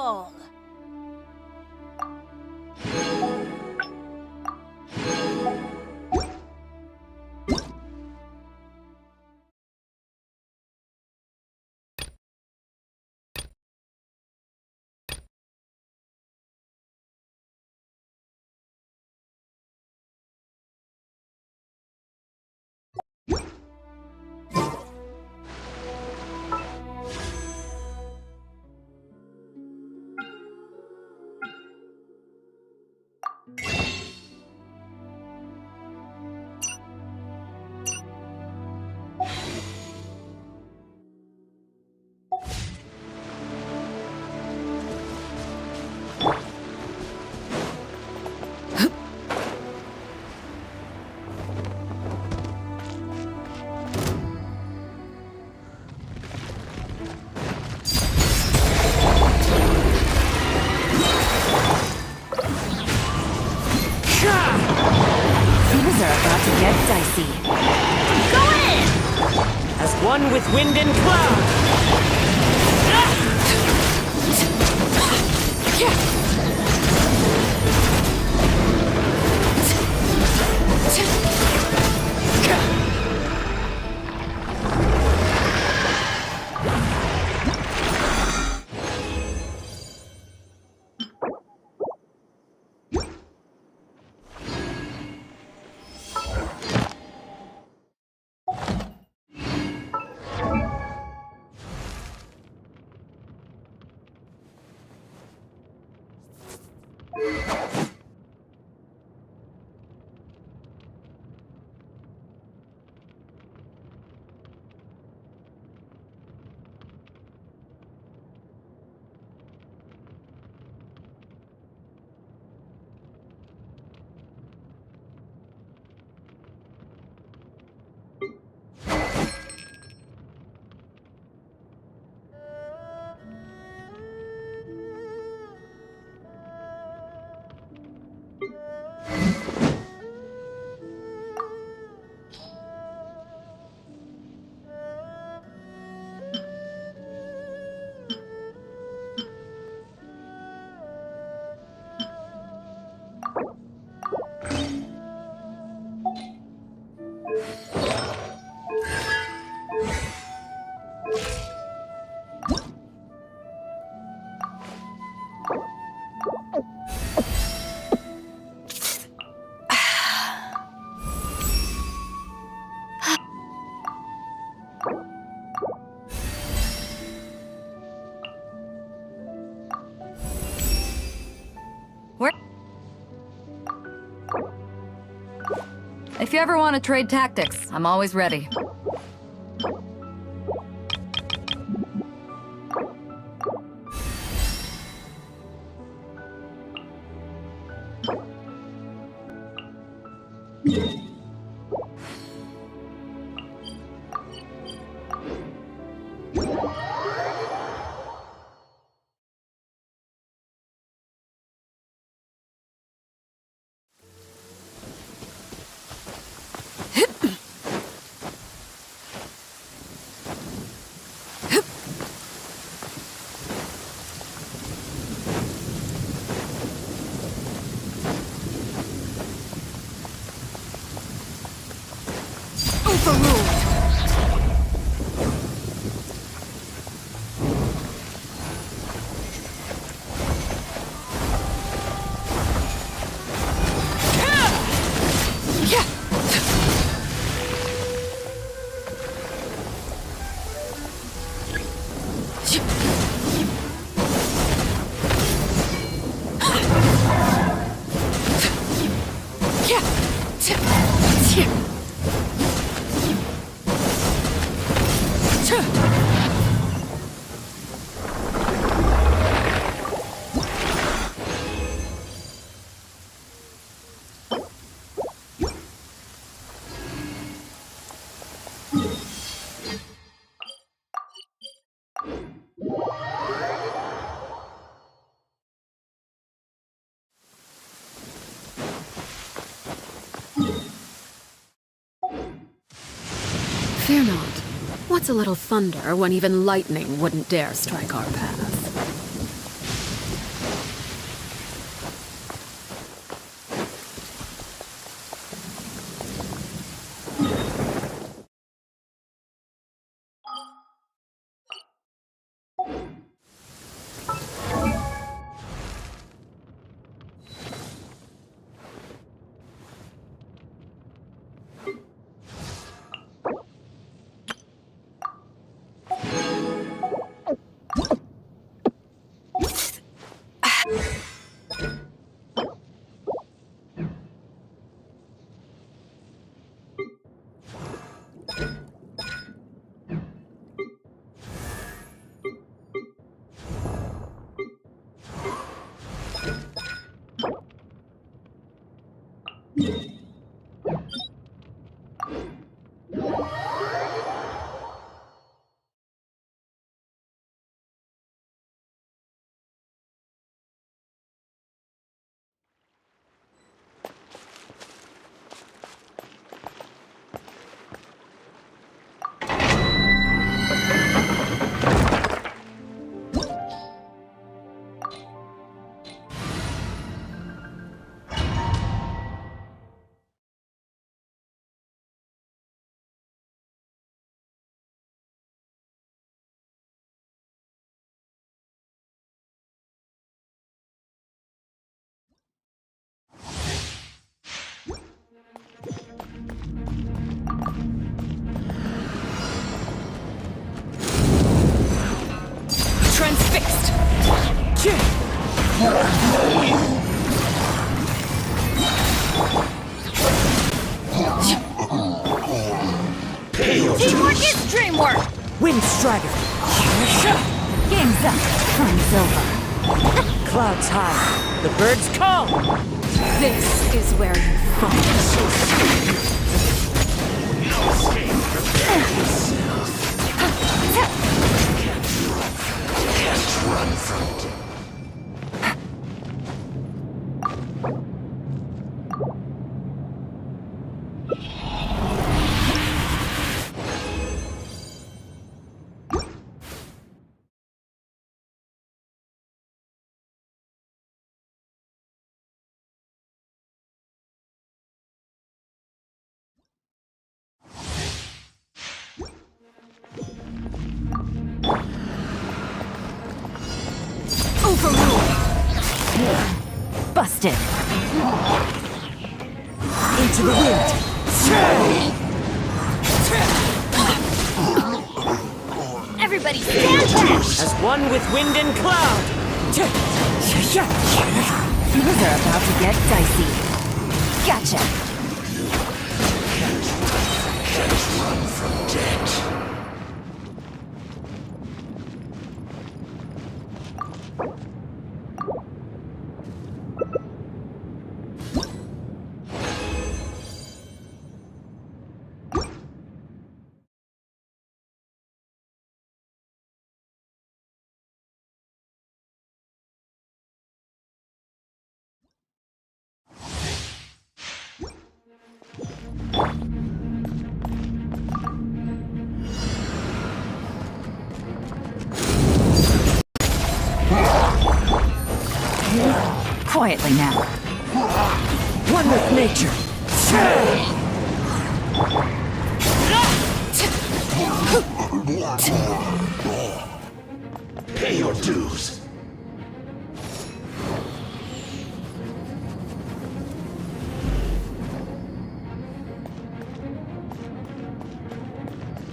all. Things are about to get dicey. Go in! As one with wind and cloud! If you ever want to trade tactics, I'm always ready. Fear not. What's a little thunder when even lightning wouldn't dare strike our path? Teamwork is dreamwork! Wind Strider. Game's up. Fun's over. Clouds high. The birds call. This is where you fall. Busted. Into the wind. Everybody stand back! As one with wind and cloud. Things are about to get dicey. Gotcha. Run from death. Quietly now. One with nature. Pay your dues.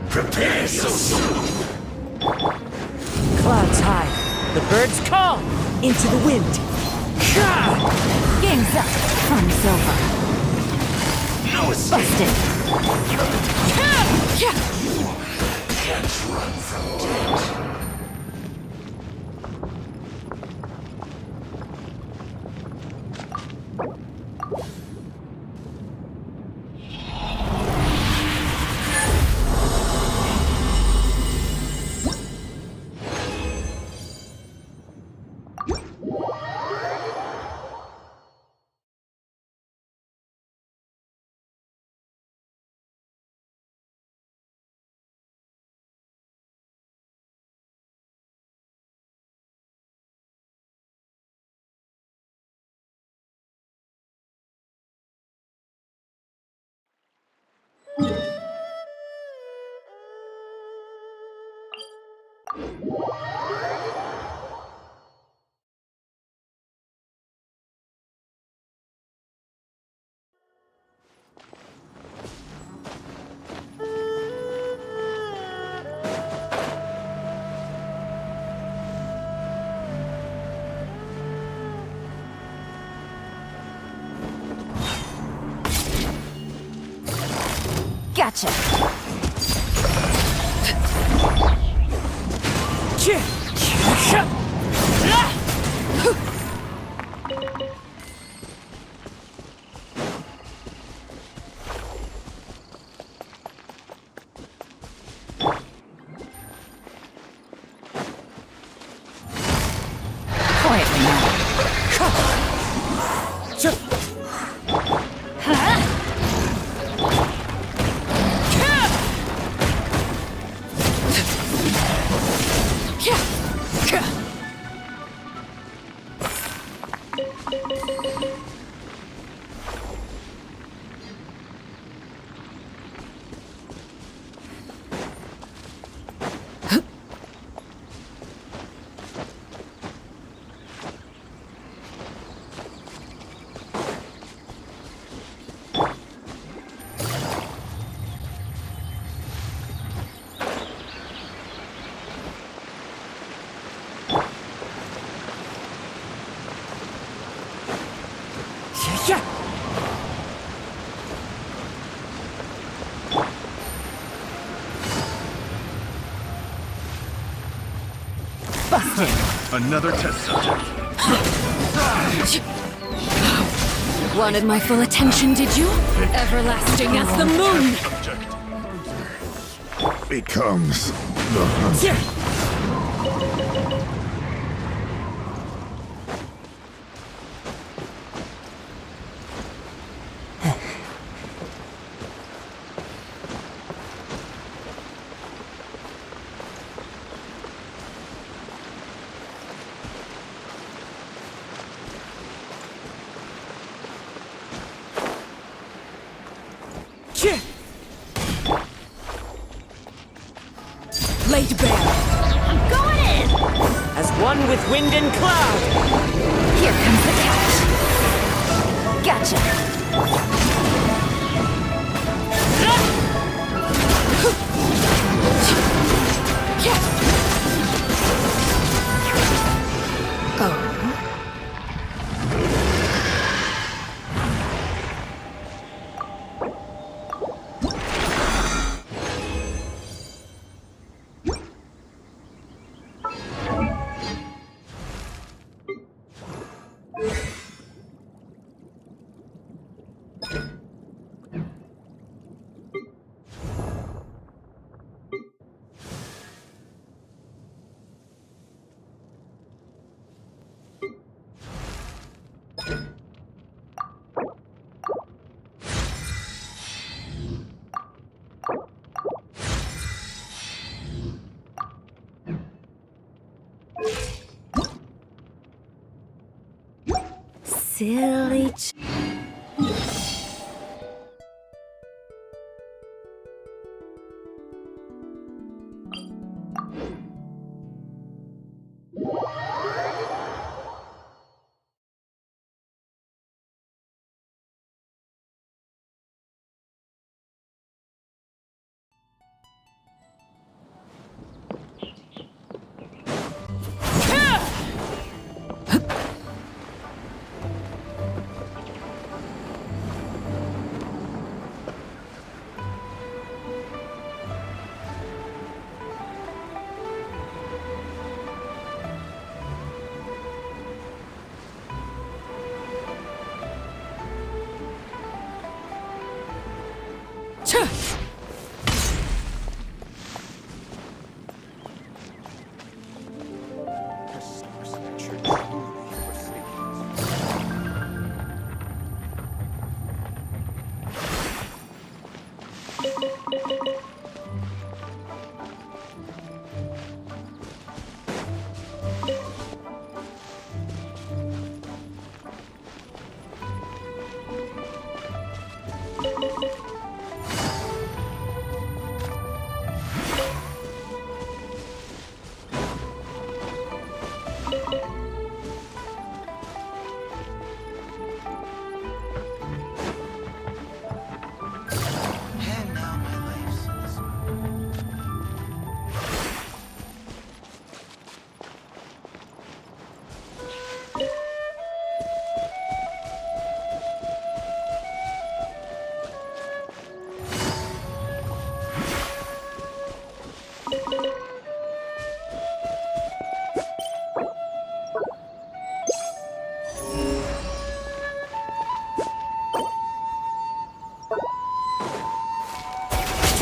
Prepare so soon. Clouds high. The birds call. Into the wind. Game's up. Fun's over. No escape. Busted. Can't run from death. Gotcha. Quietly now. Another test subject. Wanted my full attention, did you? Everlasting as the moon! Subject. Becomes the hunter. Laid bare. I'm going in! As one with wind and cloud. Here comes the catch. Gotcha. Silly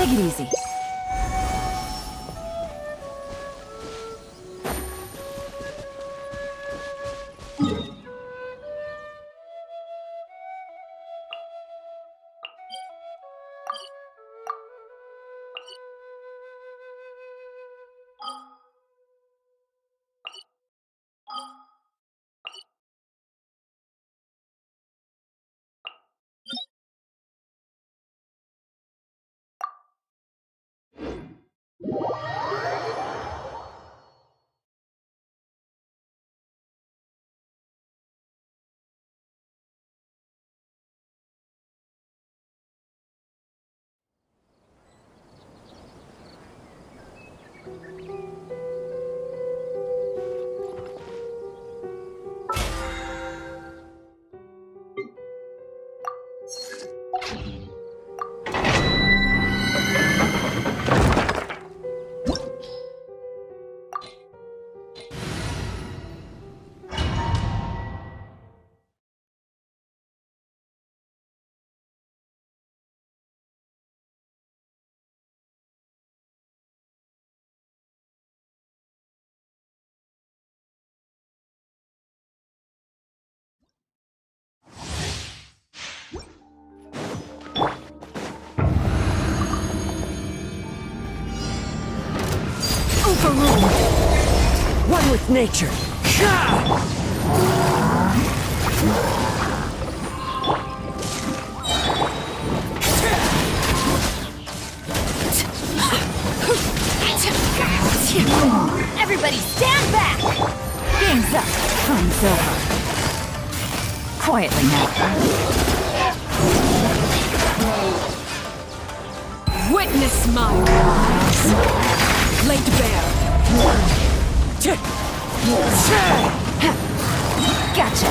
Take it easy. One with nature. Everybody stand back! Game's up. Fun's over. Quietly now. Witness my rise. Laid bare. Gotcha.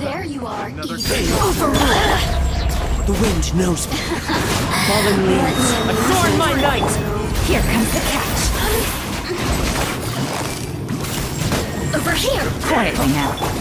There you are. Another easy. taste. The wind knows me. Fallen leaves. Adorn my night! Here comes the catch. Over here! Quietly now.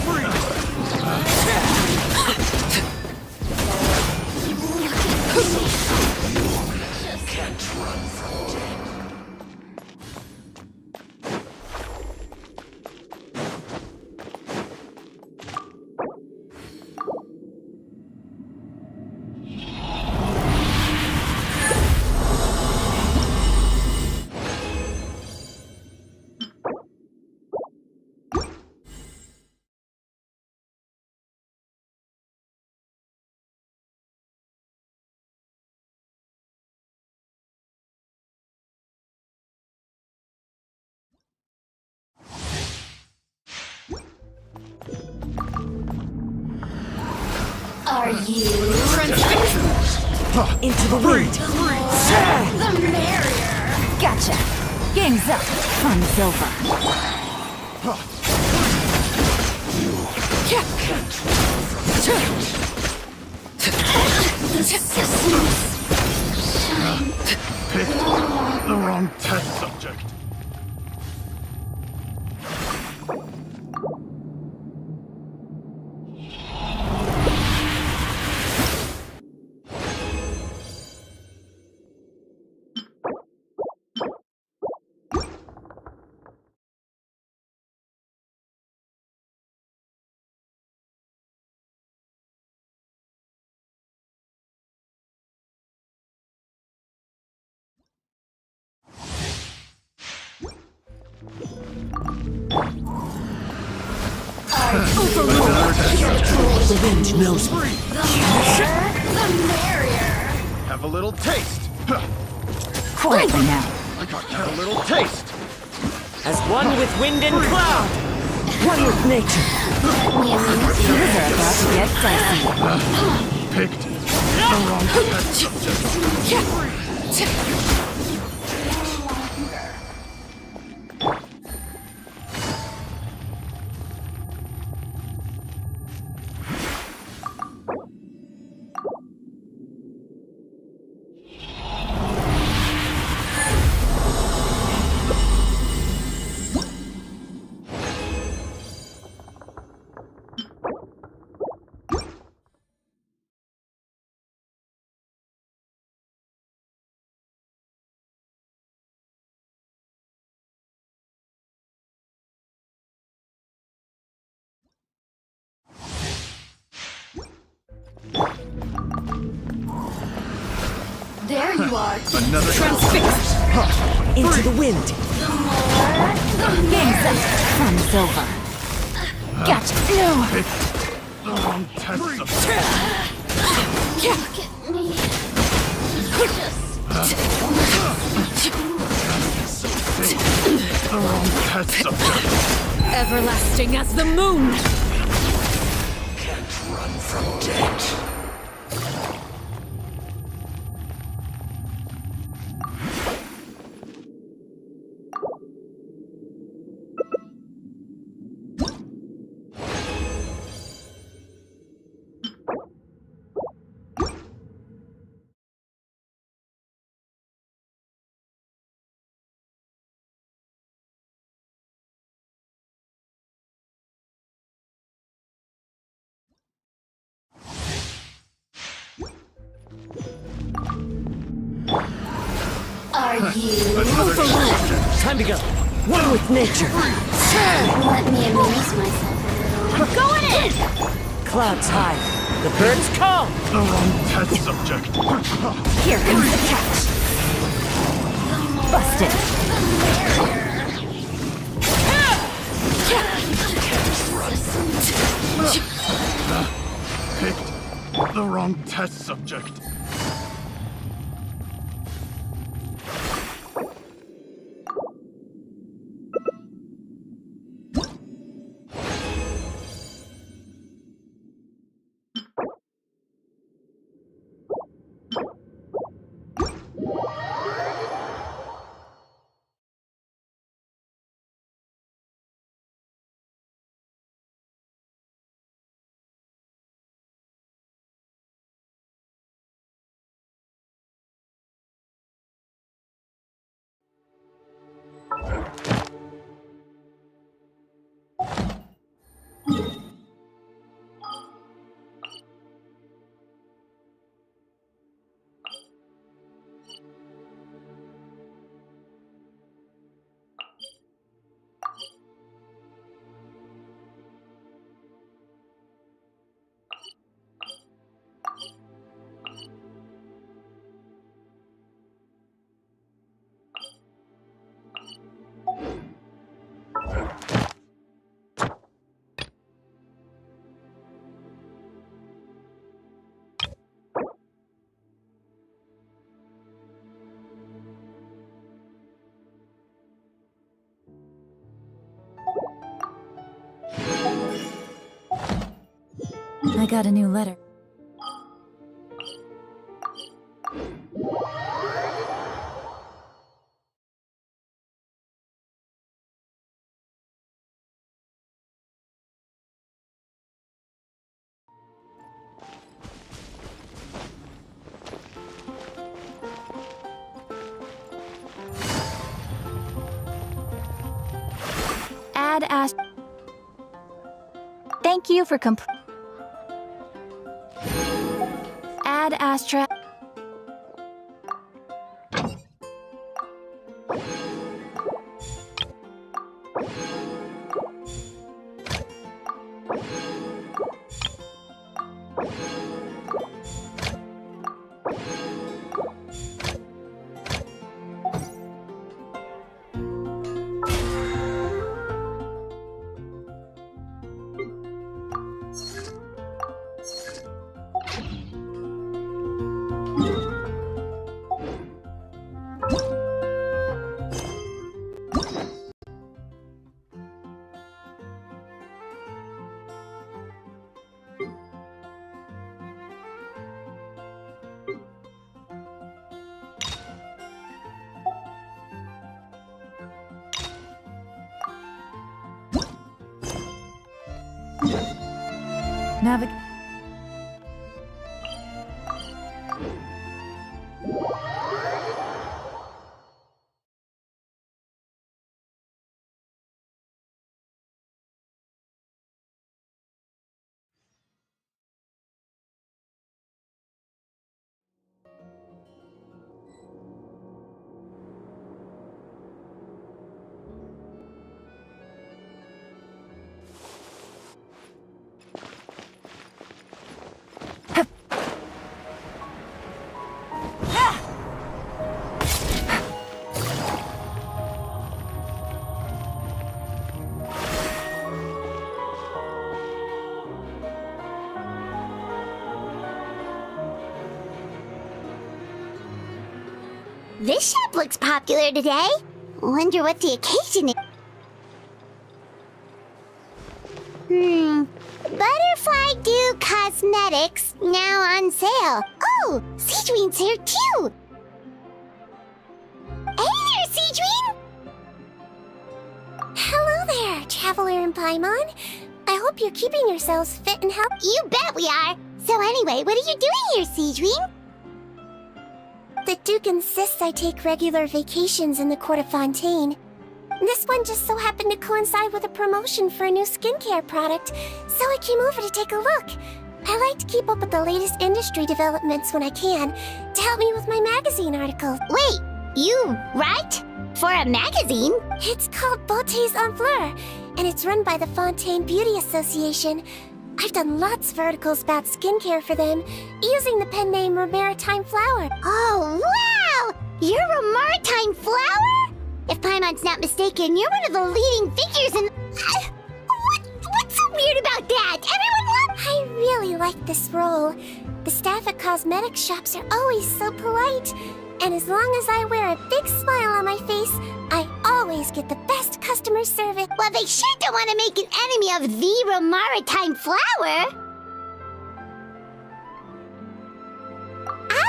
Are you Into the wind. the merrier? Gotcha. Game's up. Fun's over. Picked the wrong test subject. Another test subject. The wind knows me. The merrier. Have a little taste. Huh. Quietly now. I got a little taste. As one with wind and cloud. One with nature. Things are about to get dicey. Picked the wrong test subject. There you are. Another Transfixed! Into the wind! Game set. Sun's over. Gotcha. No. the wrong test subject. Look at me. The wrong test subject. Everlasting as the moon. Can't run from death. Are you? Another test subject. Time to go! One with nature! Let me amuse myself a little. Going in! Clouds high. The birds call! The wrong test subject. Here comes the catch. Busted. Picked the wrong test subject. I got a new letter. Add Ast. Thank you for Add Astra. Navigate. This shop looks popular today. Wonder what the occasion is. Butterfly Dew Cosmetics now on sale. Oh, Seedween's here too. Hey there, Seedween! Hello there, Traveler and Paimon. I hope you're keeping yourselves fit and healthy. You bet we are. So anyway, what are you doing here, Seedween? The Duke insists I take regular vacations in the Court of Fontaine. This one just so happened to coincide with a promotion for a new skincare product, so I came over to take a look. I like to keep up with the latest industry developments when I can, to help me with my magazine articles. Wait, you write? For a magazine? It's called Beautés en Fleur, and it's run by the Fontaine Beauty Association. I've done lots of articles about skincare for them, using the pen name Maritime Flower. Oh, wow! You're a Maritime Flower? If Paimon's not mistaken, you're one of the leading figures in... What's so weird about that? Everyone loves... I really like this role. The staff at cosmetics shops are always so polite. And as long as I wear a big smile on my face, I always get the best customer service. Well, they sure don't want to make an enemy of the Maritime Flower.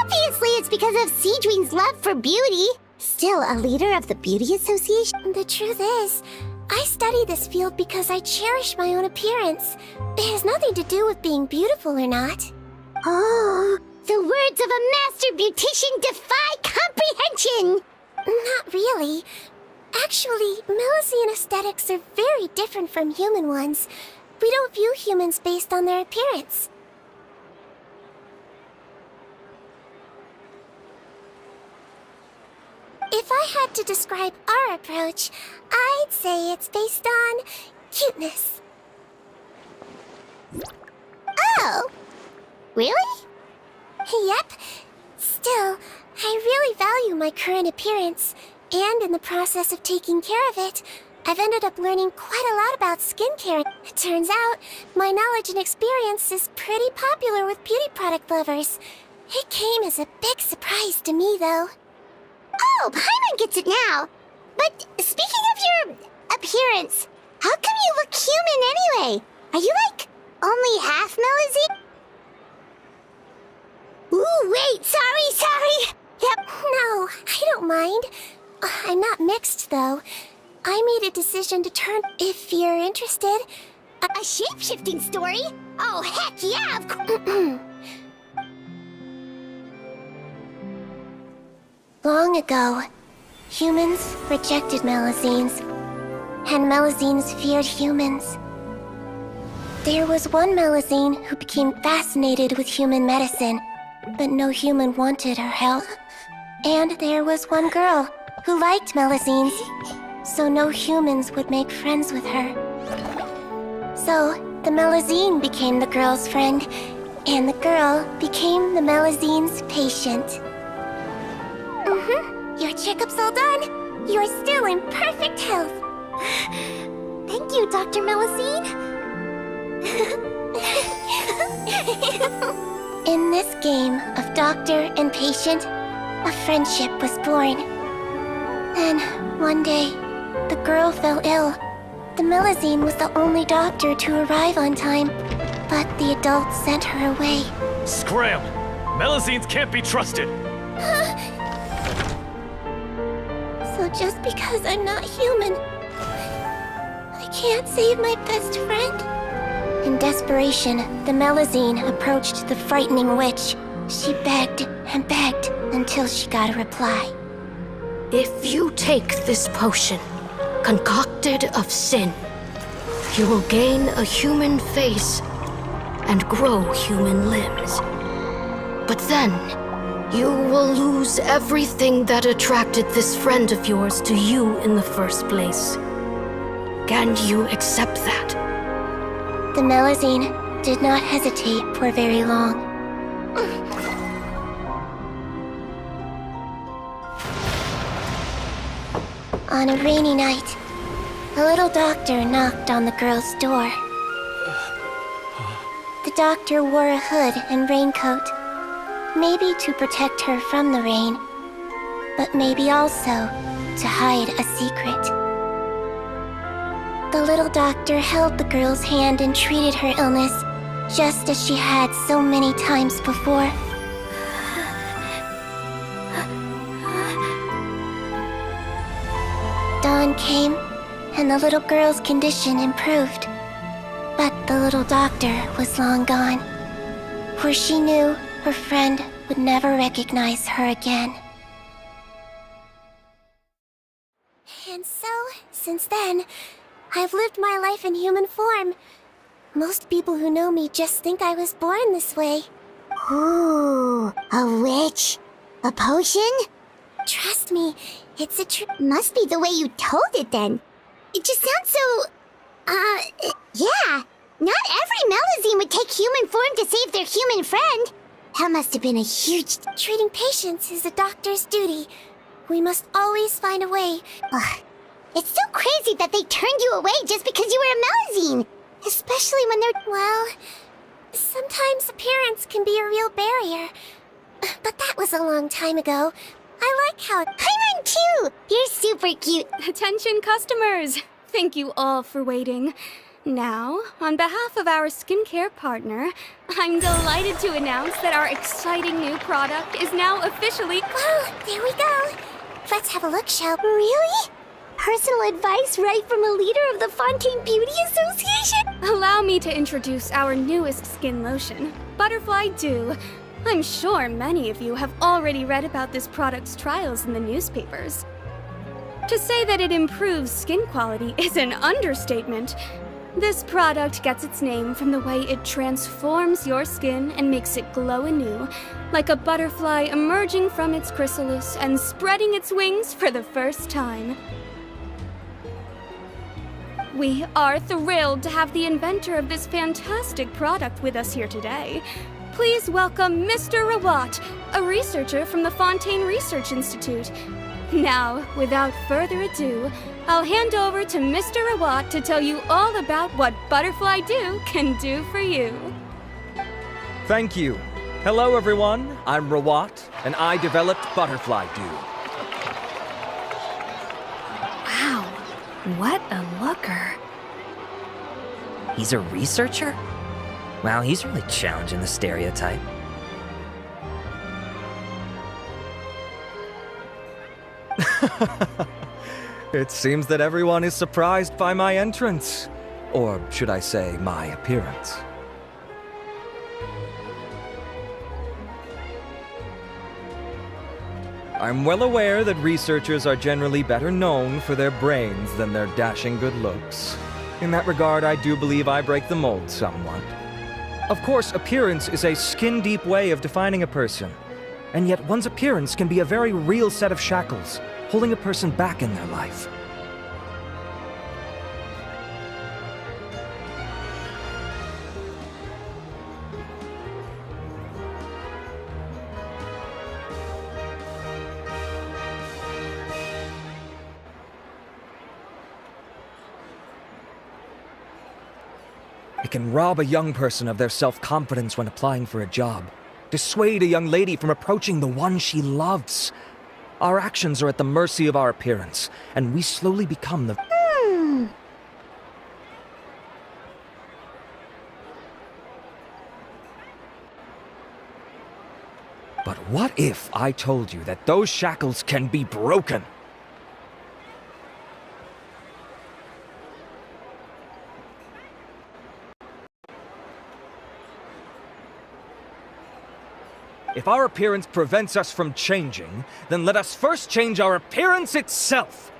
Obviously, it's because of Seedween's love for beauty. Still a leader of the Beauty Association? The truth is, I study this field because I cherish my own appearance. It has nothing to do with being beautiful or not. Oh, the words of a master beautician defy comprehension! Not really. Actually, Melusine aesthetics are very different from human ones. We don't view humans based on their appearance. If I had to describe our approach, I'd say it's based on cuteness. Oh! Really? Yep. Still, I really value my current appearance, and in the process of taking care of it, I've ended up learning quite a lot about skincare. It turns out, my knowledge and experience is pretty popular with beauty product lovers. It came as a big surprise to me, though. Oh, Paimon gets it now. But speaking of your appearance, how come you look human anyway? Are you like only half Melusine? Ooh, wait, sorry. Yep. No, I don't mind. I'm not mixed, though. I made a decision to turn, if you're interested. A shape-shifting story? Oh, heck yeah, of course. Long ago, humans rejected Melusines, and Melusines feared humans. There was one Melusine who became fascinated with human medicine, but no human wanted her help. And there was one girl who liked Melusines, so no humans would make friends with her. So, the Melusine became the girl's friend, and the girl became the Melusine's patient. Your checkup's all done. You're still in perfect health. Thank you, Dr. Melusine. In this game of doctor and patient, a friendship was born. Then, one day, the girl fell ill. The Melusine was the only doctor to arrive on time, but the adults sent her away. Scram! Melusines can't be trusted! So just because I'm not human, I can't save my best friend? In desperation, the Melusine approached the frightening witch. She begged and begged until she got a reply. If you take this potion, concocted of sin, you will gain a human face and grow human limbs. But then, you will lose everything that attracted this friend of yours to you in the first place. Can you accept that? The Melusine did not hesitate for very long. On a rainy night, a little doctor knocked on the girl's door. The doctor wore a hood and raincoat, maybe to protect her from the rain. but maybe also to hide a secret. The little doctor held the girl's hand and treated her illness, just as she had so many times before. Dawn came, and the little girl's condition improved. But the little doctor was long gone, for she knew her friend would never recognize her again. And so, since then, I've lived my life in human form. Most people who know me just think I was born this way. Ooh, a witch? A potion? Trust me, it's a Must be the way you told it then. It just sounds so... yeah. Not every Melazine would take human form to save their human friend. That must have been a huge... Treating patients is a doctor's duty. We must always find a way. Ugh. It's so crazy that they turned you away just because you were a Melazine. Especially when they're... Well, sometimes appearance can be a real barrier. But that was a long time ago. I like how... Paimon too! You're super cute. Attention customers! Thank you all for waiting. Now, on behalf of our skincare partner, I'm delighted to announce that our exciting new product is now officially... Well, there we go. Let's have a look, shall we? Really? Personal advice right from a leader of the Fontaine Beauty Association? Allow me to introduce our newest skin lotion, Butterfly Dew. I'm sure many of you have already read about this product's trials in the newspapers. To say that it improves skin quality is an understatement. This product gets its name from the way it transforms your skin and makes it glow anew, like a butterfly emerging from its chrysalis and spreading its wings for the first time. We are thrilled to have the inventor of this fantastic product with us here today. Please welcome Mr. Rawat, a researcher from the Fontaine Research Institute. Now, without further ado, I'll hand over to Mr. Rawat to tell you all about what Butterfly Dew can do for you. Thank you. Hello, everyone. I'm Rawat, and I developed Butterfly Dew. Wow, what a looker. He's a researcher? Wow, he's really challenging the stereotype. It seems that everyone is surprised by my entrance. Or should I say, my appearance. I'm well aware that researchers are generally better known for their brains than their dashing good looks. In that regard, I do believe I break the mold somewhat. Of course, appearance is a skin-deep way of defining a person. And yet one's appearance can be a very real set of shackles, holding a person back in their life. It can rob a young person of their self-confidence when applying for a job, dissuade a young lady from approaching the one she loves. Our actions are at the mercy of our appearance, and we slowly become the... But what if I told you that those shackles can be broken? If our appearance prevents us from changing, then let us first change our appearance itself!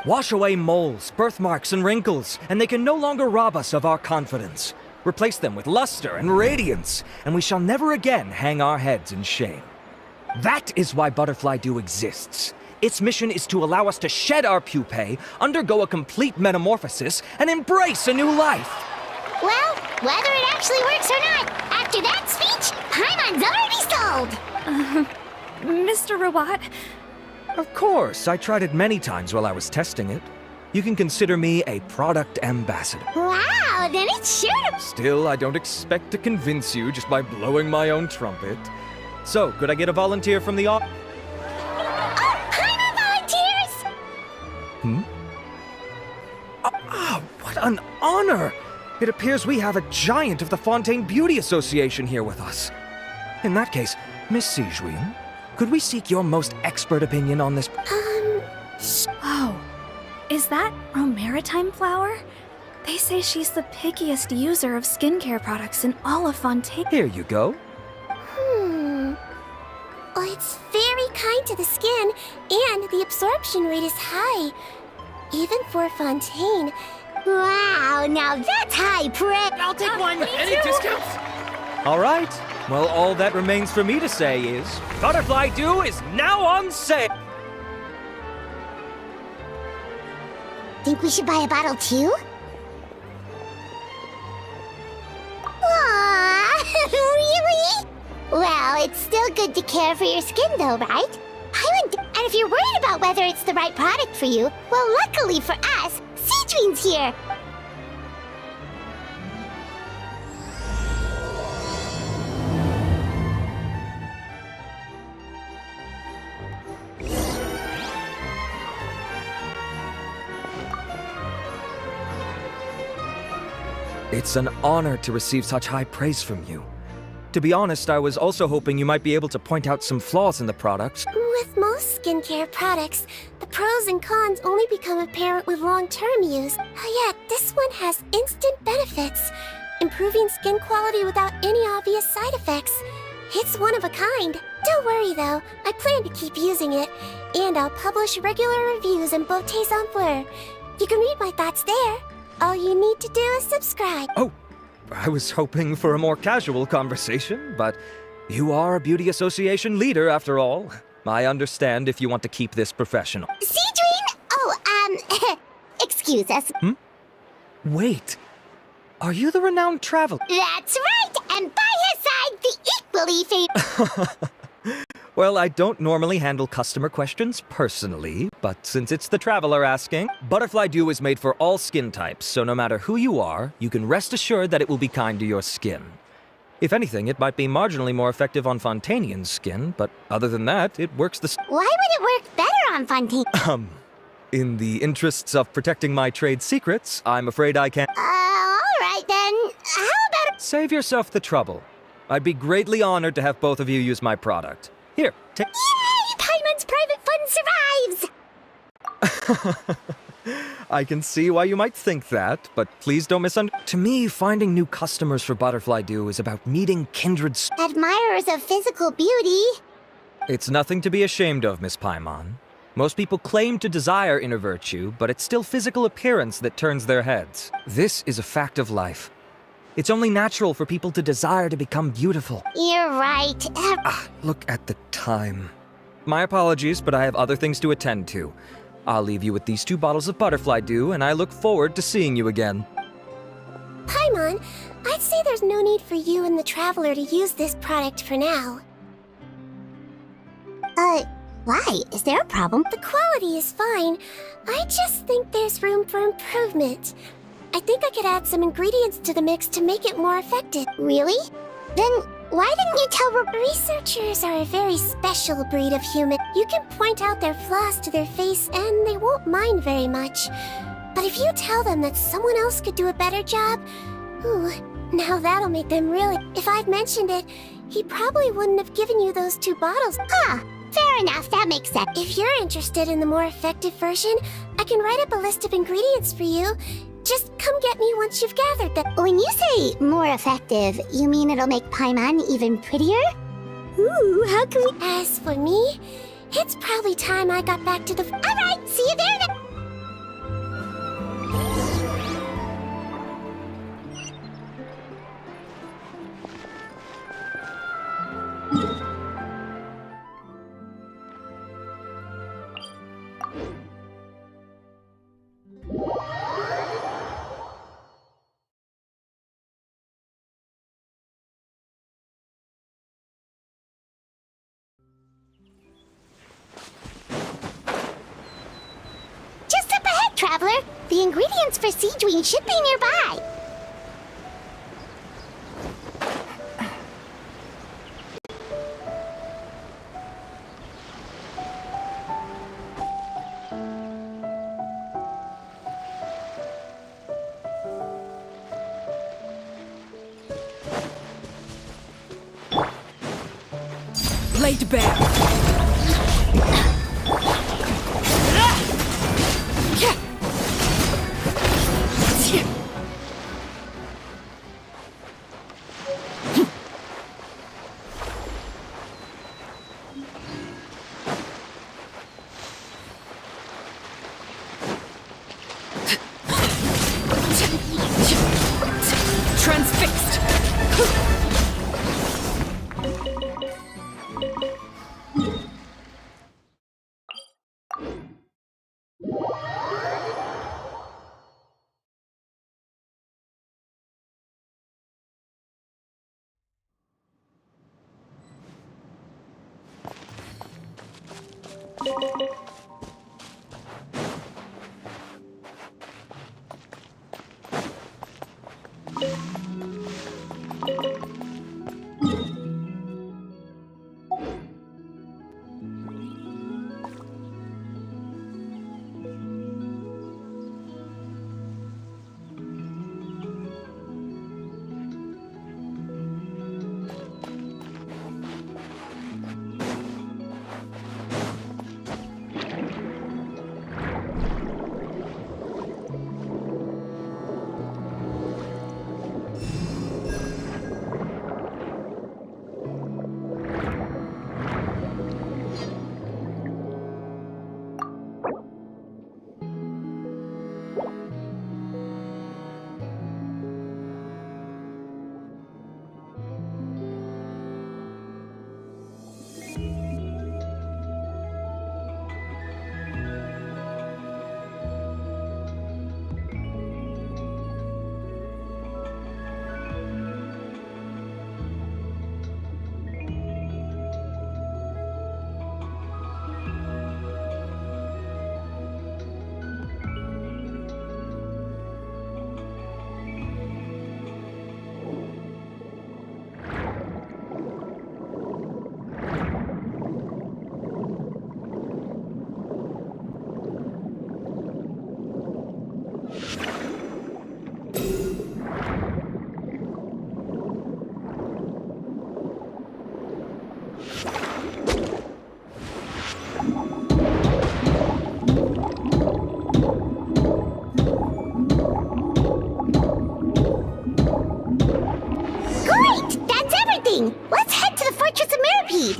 Wash away moles, birthmarks, and wrinkles, and they can no longer rob us of our confidence. Replace them with luster and radiance, and we shall never again hang our heads in shame. That is why Butterfly Dew exists. Its mission is to allow us to shed our pupae, undergo a complete metamorphosis, and embrace a new life. Well, whether it actually works or not, after that speech, Paimon's already sold! Mr. Rawat, Of course, I tried it many times while I was testing it. You can consider me a product ambassador. Wow, then it's sure to... Still, I don't expect to convince you just by blowing my own trumpet. So, could I get a volunteer from the Oh, Paimon volunteers! What an honor! It appears we have a giant of the Fontaine Beauty Association here with us. In that case, Miss Sijuin, could we seek your most expert opinion on this? Oh, is that Romaritime flower? They say she's the pickiest user of skincare products in all of Fontaine. Here you go. Well, it's very kind to the skin, and the absorption rate is high. Even for Fontaine. Wow, now that's high praise! I'll take one. Any discounts? All right. Well, all that remains for me to say is, Butterfly Dew is now on sale! Think we should buy a bottle too? Aww, really? Well, it's still good to care for your skin though, right? And if you're worried about whether it's the right product for you, well, luckily for us, Sijuin's here! It's an honor to receive such high praise from you. To be honest, I was also hoping you might be able to point out some flaws in the products. With most skincare products, the pros and cons only become apparent with long-term use. Yet, this one has instant benefits, improving skin quality without any obvious side effects. It's one of a kind. Don't worry though, I plan to keep using it, and I'll publish regular reviews in Beautés en Fleur. You can read my thoughts there. All you need to do is subscribe. Oh, I was hoping for a more casual conversation, but you are a beauty association leader after all. I understand if you want to keep this professional. Sijuin? Oh, excuse us. Wait, are you the renowned traveler? That's right, and by his side, the equally famous... Well, I don't normally handle customer questions personally, but since it's the traveler asking, Butterfly Dew is made for all skin types, so no matter who you are, you can rest assured that it will be kind to your skin. If anything, it might be marginally more effective on Fontainian's skin, but other than that, it works the Why would it work better on Fontaine? In the interests of protecting my trade secrets, I'm afraid I can't. Alright then. How about... Save yourself the trouble. I'd be greatly honored to have both of you use my product. Here, take... Yay! Paimon's private fund survives! I can see why you might think that, but please don't misunderstand. To me, finding new customers for Butterfly Dew is about meeting kindred... Admirers of physical beauty. It's nothing to be ashamed of, Miss Paimon. Most people claim to desire inner virtue, but it's still physical appearance that turns their heads. This is a fact of life. It's only natural for people to desire to become beautiful. You're right. Look at the time. My apologies, but I have other things to attend to. I'll leave you with these 2 bottles of Butterfly Dew, and I look forward to seeing you again. Paimon, I'd say there's no need for you and the Traveler to use this product for now. Why? Is there a problem? The quality is fine. I just think there's room for improvement. I think I could add some ingredients to the mix to make it more effective. Really? Then why didn't you tell... Researchers are a very special breed of human. You can point out their flaws to their face and they won't mind very much. But if you tell them that someone else could do a better job, ooh, now that'll make them really... If I'd mentioned it, he probably wouldn't have given you those 2 bottles. Fair enough, that makes sense. If you're interested in the more effective version, I can write up a list of ingredients for you. Just come get me once you've gathered them. When you say more effective, you mean it'll make Paimon even prettier? Ooh, how can we... As for me, it's probably time I got back to the... Alright, see you there then! Traveler, the ingredients for Sijuin should be nearby. laid bare. Transfixed! Let's head to the Fortress of Mirapede!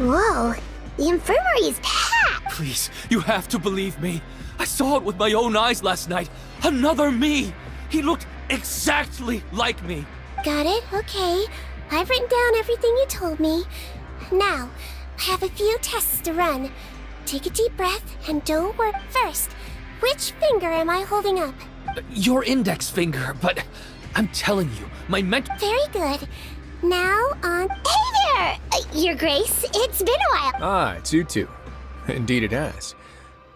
Whoa, the infirmary is packed! Please, you have to believe me. I saw it with my own eyes last night. Another me! He looked exactly like me. Got it, okay. I've written down everything you told me. Now, I have a few tests to run. Take a deep breath and don't worry. First, which finger am I holding up? Your index finger, but I'm telling you, my Very good. Now on... Hey there, Your Grace. It's been a while. Ah, it's you two. Indeed it has.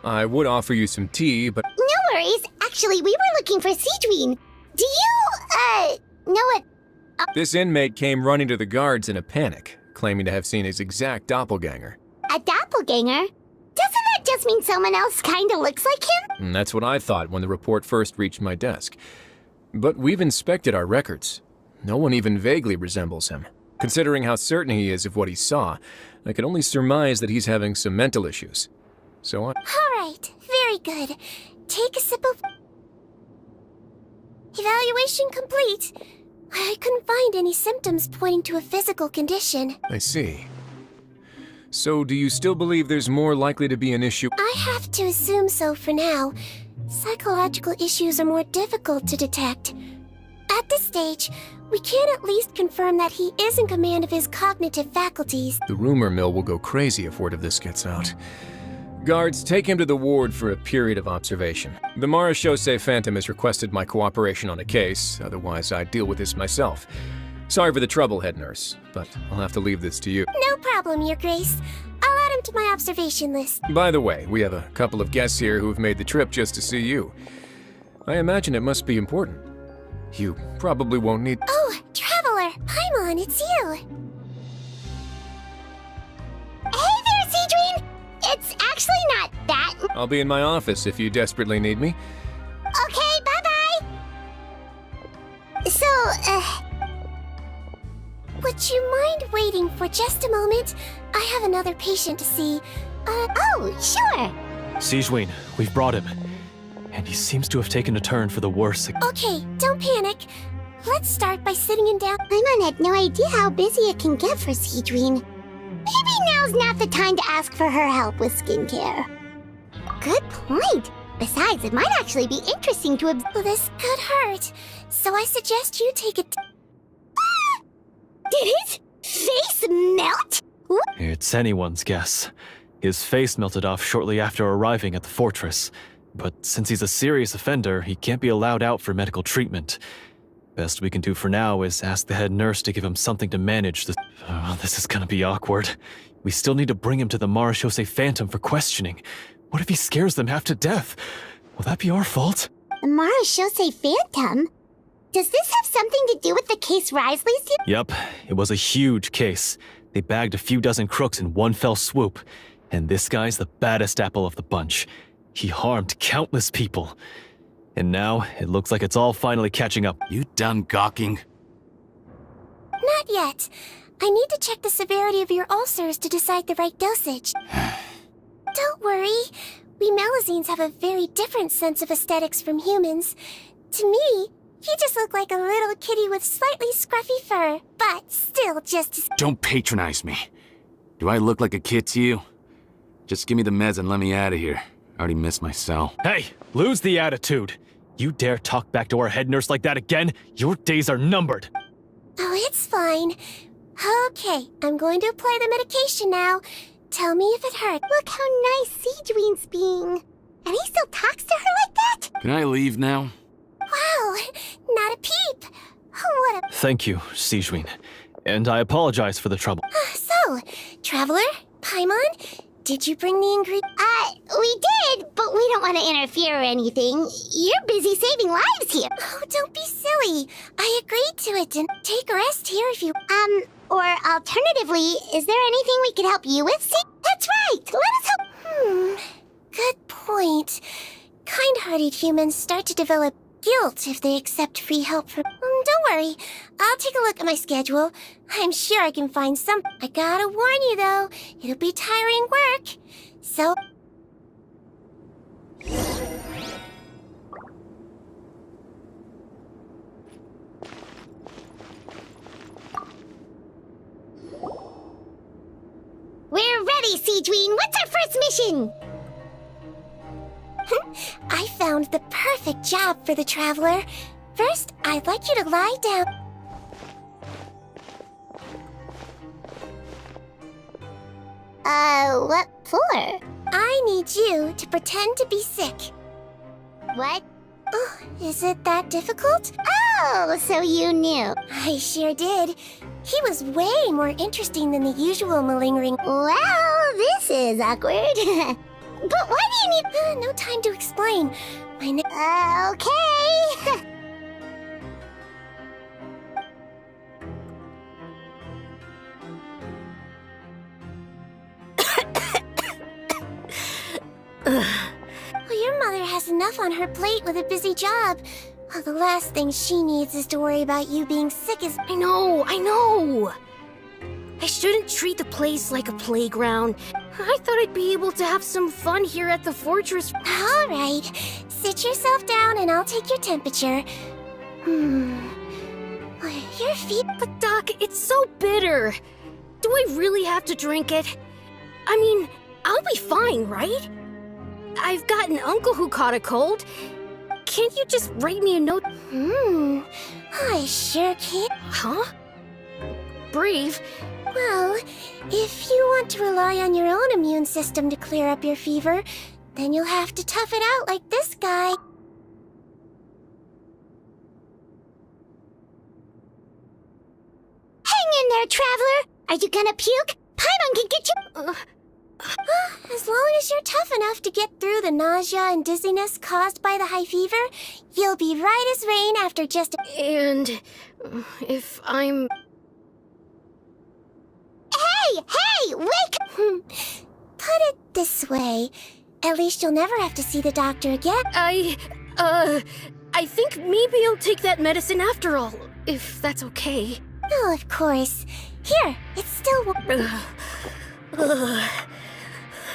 I would offer you some tea, but... No worries. Actually, we were looking for Siegeween. Do you, know what... This inmate came running to the guards in a panic, claiming to have seen his exact doppelganger. A doppelganger? Doesn't that just mean someone else kinda looks like him? And that's what I thought when the report first reached my desk. But we've inspected our records. No one even vaguely resembles him. Considering how certain he is of what he saw, I can only surmise that he's having some mental issues. So All right, very good. Take a sip of... Evaluation complete. I couldn't find any symptoms pointing to a physical condition. I see. So do you still believe there's more likely to be an issue? I have to assume so for now. Psychological issues are more difficult to detect. At this stage, we can at least confirm that he is in command of his cognitive faculties. The rumor mill will go crazy if word of this gets out. Guards, take him to the ward for a period of observation. The Marechaussee Phantom has requested my cooperation on a case, otherwise I'd deal with this myself. Sorry for the trouble, head nurse, but I'll have to leave this to you. No problem, Your Grace. I'll add him to my observation list. By the way, we have a couple of guests here who've made the trip just to see you. I imagine it must be important. You probably won't need... Oh, Traveler! Paimon, it's you! Hey there, Siegeween! It's actually not that... I'll be in my office if you desperately need me. Okay, bye-bye! So, Would you mind waiting for just a moment? I have another patient to see. Oh, sure! Siegeween, we've brought him. And he seems to have taken a turn for the worse. Okay, don't panic. Let's start by sitting him down. Paimon had no idea how busy it can get for Siegeween. Maybe now's not the time to ask for her help with skincare. Good point. Besides, it might actually be interesting to Well, this could hurt, so I suggest you take it. Did his face melt? It's anyone's guess. His face melted off shortly after arriving at the fortress. But since he's a serious offender, he can't be allowed out for medical treatment. Best we can do for now is ask the head nurse to give him something to manage this. This is gonna be awkward. We still need to bring him to the Marechaussee Phantom for questioning. What if he scares them half to death? Will that be our fault? The Marechaussee Phantom? Does this have something to do with the case Risley's did? Yep, it was a huge case. They bagged a few dozen crooks in one fell swoop. And this guy's the baddest apple of the bunch. He harmed countless people. And now, it looks like it's all finally catching up. You done gawking? Not yet. I need to check the severity of your ulcers to decide the right dosage. Don't worry. We Melazines have a very different sense of aesthetics from humans. To me, you just look like a little kitty with slightly scruffy fur, but still just as... Don't patronize me. Do I look like a kid to you? Just give me the meds and let me out of here. I already missed my cell. Hey, lose the attitude. You dare talk back to our head nurse like that again? Your days are numbered. Oh, it's fine. Okay, I'm going to apply the medication now. Tell me if it hurts. Look how nice Siegeween's being. And he still talks to her like that? Can I leave now? Wow, not a peep. What a... Thank you, Siegeween. And I apologize for the trouble. So, Traveler, Paimon, did you bring the ingredient? We did, but we don't want to interfere or anything. You're busy saving lives here. Oh, don't be silly. I agreed to it, and take a rest here if you... Or alternatively, is there anything we could help you with? See, that's right. Let us help. Good point. Kind-hearted humans start to develop guilt if they accept free help from... don't worry. I'll take a look at my schedule. I'm sure I can find some... I gotta warn you, though. It'll be tiring work. So... We're ready, Siegeween. What's our first mission? I found the perfect job for the Traveler. First, I'd like you to lie down. What for? I need you to pretend to be sick. What? Oh, is it that difficult? Oh, so you knew. I sure did. He was way more interesting than the usual malingering. Well, this is awkward. But why do you need... No time to explain. Okay. Well, your mother has enough on her plate with a busy job. Well, the last thing she needs is to worry about you being sick as... I know. I shouldn't treat the place like a playground. I thought I'd be able to have some fun here at the fortress. All right. Sit yourself down and I'll take your temperature. Your feet... But Doc, it's so bitter. Do I really have to drink it? I mean, I'll be fine, right? I've got an uncle who caught a cold. Can't you just write me a note? I sure can. Huh? Brave? Well, if you want to rely on your own immune system to clear up your fever, then you'll have to tough it out like this guy. Hang in there, traveler. Are you gonna puke? Paimon can get you... As long as you're tough enough to get through the nausea and dizziness caused by the high fever, you'll be right as rain after just a... And if I'm... Hey, wake... Put it this way. At least you'll never have to see the doctor again. I think maybe I'll take that medicine after all, if that's okay. Oh, of course. Here, it's still...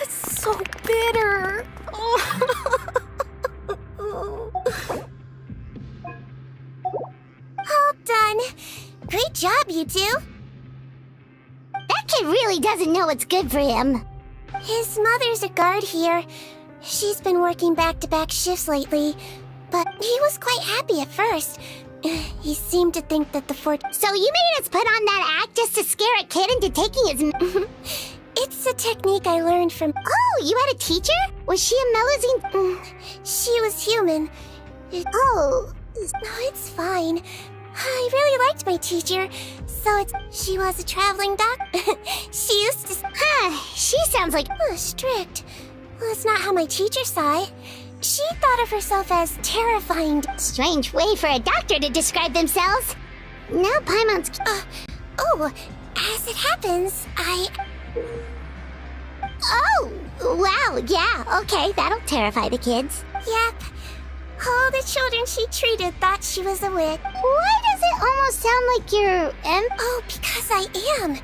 It's so bitter. All done. Great job, you two. That kid really doesn't know what's good for him. His mother's a guard here. She's been working back-to-back shifts lately, but he was quite happy at first. He seemed to think that the fort... So you made us put on that act just to scare a kid into taking his... It's a technique I learned from... Oh, you had a teacher? Was she a Melazine? She was human. Oh. No, it's fine. I really liked my teacher, so she was a traveling doc. She used to... She sounds like... strict. Well, that's not how my teacher saw it. She thought of herself as terrifying. Strange way for a doctor to describe themselves. Now Paimon's... As it happens, Oh, wow, yeah, okay, that'll terrify the kids. Yep. All the children she treated thought she was a witch. Why does it almost sound like you're... Oh, because I am.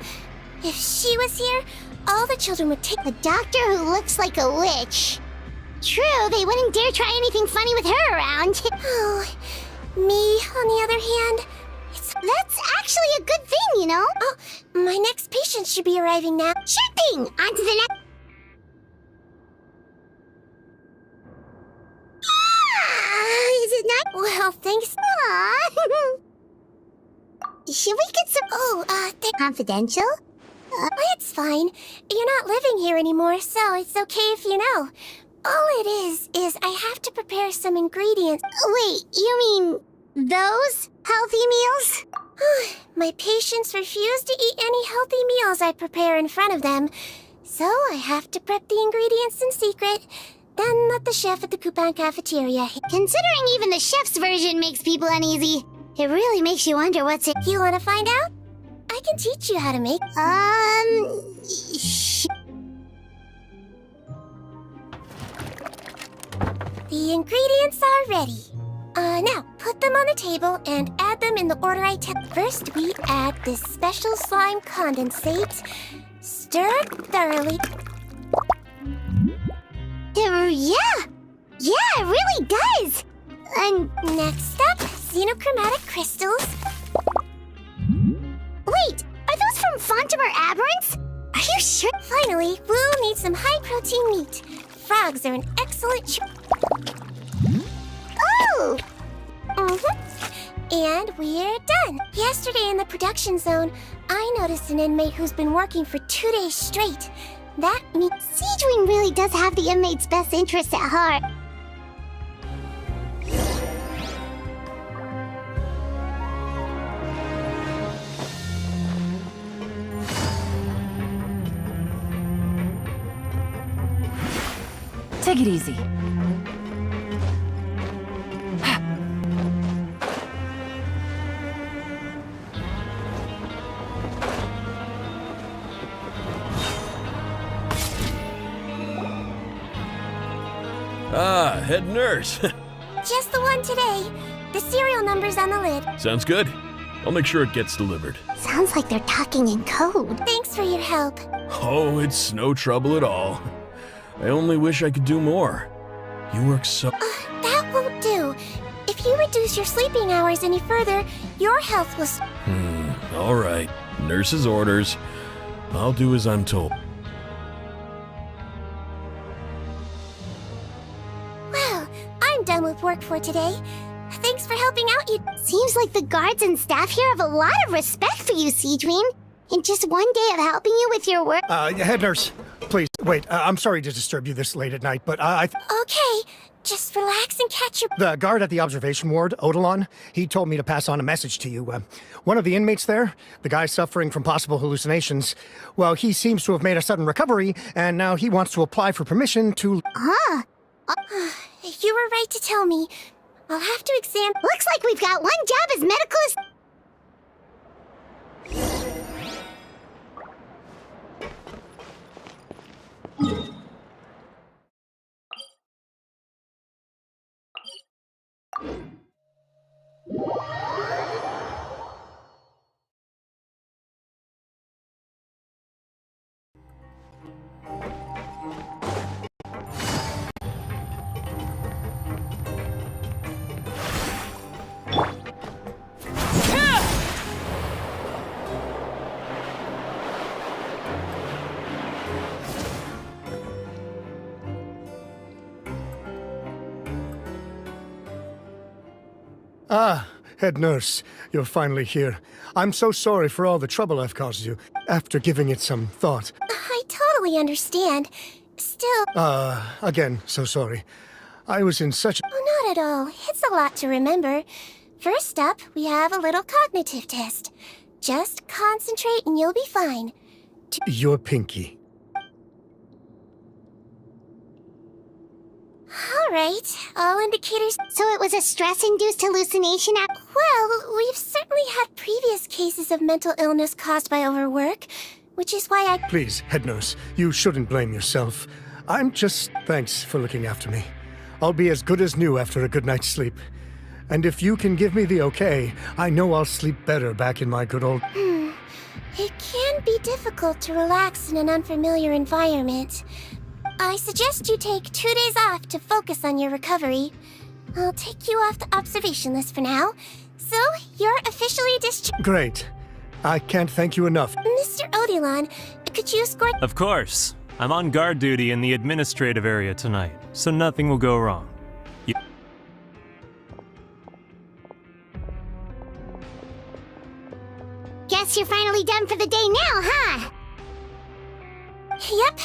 If she was here, all the children would take... A doctor who looks like a witch. True, they wouldn't dare try anything funny with her around. Oh, me, on the other hand... That's actually a good thing, you know? Oh, my next patient should be arriving now. Sure thing! On to the next... Is it not? Well, thanks. Aww. Should we get some... Confidential? It's fine. You're not living here anymore, so it's okay if you know. All it is I have to prepare some ingredients. Wait, you mean those healthy meals? My patients refuse to eat any healthy meals I prepare in front of them, so I have to prep the ingredients in secret, then let the chef at the Coupon cafeteria... Considering even the chef's version makes people uneasy, it really makes you wonder what's in... You want to find out? I can teach you how to make... The ingredients are ready. Now, put them on the table and add them in the order I tell. First, we add this special slime condensate. Stir it thoroughly. Yeah, it really does. And next up, xenochromatic crystals. Wait, are those from Fontimer Aberrants? Are you sure? Finally, we'll need some high-protein meat. Frogs are an excellent choice. Oh! And we're done. Yesterday in the production zone, I noticed an inmate who's been working for 2 days straight. That means Siegewing really does have the inmates' best interests at heart. Take it easy. Ah, head nurse. Just the one today. The serial number's on the lid. Sounds good. I'll make sure it gets delivered. Sounds like they're talking in code. Thanks for your help. Oh, it's no trouble at all. I only wish I could do more. You work so... That won't do. If you reduce your sleeping hours any further, your health will... All right. Nurse's orders. I'll do as I'm told. Well, I'm done with work for today. Thanks for helping out, you... Seems like the guards and staff here have a lot of respect for you, Siegewing. In just one day of helping you with your work... Head nurse, please, wait. I'm sorry to disturb you this late at night, but Okay, just relax and catch your... The guard at the observation ward, Odilon, he told me to pass on a message to you. One of the inmates there, the guy suffering from possible hallucinations, well, he seems to have made a sudden recovery, and now he wants to apply for permission to... You were right to tell me. I'll have to examine... Looks like we've got one job as medical... Head nurse, you're finally here. I'm so sorry for all the trouble I've caused you. After giving it some thought. I totally understand. Still... Again, so sorry. I was in such... Oh, not at all. It's a lot to remember. First up, we have a little cognitive test. Just concentrate and you'll be fine. Your pinky. All right, all indicators... So it was a stress-induced hallucination? Well, we've certainly had previous cases of mental illness caused by overwork, which is why I... Please, head nurse, you shouldn't blame yourself. I'm just... Thanks for looking after me. I'll be as good as new after a good night's sleep. And if you can give me the okay, I know I'll sleep better back in my good old... It can be difficult to relax in an unfamiliar environment. I suggest you take 2 days off to focus on your recovery. I'll take you off the observation list for now. So, you're officially discharged. Great. I can't thank you enough. Mr. Odilon, could you escort... Of course. I'm on guard duty in the administrative area tonight, so nothing will go wrong. Guess you're finally done for the day now, huh? Yep.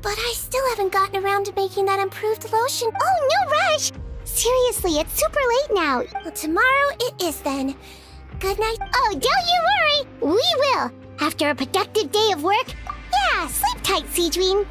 But I still haven't gotten around to making that improved lotion. Oh, no rush! Seriously, it's super late now. Well, tomorrow it is then. Good night. Oh, don't you worry! We will! After a productive day of work. Yeah, sleep tight, Siegewing.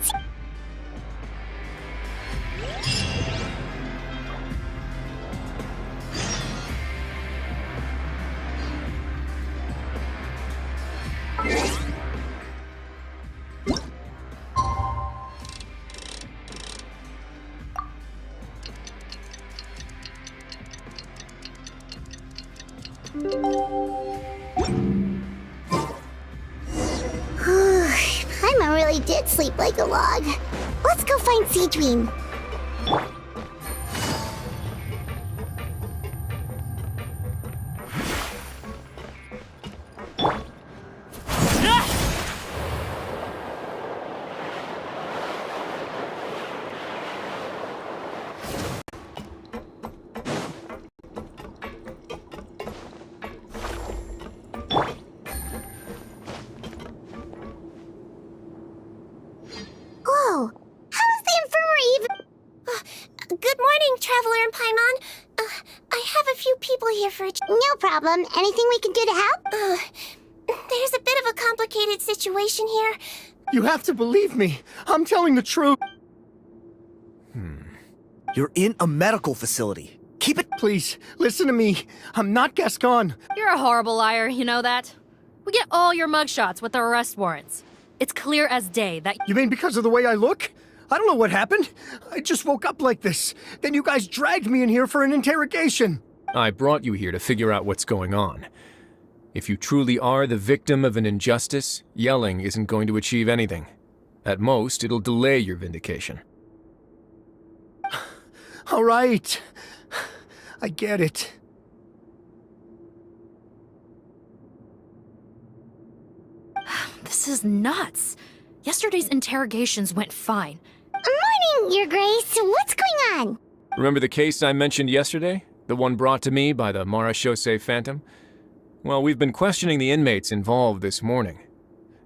Paimon really did sleep like a log. Let's go find Siegewing. Paimon. I have a few people here for a... No problem. Anything we can do to help? There's a bit of a complicated situation here. You have to believe me. I'm telling the truth. You're in a medical facility. Keep it. Please, listen to me. I'm not Gascon. You're a horrible liar, you know that? We get all your mugshots with the arrest warrants. It's clear as day that... You mean because of the way I look? I don't know what happened. I just woke up like this. Then you guys dragged me in here for an interrogation. I brought you here to figure out what's going on. If you truly are the victim of an injustice, yelling isn't going to achieve anything. At most, it'll delay your vindication. All right. I get it. This is nuts. Yesterday's interrogations went fine. Morning, Your Grace. What's going on? Remember the case I mentioned yesterday? The one brought to me by the Marechaussee Phantom? Well, we've been questioning the inmates involved this morning.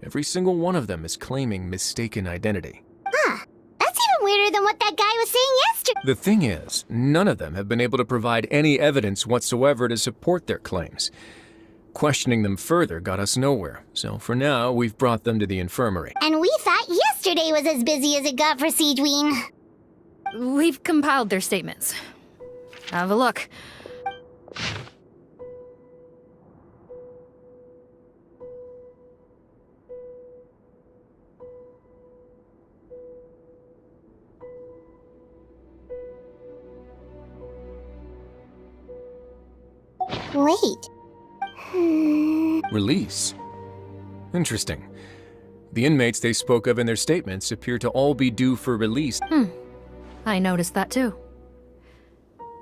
Every single one of them is claiming mistaken identity. Huh. That's even weirder than what that guy was saying yesterday. The thing is, none of them have been able to provide any evidence whatsoever to support their claims. Questioning them further got us nowhere, so for now, we've brought them to the infirmary. And we thought yesterday was as busy as it got for Siegeween. We've compiled their statements. Have a look. Wait. Release? Interesting. The inmates they spoke of in their statements appear to all be due for release. I noticed that too.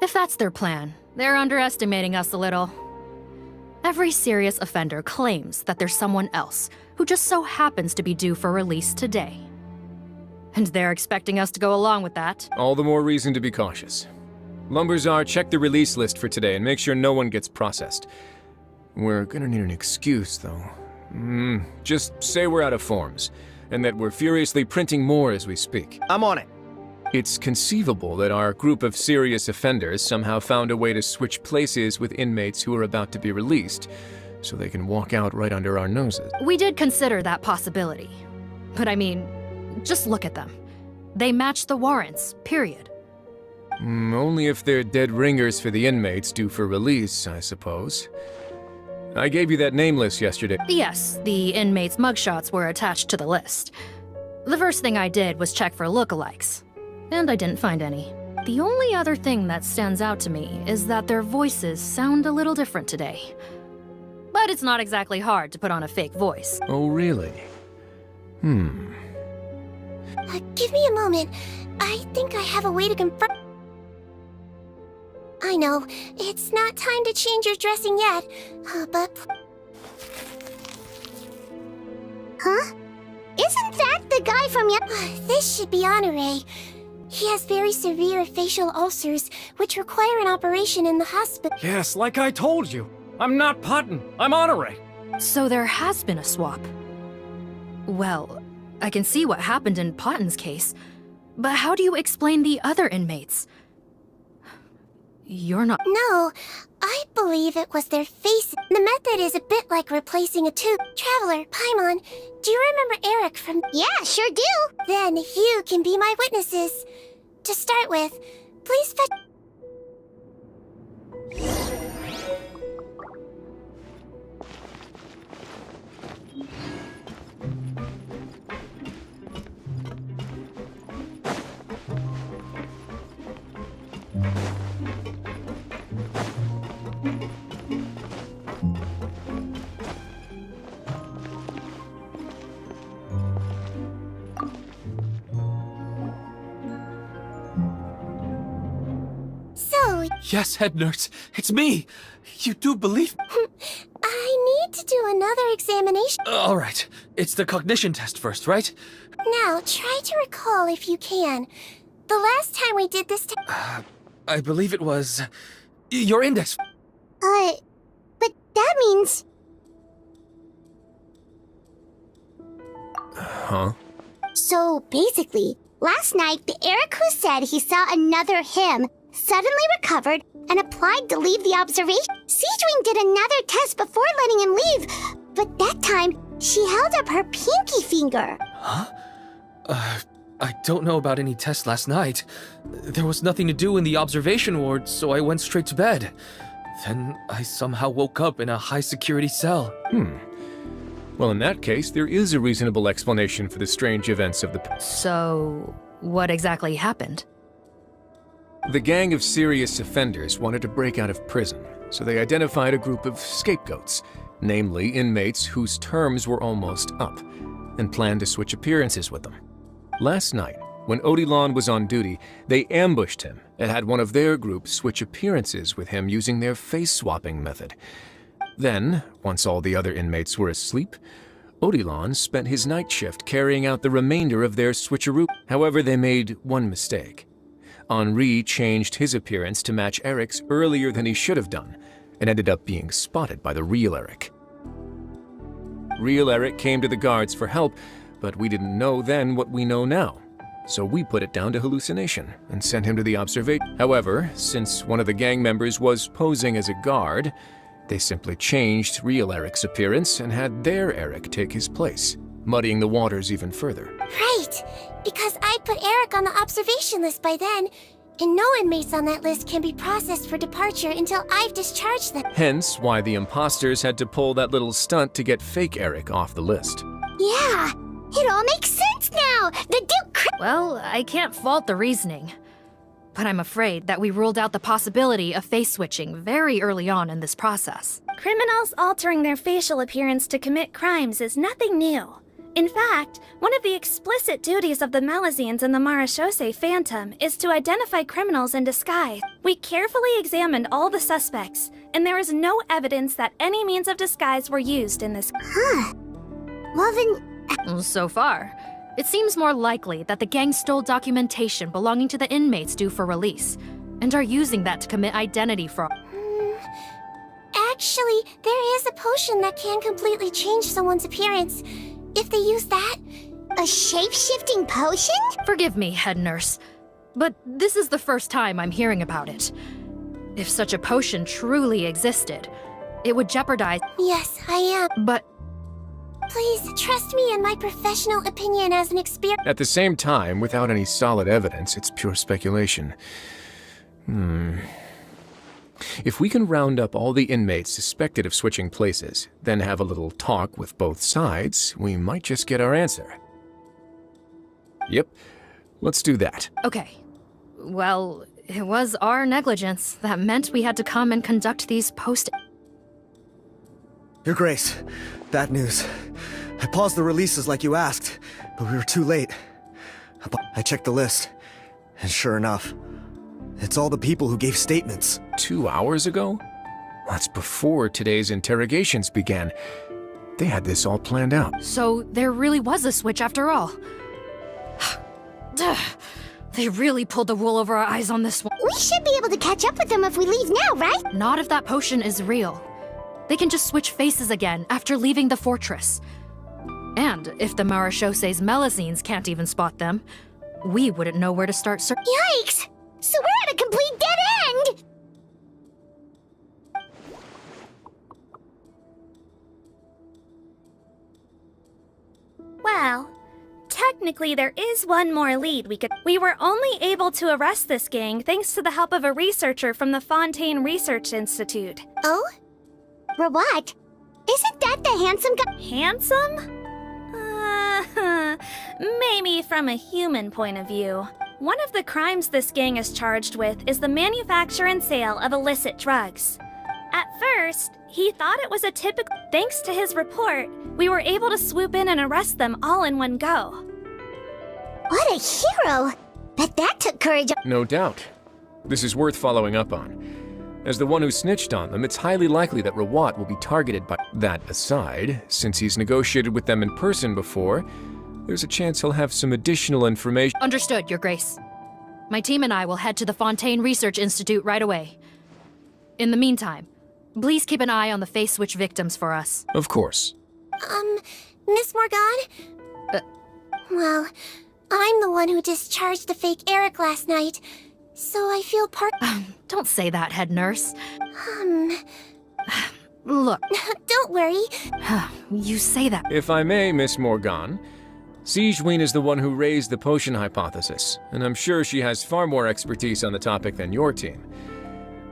If that's their plan, they're underestimating us a little. Every serious offender claims that there's someone else who just so happens to be due for release today. And they're expecting us to go along with that. All the more reason to be cautious. Lumberzar, check the release list for today and make sure no one gets processed. We're gonna need an excuse, though. Just say we're out of forms, and that we're furiously printing more as we speak. I'm on it. It's conceivable that our group of serious offenders somehow found a way to switch places with inmates who are about to be released, so they can walk out right under our noses. We did consider that possibility. But I mean, just look at them. They match the warrants, period. Only if they're dead ringers for the inmates due for release, I suppose. I gave you that name list yesterday. Yes, the inmates' mugshots were attached to the list. The first thing I did was check for lookalikes, and I didn't find any. The only other thing that stands out to me is that their voices sound a little different today. But it's not exactly hard to put on a fake voice. Oh, really? Give me a moment. I think I have a way to confirm... I know, it's not time to change your dressing yet, but... Huh? Isn't that the guy from This should be Honore. He has very severe facial ulcers, which require an operation in the hospital. Yes, like I told you. I'm not Putton. I'm Honore. So there has been a swap. Well, I can see what happened in Potton's case, but how do you explain the other inmates? You're not... No, I believe it was their face. The method is a bit like replacing a tooth. Traveler, Paimon, do you remember Eric from... Yeah, sure do. Then you can be my witnesses. To start with, please fetch... Yes, head nurse, it's me. You do believe... I need to do another examination. All right, it's the cognition test first, right? Now, try to recall if you can. The last time we did this I believe it was... your index. But that means... Huh? So, basically, last night, the Eric who said he saw another him suddenly recovered, and applied to leave the observation. Siegewing did another test before letting him leave, but that time, she held up her pinky finger. Huh? I don't know about any tests last night. There was nothing to do in the observation ward, so I went straight to bed. Then I somehow woke up in a high-security cell. Well, in that case, there is a reasonable explanation for the strange events of the past. So, what exactly happened? The gang of serious offenders wanted to break out of prison, so they identified a group of scapegoats, namely inmates whose terms were almost up, and planned to switch appearances with them. Last night, when Yelan was on duty, they ambushed him and had one of their group switch appearances with him using their face-swapping method. Then, once all the other inmates were asleep, Yelan spent his night shift carrying out the remainder of their switcheroo. However, they made one mistake. Henri changed his appearance to match Eric's earlier than he should have done, and ended up being spotted by the real Eric. Real Eric came to the guards for help, but we didn't know then what we know now. So we put it down to hallucination and sent him to the observation. However, since one of the gang members was posing as a guard, they simply changed real Eric's appearance and had their Eric take his place, muddying the waters even further. Right, because I put Eric on the observation list by then, and no inmates on that list can be processed for departure until I've discharged them. Hence why the imposters had to pull that little stunt to get fake Eric off the list. Yeah, it all makes sense now! The Duke... Well, I can't fault the reasoning. But I'm afraid that we ruled out the possibility of face switching very early on in this process. Criminals altering their facial appearance to commit crimes is nothing new. In fact, one of the explicit duties of the Malazines in the Marechaussee Phantom is to identify criminals in disguise. We carefully examined all the suspects, and there is no evidence that any means of disguise were used in this. Huh. Well then... So far, it seems more likely that the gang stole documentation belonging to the inmates due for release, and are using that to commit identity fraud. Actually, there is a potion that can completely change someone's appearance. If they use that... A shape-shifting potion? Forgive me, head nurse, but this is the first time I'm hearing about it. If such a potion truly existed, it would jeopardize... Yes, I am. But... Please, trust me in my professional opinion as an experience. At the same time, without any solid evidence, it's pure speculation. If we can round up all the inmates suspected of switching places, then have a little talk with both sides, we might just get our answer. Yep, let's do that. Okay. Well, it was our negligence that meant we had to come and conduct these Your Grace, bad news. I paused the releases like you asked, but we were too late. I checked the list, and sure enough, it's all the people who gave statements. 2 hours ago? That's before today's interrogations began. They had this all planned out. So there really was a switch after all. They really pulled the wool over our eyes on this one. We should be able to catch up with them if we leave now, right? Not if that potion is real. They can just switch faces again after leaving the fortress. And if the Marechaussee's Melazines can't even spot them, we wouldn't know where to start searching. Yikes! So we're at a complete dead end! Well, technically there is one more lead we could... We were only able to arrest this gang thanks to the help of a researcher from the Fontaine Research Institute. Oh? What? Isn't that the handsome guy? Handsome? Maybe from a human point of view. One of the crimes this gang is charged with is the manufacture and sale of illicit drugs. At first, he thought it was a typical... Thanks to his report, we were able to swoop in and arrest them all in one go. What a hero! But that took courage. No doubt. This is worth following up on. As the one who snitched on them, it's highly likely that Rawat will be targeted by... That aside, since he's negotiated with them in person before, there's a chance he'll have some additional information. Understood, Your Grace. My team and I will head to the Fontaine Research Institute right away. In the meantime, please keep an eye on the face switch victims for us. Of course. Miss Morgan? Well, I'm the one who discharged the fake Eric last night. So I feel part. Don't say that, head nurse. Um. Look. Don't worry. You say that. If I may, Miss Morgan, Sigewinne is the one who raised the potion hypothesis, and I'm sure she has far more expertise on the topic than your team.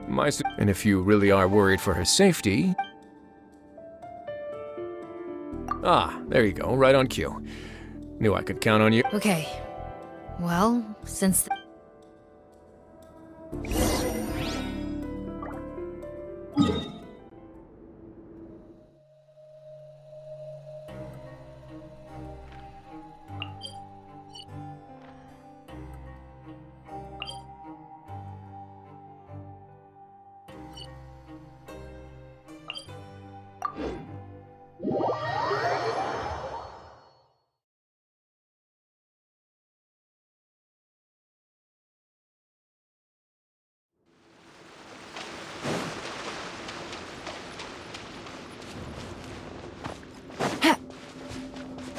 And if you really are worried for her safety... Ah, there you go, right on cue. Knew I could count on you. Okay. Well, since...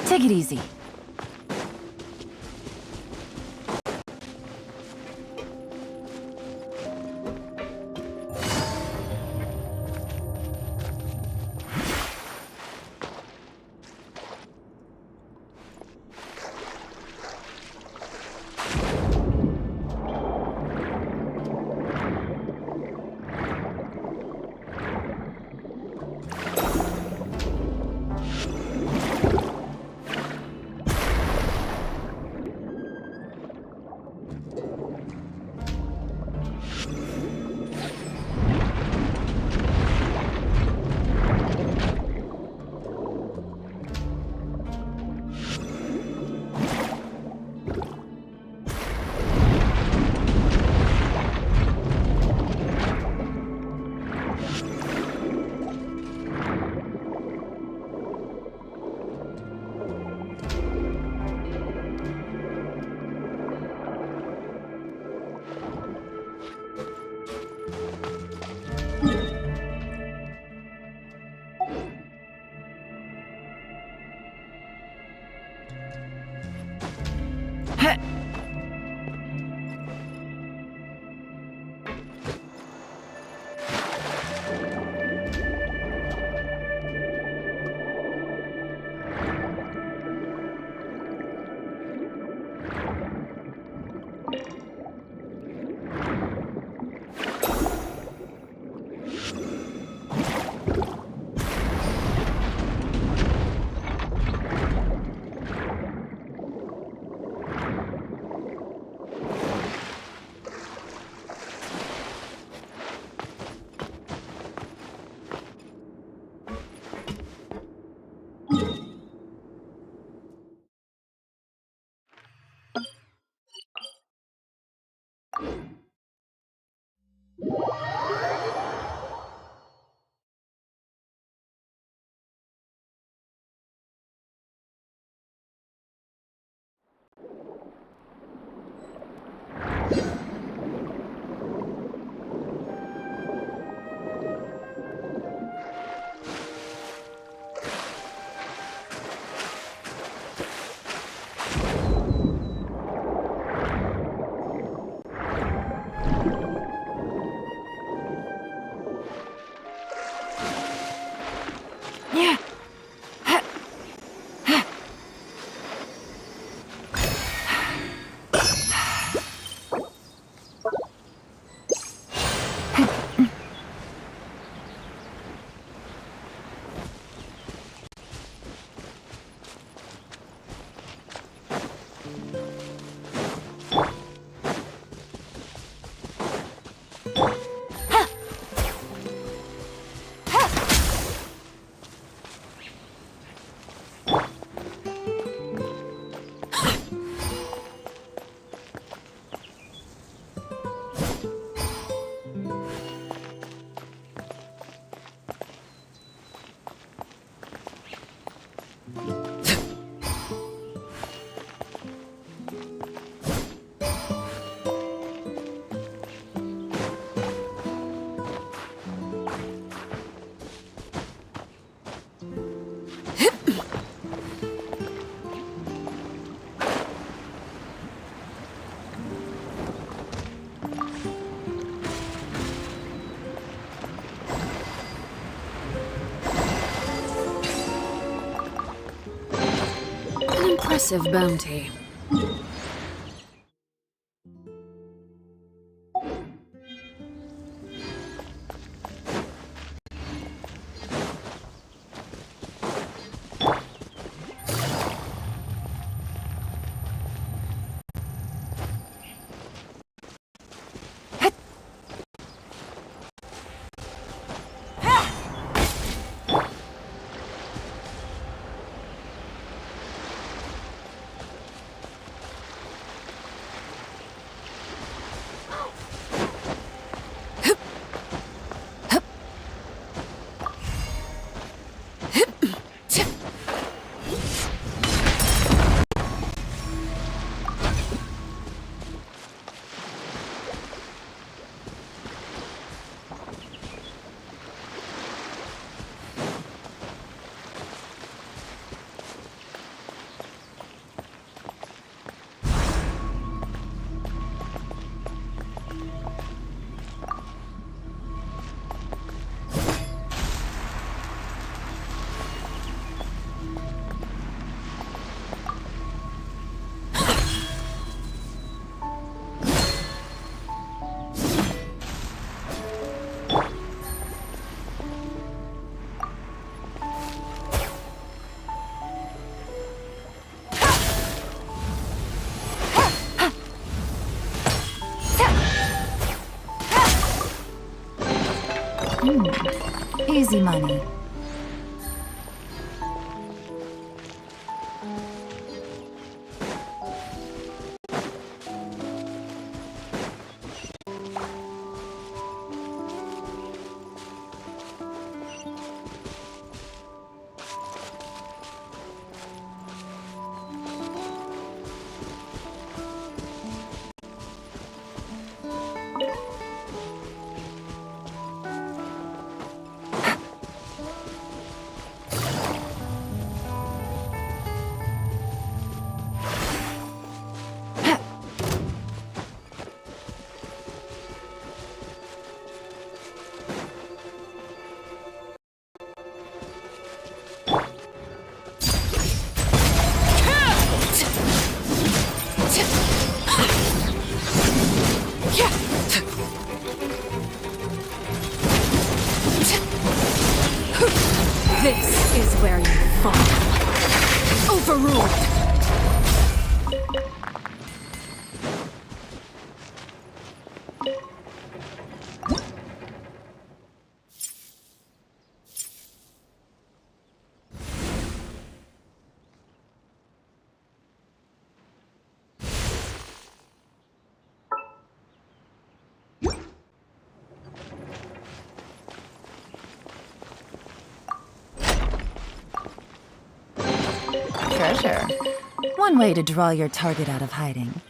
Take it easy. Impressive bounty. Easy money. This is where you fall. Overruled! Treasure. One way to draw your target out of hiding.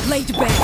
Laid bare.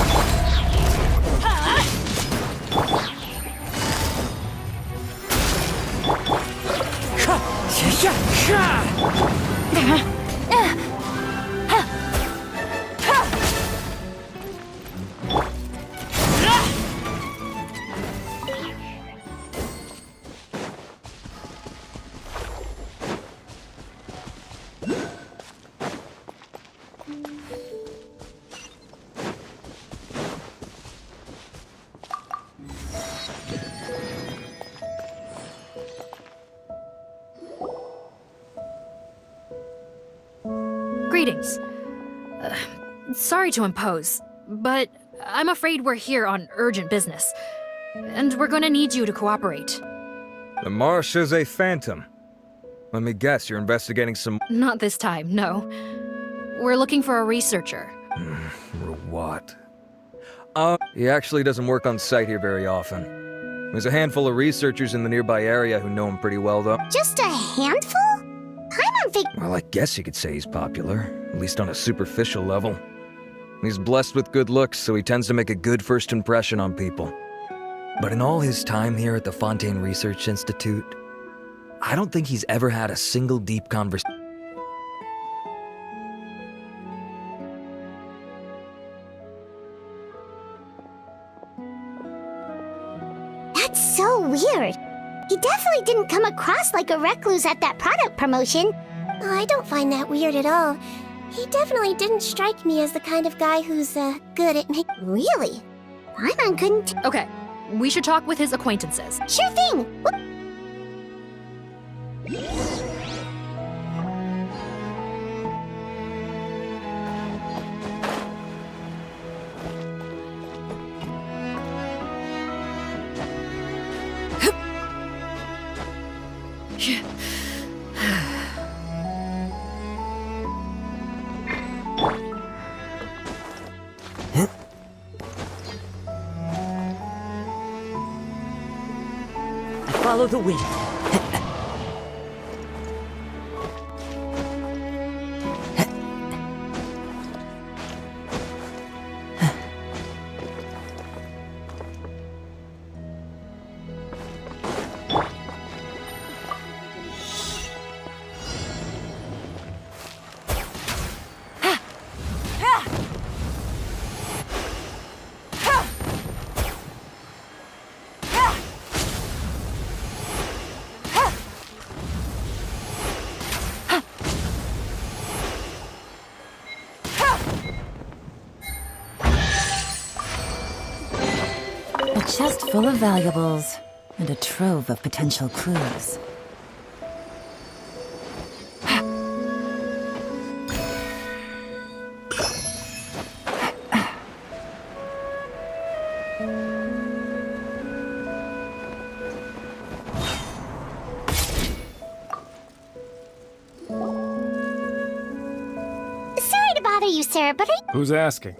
Greetings. Sorry to impose, but I'm afraid we're here on urgent business. And we're gonna need you to cooperate. The Marsh is a phantom. Let me guess, you're investigating some... Not this time, no. We're looking for a researcher. What? He actually doesn't work on site here very often. There's a handful of researchers in the nearby area who know him pretty well, though. Just a handful? I don't think... Well, I guess you could say he's popular, at least on a superficial level. He's blessed with good looks, so he tends to make a good first impression on people. But in all his time here at the Fontaine Research Institute, I don't think he's ever had a single deep conversation. That's so weird. He definitely didn't come across like a recluse at that product promotion. Oh, I don't find that weird at all. He definitely didn't strike me as the kind of guy who's, good at Really? Paimon couldn't... Okay, we should talk with his acquaintances. Sure thing! Follow the wind. A chest full of valuables, and a trove of potential clues. Sorry to bother you, sir, but Who's asking?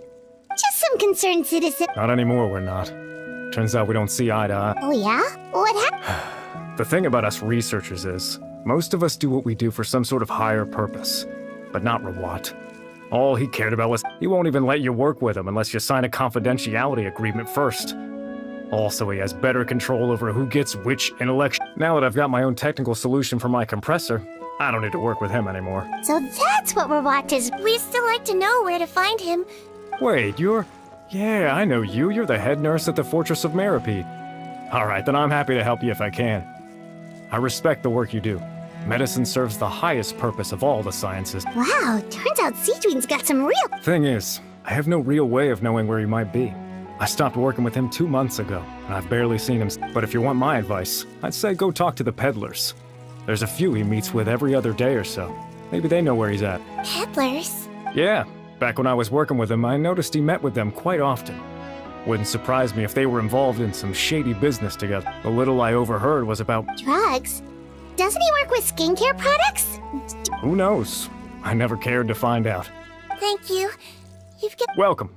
just some concerned citizen. Not anymore, we're not. Turns out we don't see eye to eye. Oh yeah? What happened? The thing about us researchers is, most of us do what we do for some sort of higher purpose, but not Rawat. All he cared about was he won't even let you work with him unless you sign a confidentiality agreement first. Also, he has better control over who gets which intellect. Now that I've got my own technical solution for my compressor, I don't need to work with him anymore. So that's what Rawat is. We'd still like to know where to find him. Wait, you're... Yeah, I know you. You're the head nurse at the Fortress of Meropide. Alright, then I'm happy to help you if I can. I respect the work you do. Medicine serves the highest purpose of all the sciences. Wow, turns out Seedween's got some real... Thing is, I have no real way of knowing where he might be. I stopped working with him 2 months ago, and I've barely seen him. But if you want my advice, I'd say go talk to the peddlers. There's a few he meets with every other day or so. Maybe they know where he's at. Peddlers? Yeah, back when I was working with him, I noticed he met with them quite often. Wouldn't surprise me if they were involved in some shady business together. The little I overheard was about... Drugs? Doesn't he work with skincare products? Who knows? I never cared to find out. Thank you. You've got... Welcome.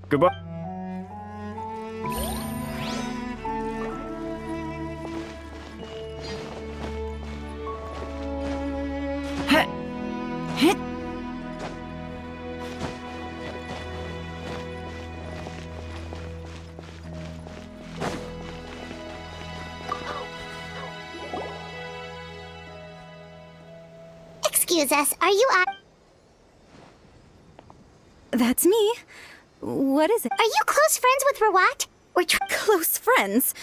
Goodbye. Excuse us, are you That's me. What is it? Are you close friends with Rawat? Or close friends?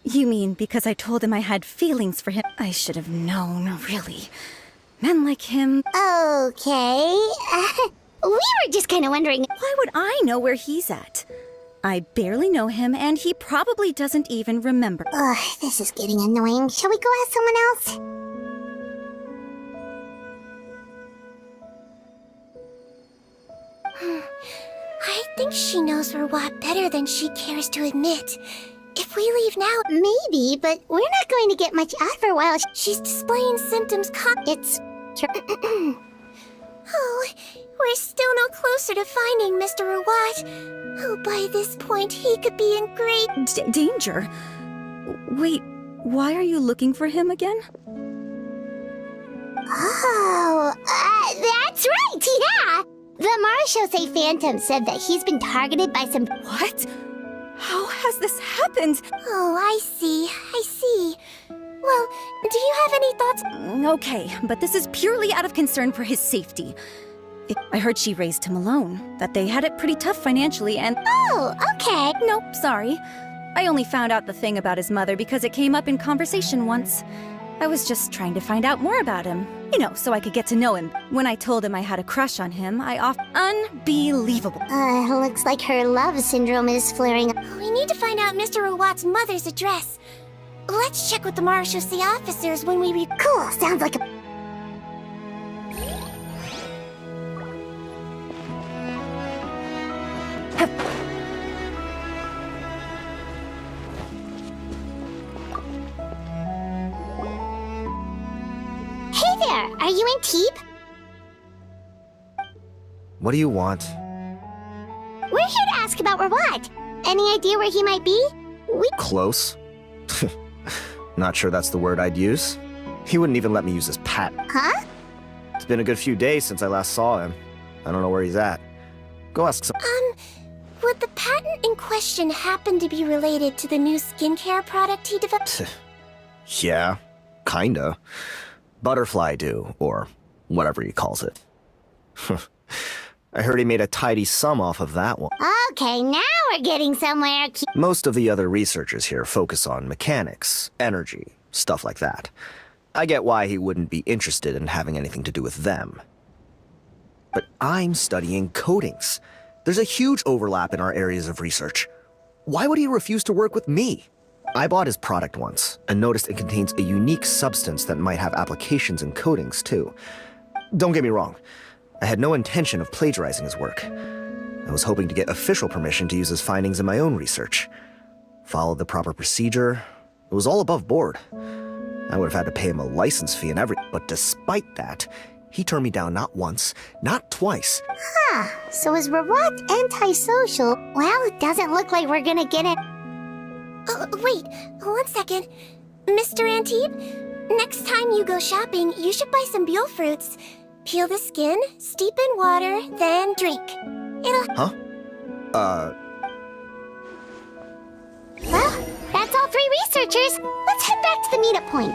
You mean because I told him I had feelings for him? I should have known, really. Men like him... Okay. We were just kind of wondering... Why would I know where he's at? I barely know him, and he probably doesn't even remember. Ugh, this is getting annoying. Shall we go ask someone else? I think she knows Rawat better than she cares to admit. If we leave now... Maybe, but we're not going to get much out of her while she's displaying symptoms It's... Oh, we're still no closer to finding Mr. Rawat. Oh, by this point, he could be in great... danger? Wait, why are you looking for him again? Oh, that's right, yeah! The Marashosei Phantom said that he's been targeted by some... What? How has this happened? Oh, I see. Well, do you have any thoughts? Okay, but this is purely out of concern for his safety. I heard she raised him alone, that they had it pretty tough financially, and... Oh, okay. Nope, sorry. I only found out the thing about his mother because it came up in conversation once. I was just trying to find out more about him. You know, so I could get to know him. When I told him I had a crush on him, unbelievable. Looks like her love syndrome is flaring up. We need to find out Mr. Rawat's mother's address. Let's check with the Marechaussee officers when we Cool, sounds like a... Hey there, are you in Teep? What do you want? We're here to ask about Rawat. Any idea where he might be? Close? Not sure that's the word I'd use. He wouldn't even let me use his patent. Huh? It's been a good few days since I last saw him. I don't know where he's at. Go ask some- Would the patent in question happen to be related to the new skincare product he developed? Yeah, kinda. Butterfly Dew, or whatever he calls it. I heard he made a tidy sum off of that one. Okay, now we're getting somewhere. Most of the other researchers here focus on mechanics, energy, stuff like that. I get why he wouldn't be interested in having anything to do with them. But I'm studying coatings. There's a huge overlap in our areas of research. Why would he refuse to work with me? I bought his product once and noticed it contains a unique substance that might have applications in coatings too. Don't get me wrong, I had no intention of plagiarizing his work. I was hoping to get official permission to use his findings in my own research. Followed the proper procedure. It was all above board. I would have had to pay him a license fee and everything, but despite that, he turned me down not once, not twice. Huh, so is Rawat antisocial? Well, it doesn't look like we're gonna get it. Wait, 1 second. Mr. Antibes, next time you go shopping, you should buy some Buell fruits. Peel the skin, steep in water, then drink. It'll... Huh? Well, that's all 3 researchers. Let's head back to the meetup point.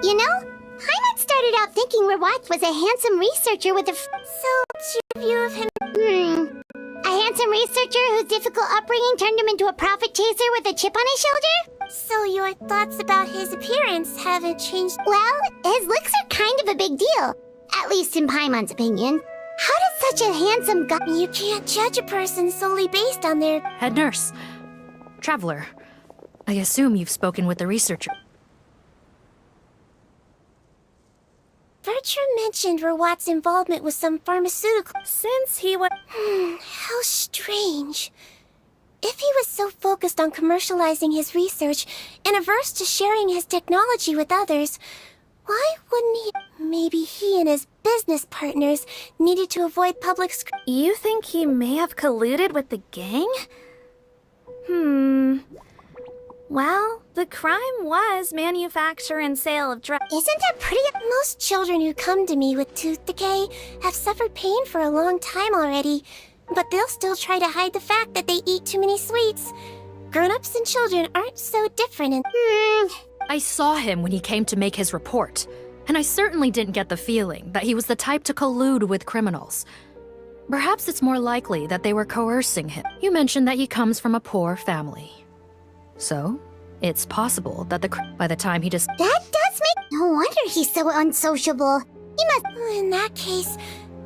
You know, Hyman started out thinking Rawat was a handsome researcher with a So, what's your view of him? A handsome researcher whose difficult upbringing turned him into a profit chaser with a chip on his shoulder? So your thoughts about his appearance haven't changed? Well, his looks are kind of a big deal. At least in Paimon's opinion. How does such a handsome guy... You can't judge a person solely based on their... Head nurse. Traveler. I assume you've spoken with the researcher. Bertram mentioned Rawat's involvement with some pharmaceutical... Since he was... how strange. If he was so focused on commercializing his research and averse to sharing his technology with others, why wouldn't he... Maybe he and his business partners needed to avoid public You think he may have colluded with the gang? Well, the crime was manufacture and sale of drugs. Isn't that pretty? Most children who come to me with tooth decay have suffered pain for a long time already, but they'll still try to hide the fact that they eat too many sweets. Grown-ups and children aren't so different and... I saw him when he came to make his report, and I certainly didn't get the feeling that he was the type to collude with criminals. Perhaps it's more likely that they were coercing him. You mentioned that he comes from a poor family. So, it's possible that by the time he just... That does make... No wonder he's so unsociable. He must... In that case,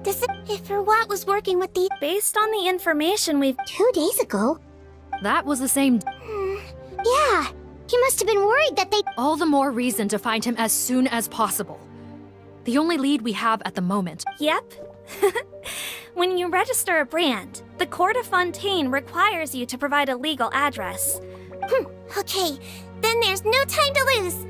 if Rawat was working with the... Based on the information we've... 2 days ago? That was the same... Yeah, he must have been worried that they... All the more reason to find him as soon as possible. The only lead we have at the moment. Yep. When you register a brand, the Court of Fontaine requires you to provide a legal address. Okay, then there's no time to lose.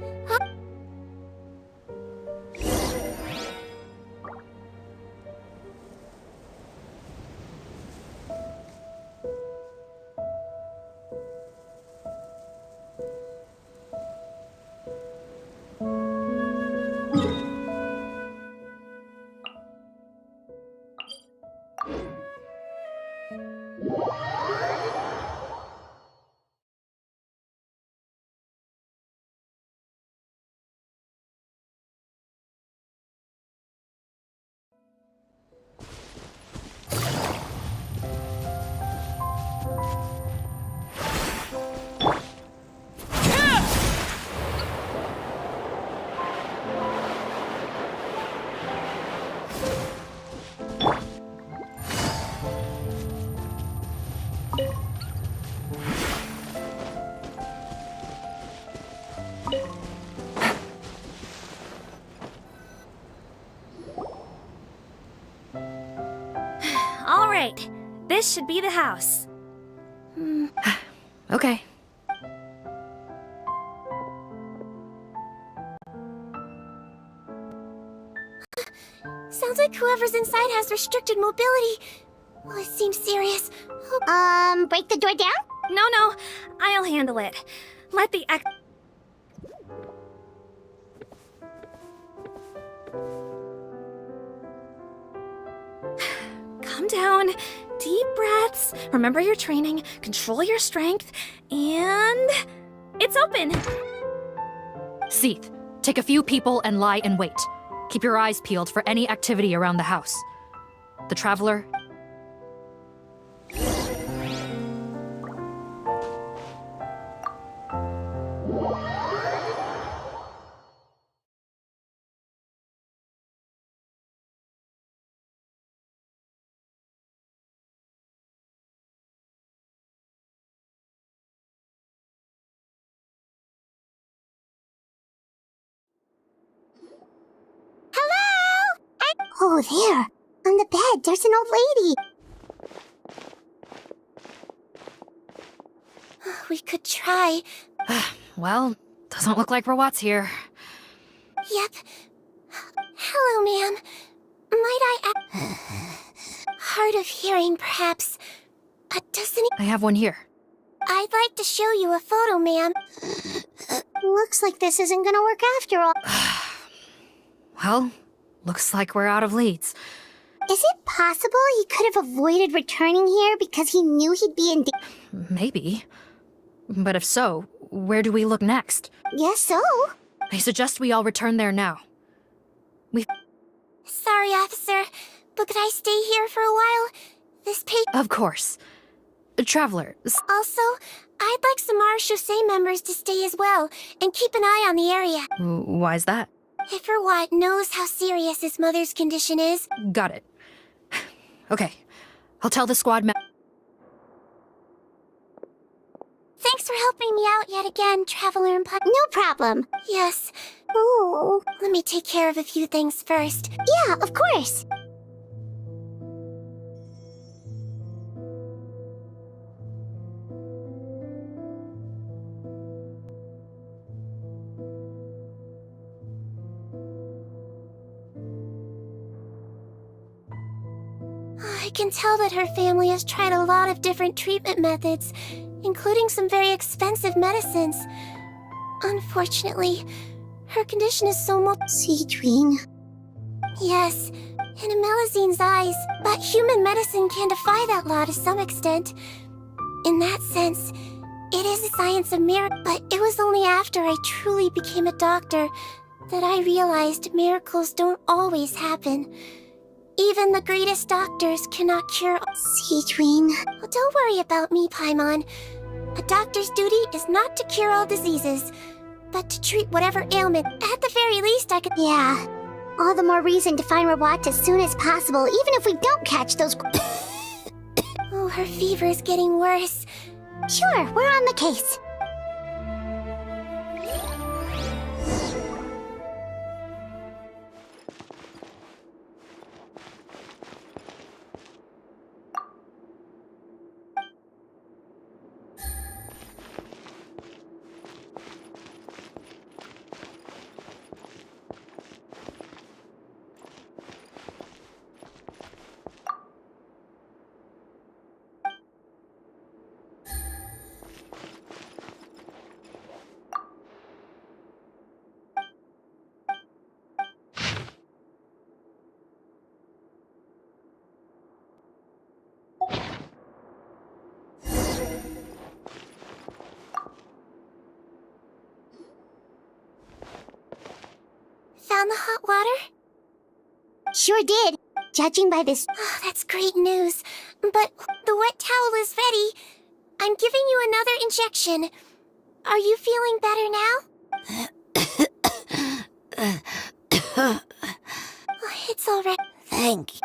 This should be the house. Okay. Sounds like whoever's inside has restricted mobility. Well, it seems serious. Break the door down? No, I'll handle it. Let the Calm down. Deep breaths. Remember your training. Control your strength. And... it's open! Seath, take a few people and lie in wait. Keep your eyes peeled for any activity around the house. The Traveler... Oh, there. On the bed, there's an old lady. We could try. Well, doesn't look like Rawat's here. Yep. Hello, ma'am. Might I hard of hearing, perhaps. Doesn't I have one here. I'd like to show you a photo, ma'am. Looks like this isn't gonna work after all. Well, looks like we're out of leads. Is it possible he could have avoided returning here because he knew he'd be in Maybe. But if so, where do we look next? Guess so. I suggest we all return there now. Sorry, officer, but could I stay here for a while? This page... Of course. Traveler... Also, I'd like some Marechaussee members to stay as well, and keep an eye on the area. Why's that? If Rawat knows how serious his mother's condition is... Got it. Okay. I'll tell the squad Thanks for helping me out yet again, Traveler and No problem. Yes. Oh. Let me take care of a few things first. Yeah, of course. I can tell that her family has tried a lot of different treatment methods, including some very expensive medicines. Unfortunately, her condition is so Seedwing. Yes, in Amelizine's eyes, but human medicine can defy that law to some extent. In that sense, it is a science of miracles, but it was only after I truly became a doctor that I realized miracles don't always happen. Even the greatest doctors cannot cure... Seedwing. Oh, don't worry about me, Paimon. A doctor's duty is not to cure all diseases, but to treat whatever ailment. At the very least, I could... Yeah. All the more reason to find Rawat as soon as possible, even if we don't catch those... Oh, her fever is getting worse. Sure, we're on the case. Found the hot water? Sure did. Judging by this... Oh, that's great news. But the wet towel is ready. I'm giving you another injection. Are you feeling better now? Oh, it's all right. Thank you.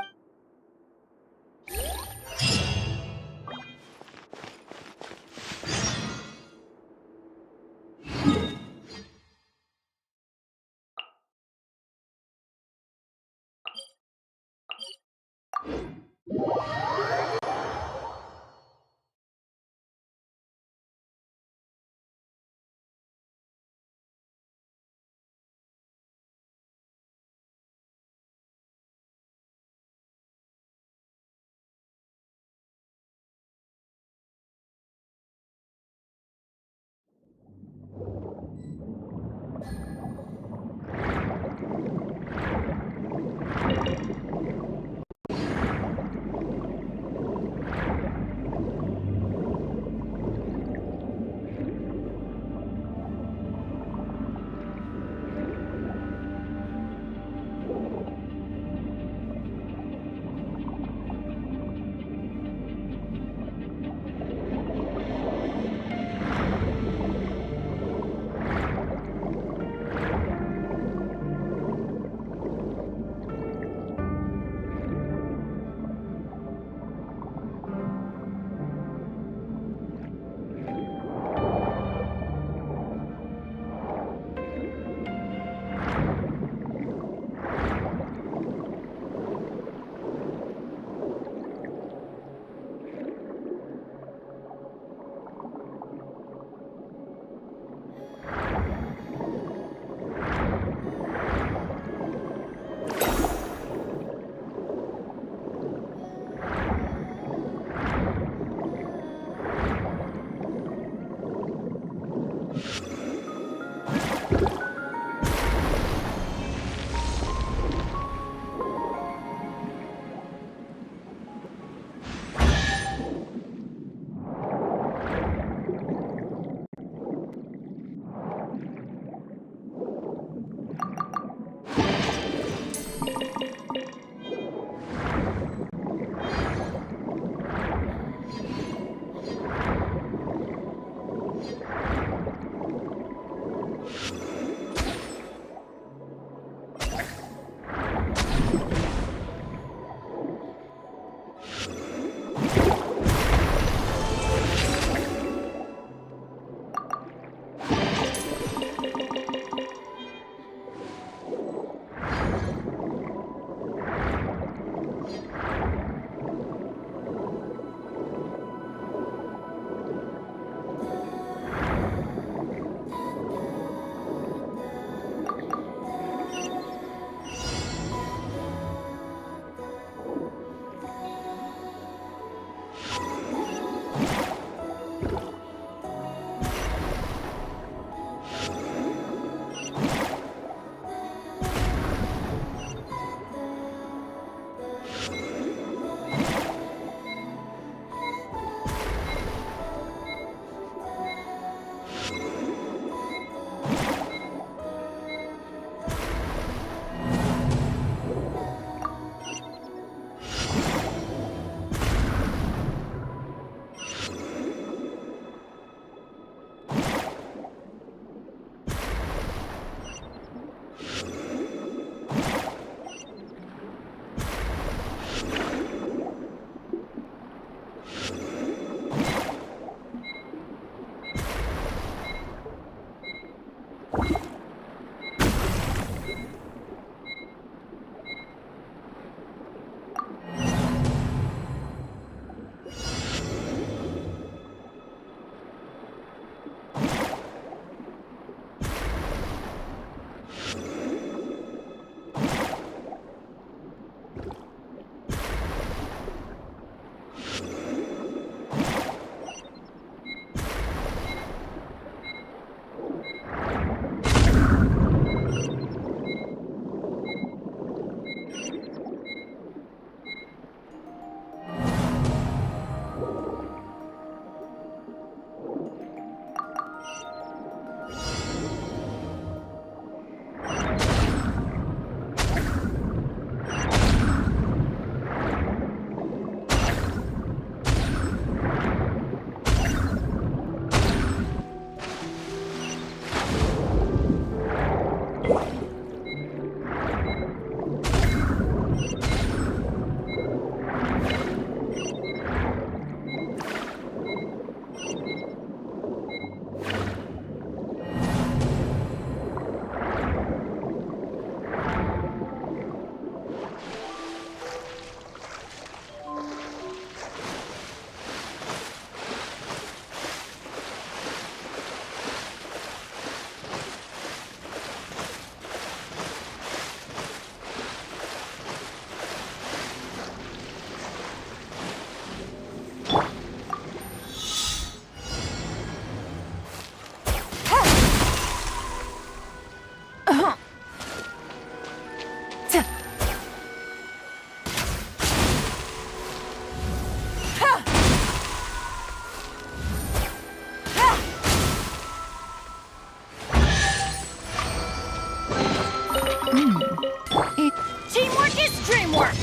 Teamwork is dreamwork!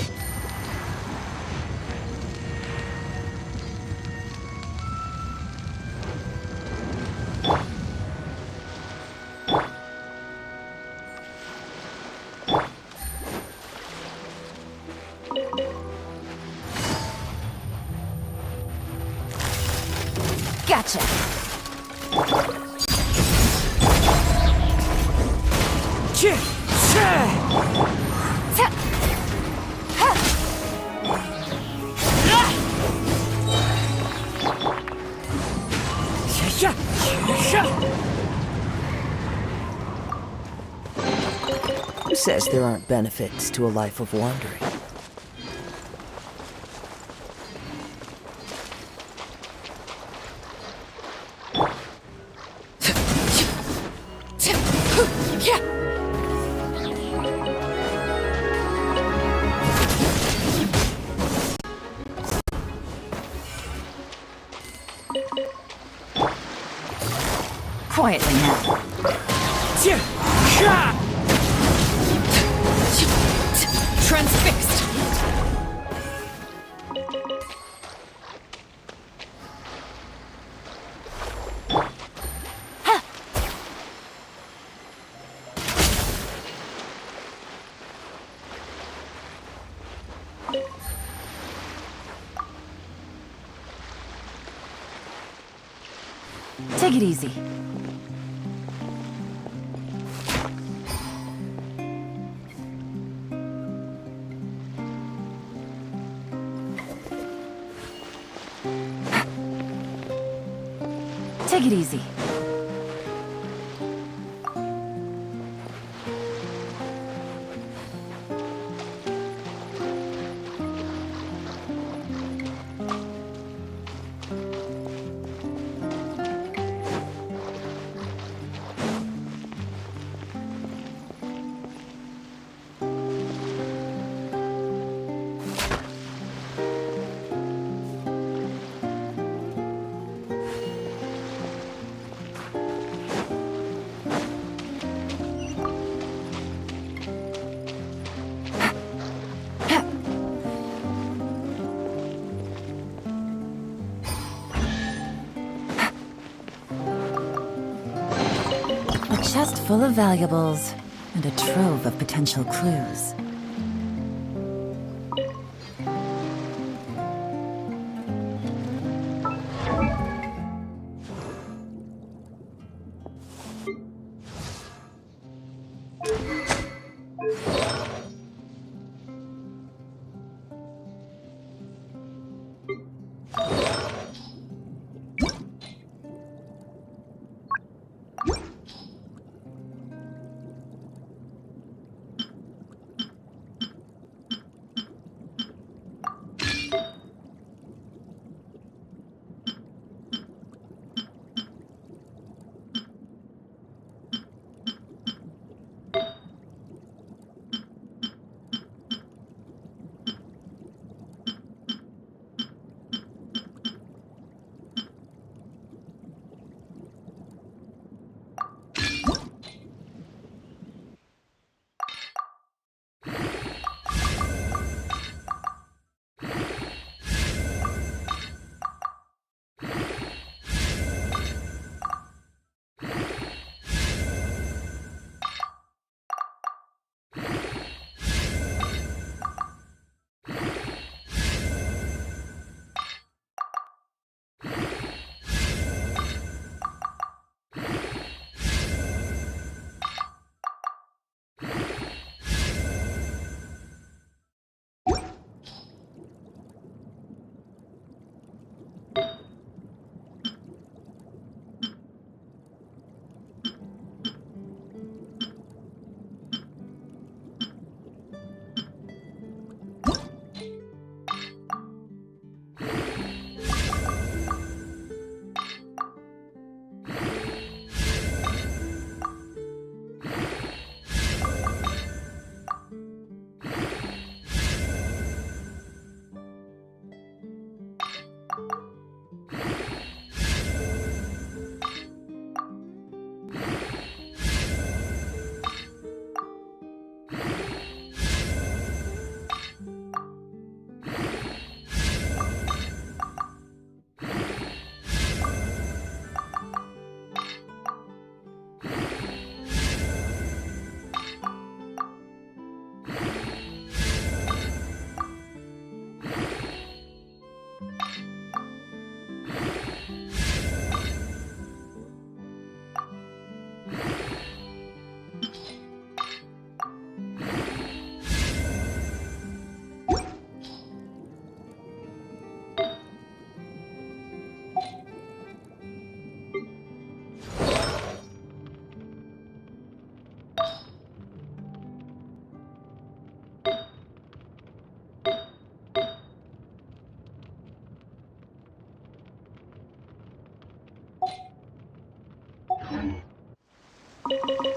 Gotcha! Who says there aren't benefits to a life of wandering? Quietly now. Transfixed! Take it easy. Take it easy. A chest full of valuables and a trove of potential clues.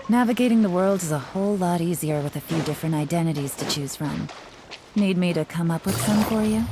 Navigating the world is a whole lot easier with a few different identities to choose from. Need me to come up with some for you?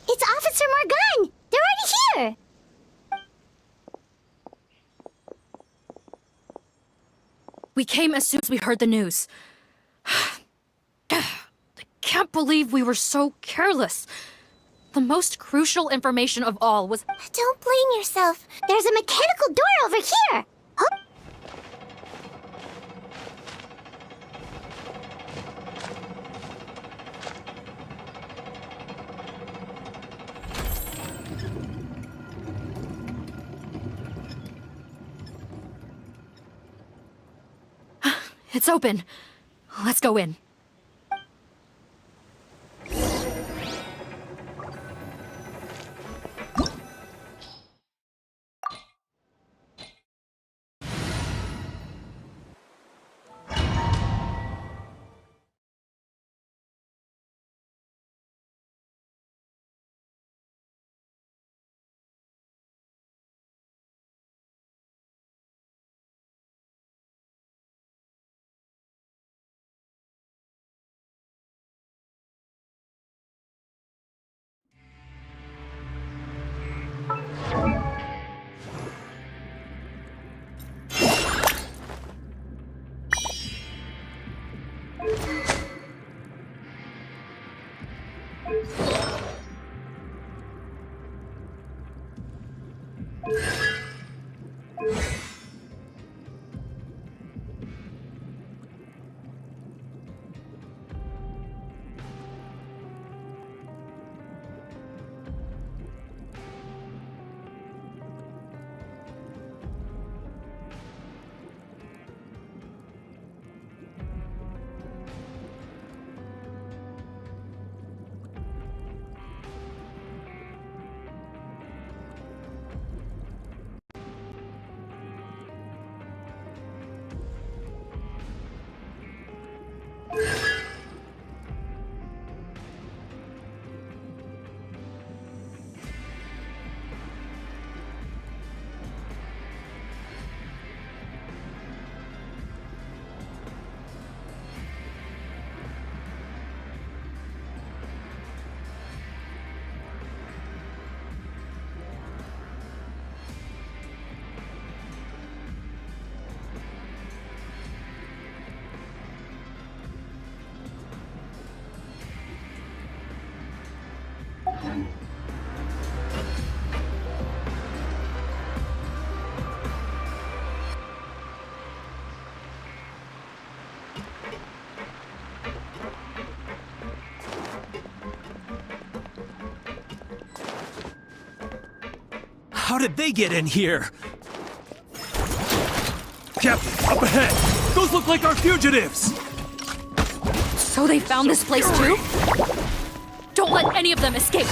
It's Officer Morgan! They're already here! We came as soon as we heard the news. I can't believe we were so careless. The most crucial information of all was— Don't blame yourself. There's a mechanical door over here! Oh. It's open. Let's go in. How did they get in here? Captain, up ahead! Those look like our fugitives! So they found this place too? Don't let any of them escape!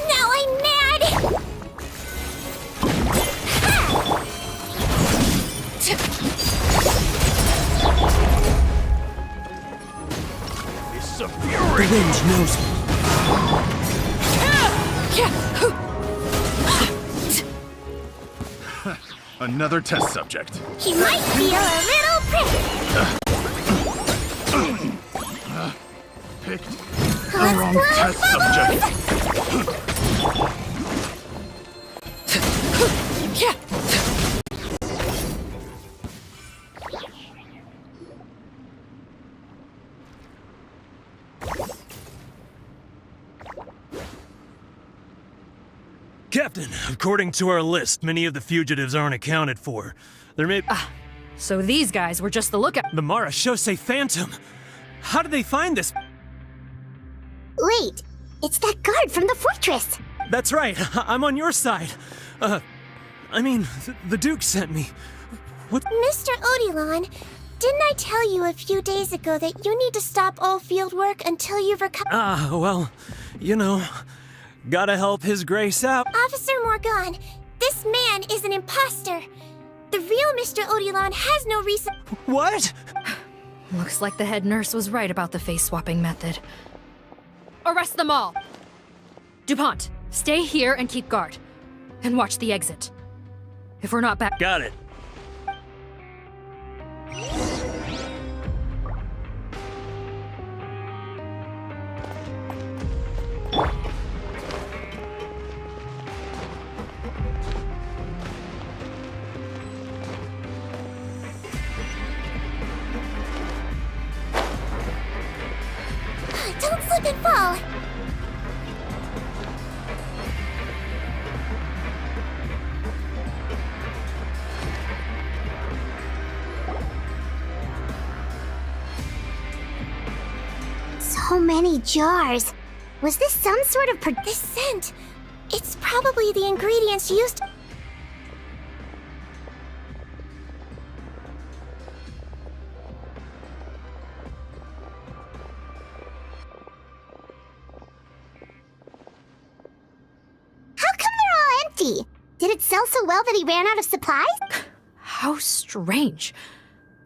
Now I'm mad! The wind knows me. Another test subject. He might feel a little prick. Picked the wrong test subject. Captain, according to our list, many of the fugitives aren't accounted for. There may... So these guys were just the lookout. The Mara Shosei Phantom! How did they find this? Wait, it's that guard from the fortress! That's right, I'm on your side. The Duke sent me. What? Mr. Odilon, didn't I tell you a few days ago that you need to stop all field work until you've recovered? Well, gotta help His Grace out. Officer Morgan, this man is an imposter. The real Mr. Odilon has no reason— What? Looks like the head nurse was right about the face-swapping method. Arrest them all! DuPont, stay here and keep guard. And watch the exit. If we're not back— Got it. Don't slip and fall! So many jars. Was this some sort of This scent, it's probably the ingredients used— How come they're all empty? Did it sell so well that he ran out of supplies? How strange.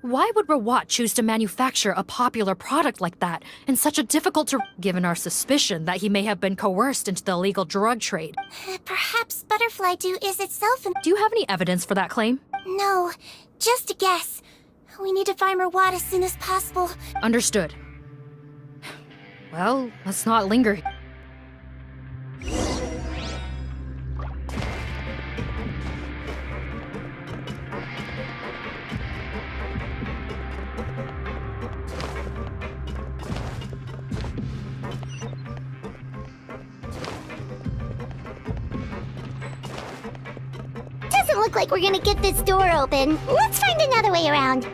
Why would Rawat choose to manufacture a popular product like that in such a difficult given our suspicion that he may have been coerced into the illegal drug trade? Perhaps Butterfly Dew is itself an— Do you have any evidence for that claim? No, just a guess. We need to find Rawat as soon as possible. Understood. Well, let's not linger here. Doesn't look like we're gonna get this door open. Let's find another way around.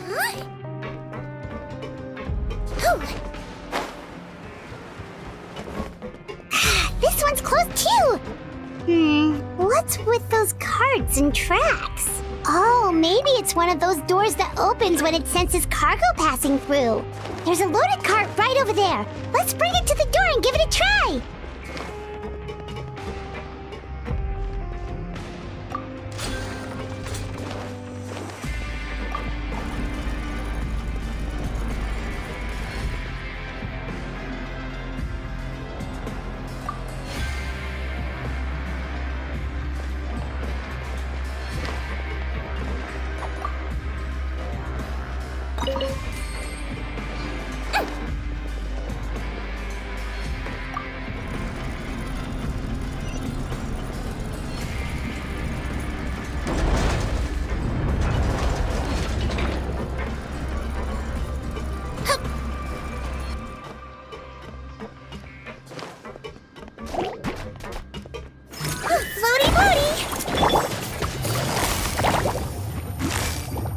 Huh? Oh. This one's closed too! What's with those carts and tracks? Oh, maybe it's one of those doors that opens when it senses cargo passing through. There's a loaded cart right over there. Let's bring it to the door and give it a try!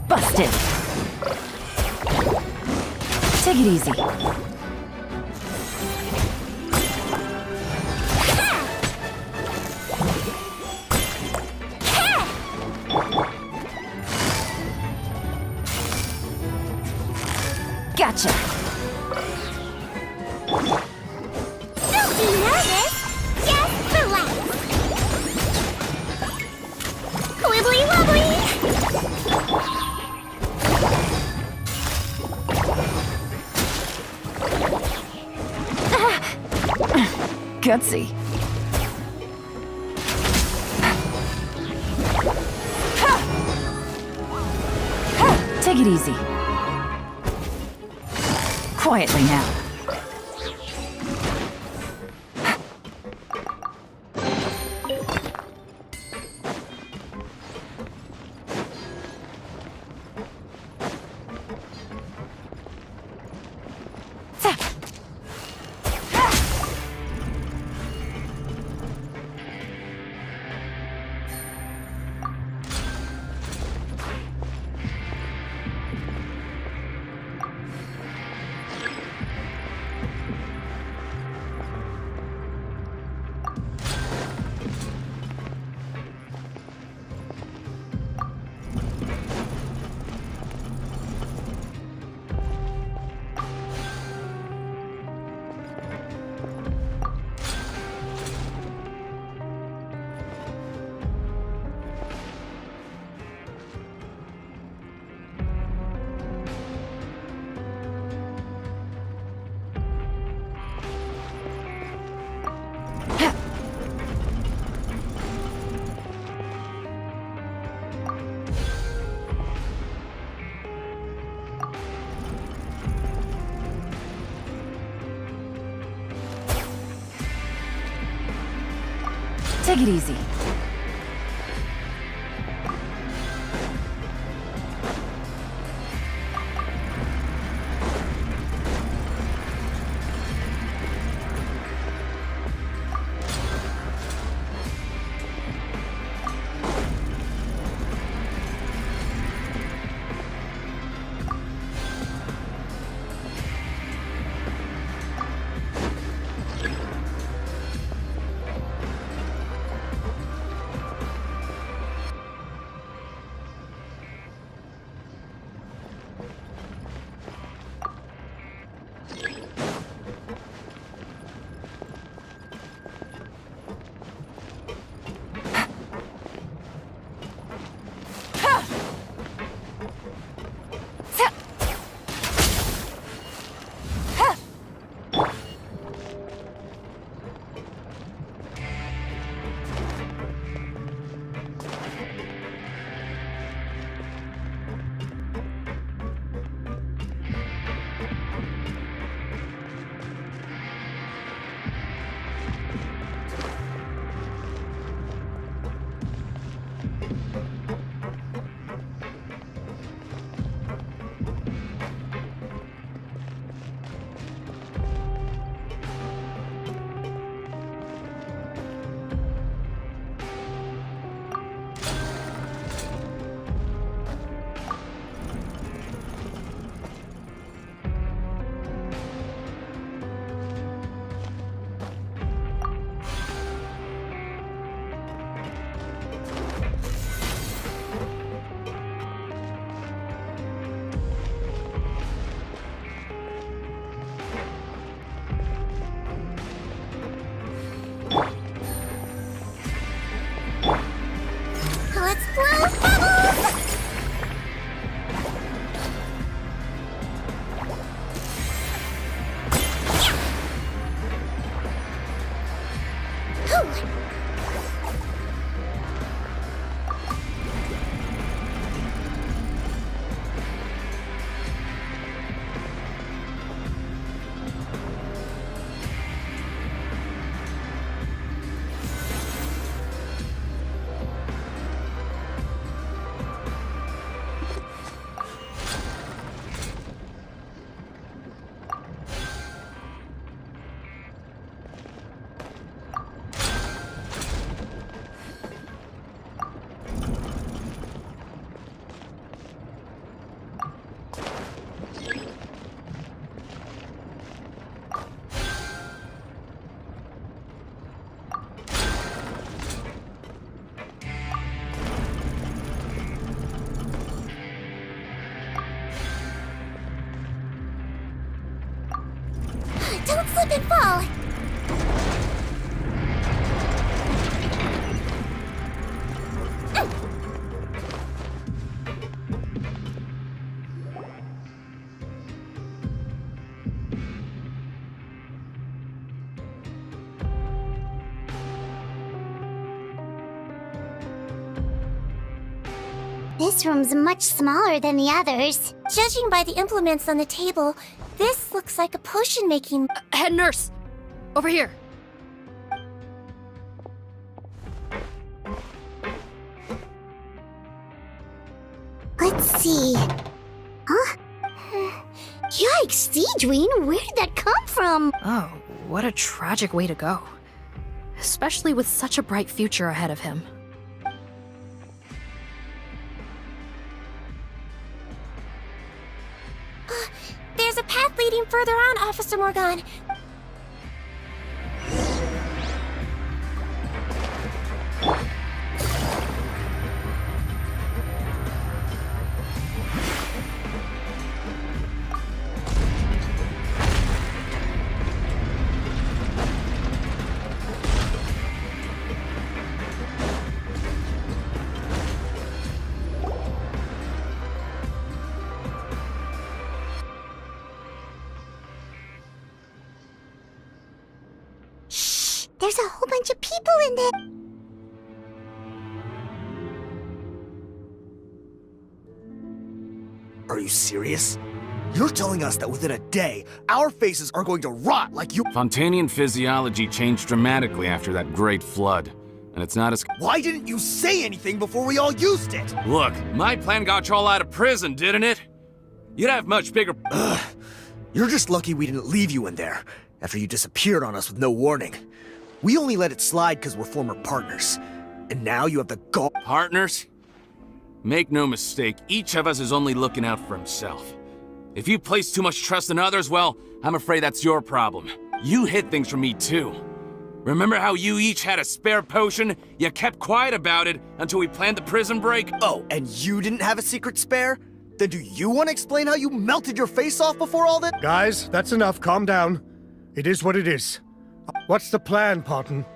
Busted. Take it easy. Gotcha. Don't be nervous. Just relax. Wibbly wobbly. Gutsy. Take it easy. Quietly now. Take it easy. Let's blow bubbles! Don't slip and fall! This room's much smaller than the others. Judging by the implements on the table, this looks like a potion-making... Head nurse! Over here! Let's see. Huh? Yikes, Seedween, where did that come from? Oh, what a tragic way to go. Especially with such a bright future ahead of him. There's a path leading further on, Officer Morgan. There's a whole bunch of people in there. Are you serious? You're telling us that within a day, our faces are going to rot like you— Fontanian physiology changed dramatically after that great flood. And it's not as... Why didn't you say anything before we all used it? Look, my plan got you all out of prison, didn't it? You'd have much bigger... You're just lucky we didn't leave you in there after you disappeared on us with no warning. We only let it slide because we're former partners. And now you have the gall... Partners? Make no mistake, each of us is only looking out for himself. If you place too much trust in others, well, I'm afraid that's your problem. You hid things from me too. Remember how you each had a spare potion? You kept quiet about it until we planned the prison break? Oh, and you didn't have a secret spare? Then do you want to explain how you melted your face off before all this? Guys, that's enough. Calm down. It is what it is. What's the plan, Parton?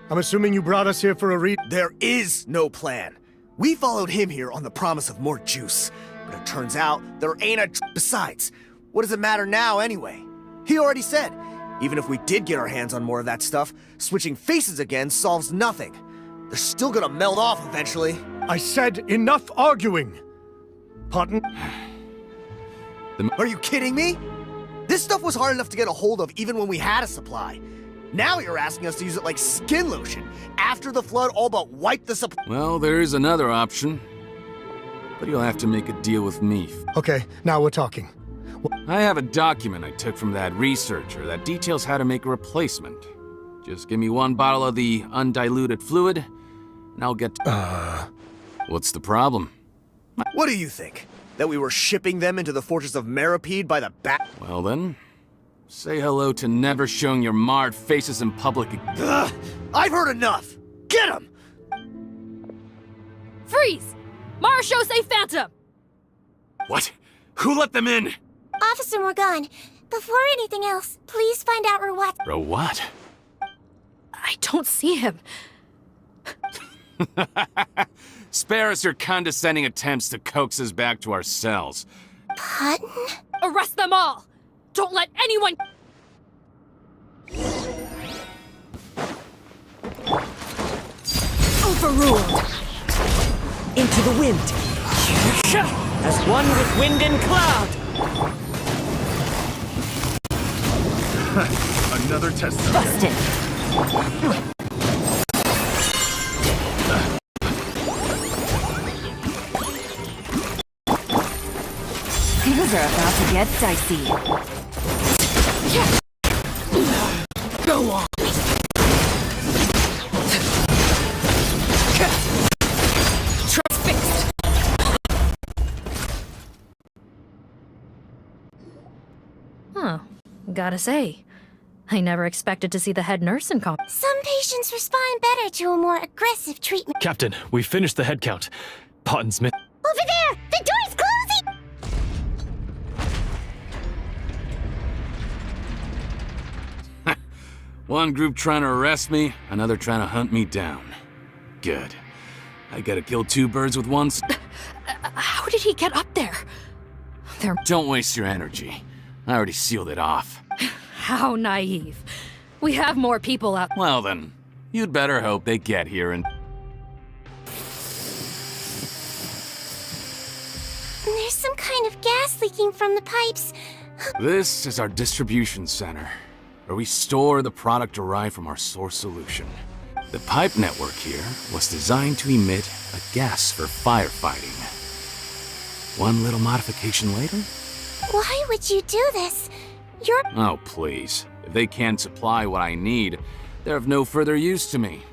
I'm assuming you brought us here for a There is no plan. We followed him here on the promise of more juice. But it turns out there ain't a... Besides, what does it matter now anyway? He already said, even if we did get our hands on more of that stuff, switching faces again solves nothing. They're still gonna melt off eventually. I said enough arguing! Parton? Are you kidding me? This stuff was hard enough to get a hold of even when we had a supply. Now you're asking us to use it like skin lotion, after the flood all but wiped the supply. Well, there is another option. But you'll have to make a deal with me. Okay, now we're talking. I have a document I took from that researcher that details how to make a replacement. Just give me one bottle of the undiluted fluid, and I'll get... What's the problem? What do you think? That we were shipping them into the fortress of Meripede by the back? Well then, say hello to never showing your marred faces in public again. Ugh, I've heard enough! Get him! Freeze! Marshall, say Phantom! What? Who let them in? Officer Morgan, before anything else, please find out Rawat. Rawat? I don't see him. Spare us your condescending attempts to coax us back to our cells. Parton? Arrest them all! Don't let anyone... Overruled! Into the wind! As one with wind and cloud! Another test. Busted! Things are about to get dicey. Go on! Transfixed! Huh. Gotta say, I never expected to see the head nurse in comp. Some patients respond better to a more aggressive treatment. Captain, we finished the head count. Potton Smith. Over there! The door's closing! One group trying to arrest me, another trying to hunt me down. Good. I gotta kill two birds with one How did he get up there? Don't waste your energy. I already sealed it off. How naive. We have more people out. Well then, you'd better hope they get here and... There's some kind of gas leaking from the pipes. This is our distribution center, where we store the product derived from our source solution. The pipe network here was designed to emit a gas for firefighting. One little modification later? Why would you do this? You're... Oh, please. If they can't supply what I need, they're of no further use to me.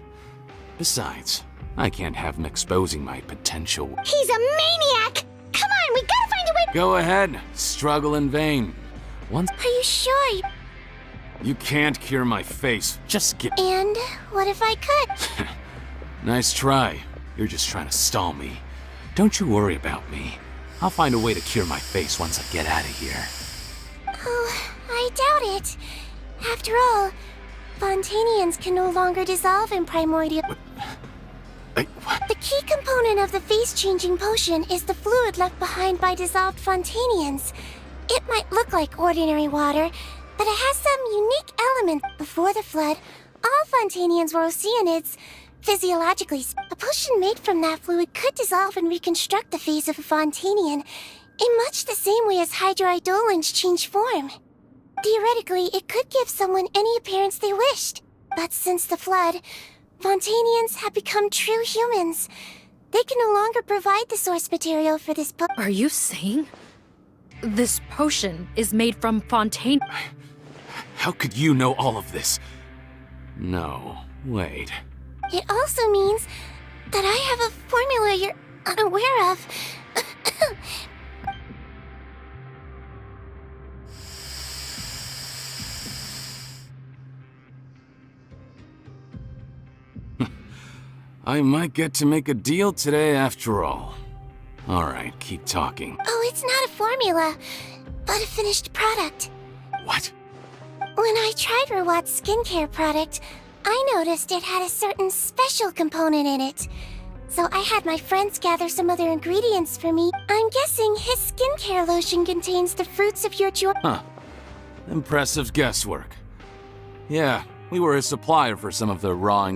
Besides, I can't have them exposing my potential... He's a maniac! Come on, we gotta find a way... Go ahead. Struggle in vain. Once... Are you sure? You can't cure my face. Just get... And what if I could? Nice try. You're just trying to stall me. Don't you worry about me. I'll find a way to cure my face once I get out of here. Oh, I doubt it. After all, Fontanians can no longer dissolve in primordial... The key component of the face-changing potion is the fluid left behind by dissolved Fontanians. It might look like ordinary water, but it has some unique element. Before the flood, all Fontanians were Oceanids. Physiologically, a potion made from that fluid could dissolve and reconstruct the face of a Fontanian in much the same way as hydroidolins change form. Theoretically, it could give someone any appearance they wished. But since the flood, Fontanians have become true humans. They can no longer provide the source material for this potion. Are you saying this potion is made from Fontaine? How could you know all of this? No, wait. It also means that I have a formula you're unaware of. I might get to make a deal today after all. Alright, keep talking. Oh, it's not a formula, but a finished product. What? When I tried Rawat's skincare product, I noticed it had a certain special component in it. So I had my friends gather some other ingredients for me. I'm guessing his skincare lotion contains the fruits of your joy. Huh. Impressive guesswork. Yeah, we were a supplier for some of the raw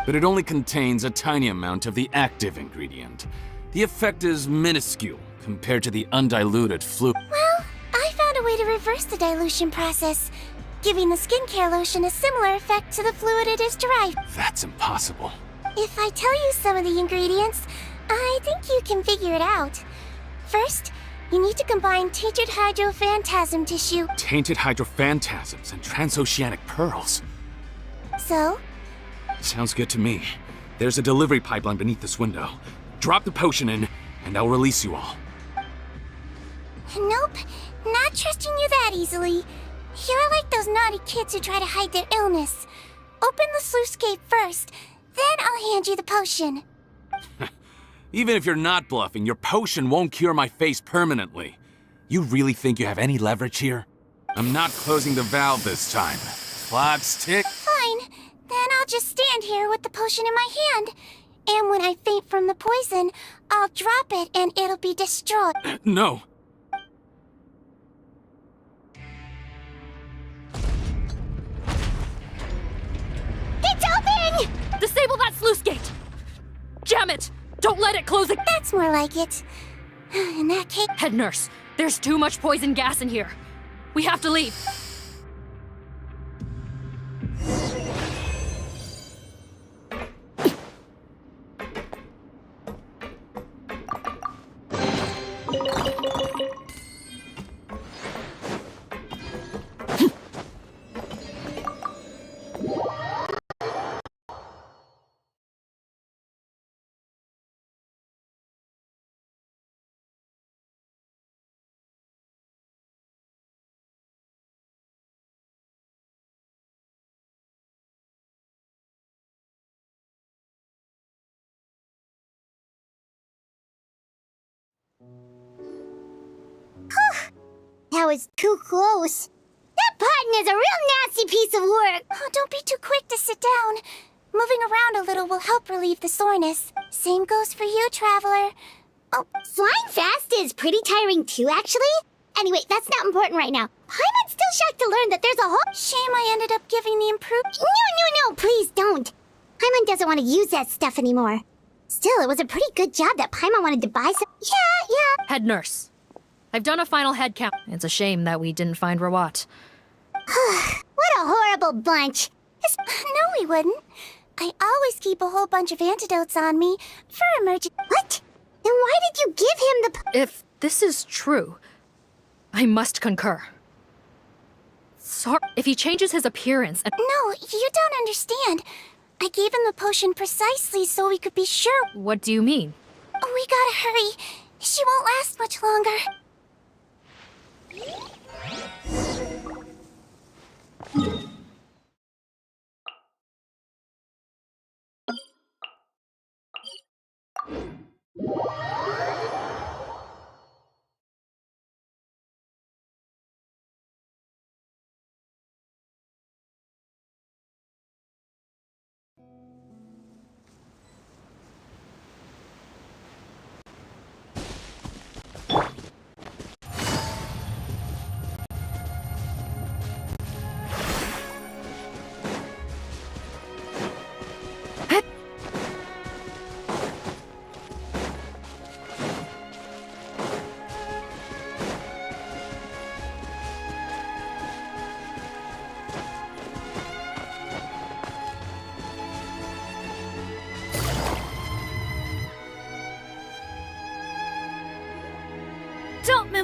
but it only contains a tiny amount of the active ingredient. The effect is minuscule compared to the undiluted fluid. Well, I found a way to reverse the dilution process, giving the skincare lotion a similar effect to the fluid it is derived. That's impossible. If I tell you some of the ingredients, I think you can figure it out. First, you need to combine tainted hydrophantasm tissue. Tainted hydrophantasms and transoceanic pearls. So? Sounds good to me. There's a delivery pipeline beneath this window. Drop the potion in, and I'll release you all. Nope, not trusting you that easily. You're like those naughty kids who try to hide their illness. Open the sluice gate first, then I'll hand you the potion. Even if you're not bluffing, your potion won't cure my face permanently. You really think you have any leverage here? I'm not closing the valve this time. Clock's tick. Fine, then I'll just stand here with the potion in my hand. And when I faint from the poison, I'll drop it and it'll be destroyed. No. It's open! Disable that sluice gate! Jam it! Don't let it close it! That's more like it. In that case... Head nurse, there's too much poison gas in here. We have to leave. That was too close. That button is a real nasty piece of work. Oh, don't be too quick to sit down. Moving around a little will help relieve the soreness. Same goes for you, Traveler. Oh, flying fast is pretty tiring too, actually. Anyway, that's not important right now. Paimon's still shocked to learn that there's a whole... Shame I ended up giving the improved... No, please don't. Paimon doesn't want to use that stuff anymore. Still, it was a pretty good job that Paimon wanted to buy some... Yeah. Head nurse, I've done a final head count. It's a shame that we didn't find Rawat. What a horrible bunch. No, we wouldn't. I always keep a whole bunch of antidotes on me for emergency... What? Then why did you give him the... If this is true, I must concur. Sorry, if he changes his appearance and... No, you don't understand. I gave him the potion precisely so we could be sure... What do you mean? We gotta hurry. She won't last much longer.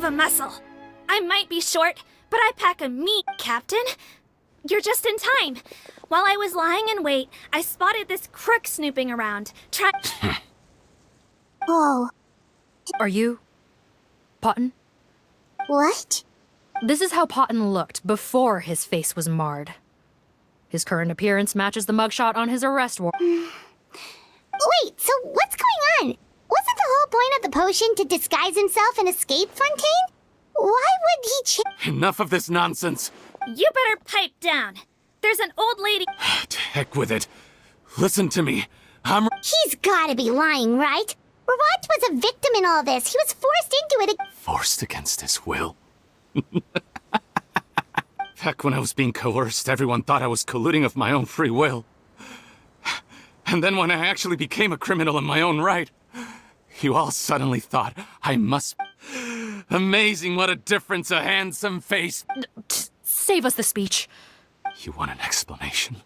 of a muscle. I might be short, but I pack a meat, Captain. You're just in time. While I was lying in wait, I spotted this crook snooping around. Oh. Are you... Potton? What? This is how Potton looked before his face was marred. His current appearance matches the mugshot on his arrest warrant. Wait, so what's going on? Wasn't the whole point of the potion to disguise himself and escape Fontaine? Why would he Enough of this nonsense. You better pipe down. There's an old lady. To heck with it. Listen to me. He's gotta be lying, right? Rawat was a victim in all this. He was forced into it. Forced against his will. Back when I was being coerced, everyone thought I was colluding of my own free will. And then when I actually became a criminal in my own right, you all suddenly thought I must... Amazing what a difference a handsome face... Save us the speech. You want an explanation?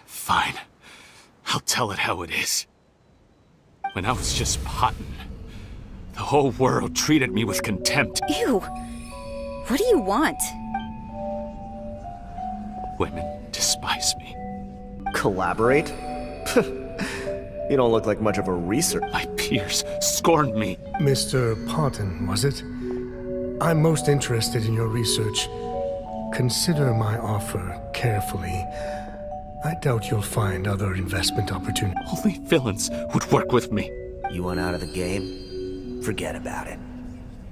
Fine. I'll tell it how it is. When I was just Potton, the whole world treated me with contempt. Ew. What do you want? Women despise me. Collaborate? You don't look like much of a researcher. My peers scorned me. Mr. Potton, was it? I'm most interested in your research. Consider my offer carefully. I doubt you'll find other investment opportunities. Only villains would work with me. You want out of the game? Forget about it.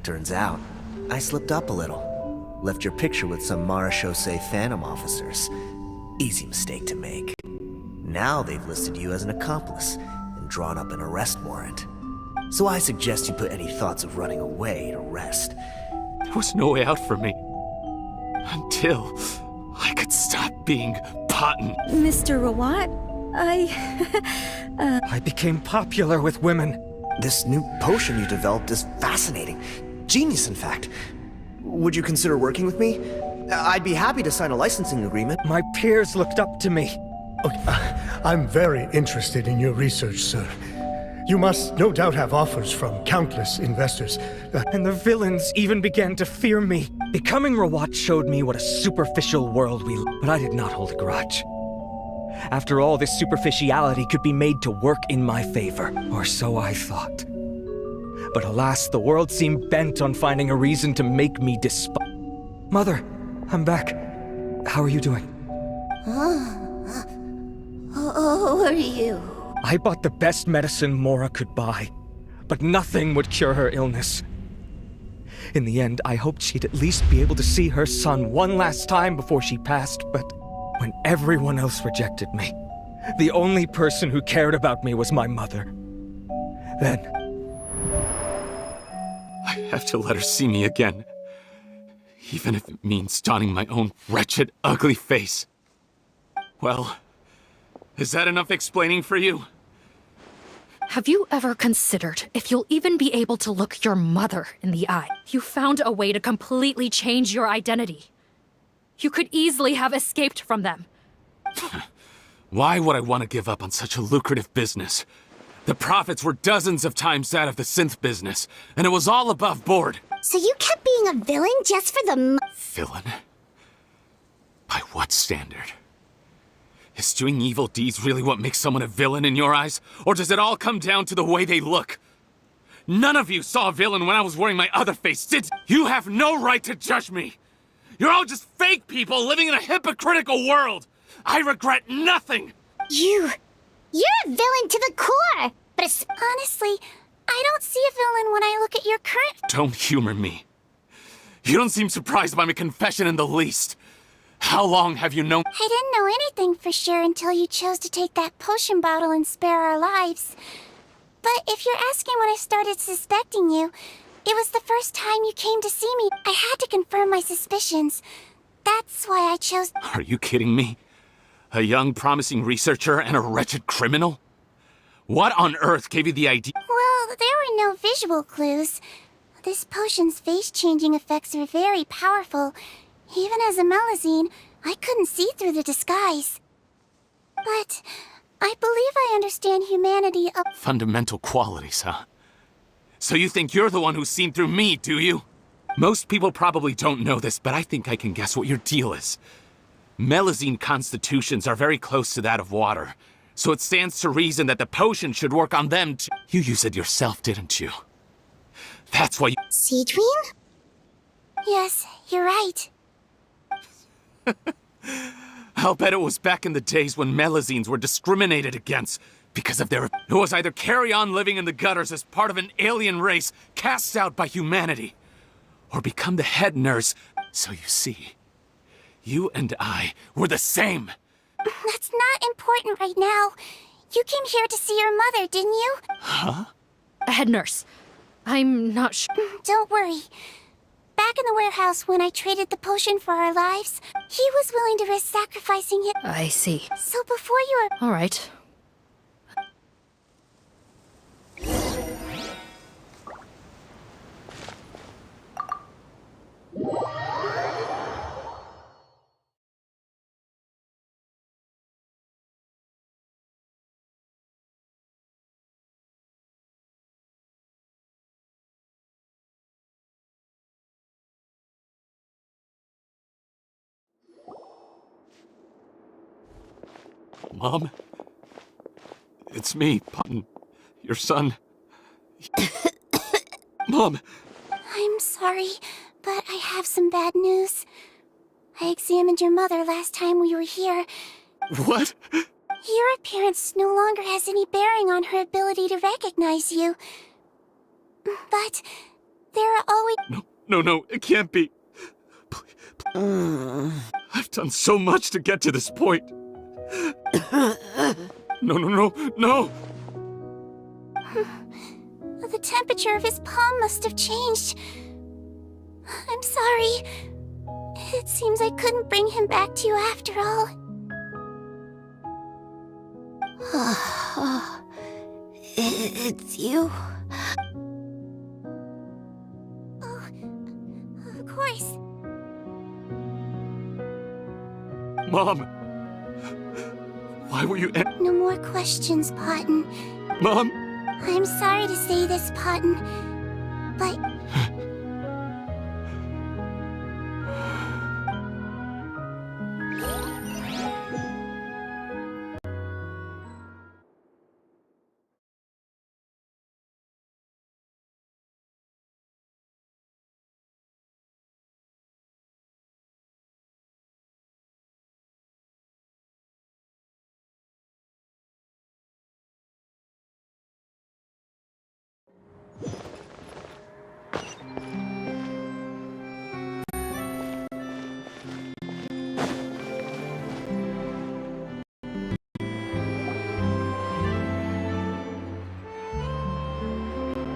Turns out, I slipped up a little. Left your picture with some Marechaussee Phantom officers. Easy mistake to make. Now they've listed you as an accomplice and drawn up an arrest warrant. So I suggest you put any thoughts of running away to rest. There was no way out for me. Until I could stop being Potton. Mr. Rawat, I became popular with women. This new potion you developed is fascinating. Genius, in fact. Would you consider working with me? I'd be happy to sign a licensing agreement. My peers looked up to me. I'm very interested in your research, sir. You must no doubt have offers from countless investors. And the villains even began to fear me. Becoming Rawat showed me what a superficial world we live, but I did not hold a grudge. After all, this superficiality could be made to work in my favor, or so I thought. But alas, the world seemed bent on finding a reason to make me despise. Mother, I'm back. How are you doing? Who are you? I bought the best medicine Mora could buy, but nothing would cure her illness. In the end, I hoped she'd at least be able to see her son one last time before she passed, but when everyone else rejected me, the only person who cared about me was my mother. Then... I have to let her see me again. Even if it means donning my own wretched, ugly face. Well, is that enough explaining for you? Have you ever considered if you'll even be able to look your mother in the eye? You found a way to completely change your identity. You could easily have escaped from them. Why would I want to give up on such a lucrative business? The profits were dozens of times that of the synth business, and it was all above board. So you kept being a villain just for the Villain? By what standard? Is doing evil deeds really what makes someone a villain in your eyes? Or does it all come down to the way they look? None of you saw a villain when I was wearing my other face, did you? Have no right to judge me! You're all just fake people living in a hypocritical world! I regret nothing! You're a villain to the core! But honestly, I don't see a villain when I look at your current... Don't humor me. You don't seem surprised by my confession in the least. How long have you known? I didn't know anything for sure until you chose to take that potion bottle and spare our lives. But if you're asking when I started suspecting you, it was the first time you came to see me. I had to confirm my suspicions. That's why I chose... Are you kidding me? A young, promising researcher and a wretched criminal? What on earth gave you the idea? Well, there were no visual clues. This potion's face-changing effects are very powerful. Even as a Melazine, I couldn't see through the disguise. But I believe I understand humanity Fundamental qualities, huh? So you think you're the one who's seen through me, do you? Most people probably don't know this, but I think I can guess what your deal is. Melazine constitutions are very close to that of water, so it stands to reason that the potion should work on them too. You used it yourself, didn't you? That's why you— Seedween? Yes, you're right. I'll bet it was back in the days when Melazines were discriminated against because of their— It was either carry on living in the gutters as part of an alien race cast out by humanity, or become the head nurse. So you see, you and I were the same. That's not important right now. You came here to see your mother, didn't you? Huh? A head nurse. I'm not sure. Don't worry. Back in the warehouse when I traded the potion for our lives, he was willing to risk sacrificing it. I see. So before you were— All right. Mom? It's me, Putton. Your son. Mom! I'm sorry, but I have some bad news. I examined your mother last time we were here. What? Your appearance no longer has any bearing on her ability to recognize you. But there are always— No, it can't be. I've done so much to get to this point. No. The temperature of his palm must have changed. I'm sorry. It seems I couldn't bring him back to you after all. It's you? Oh, of course. Mom! Why were you— No more questions, Potton. Mom! I'm sorry to say this, Potton, but...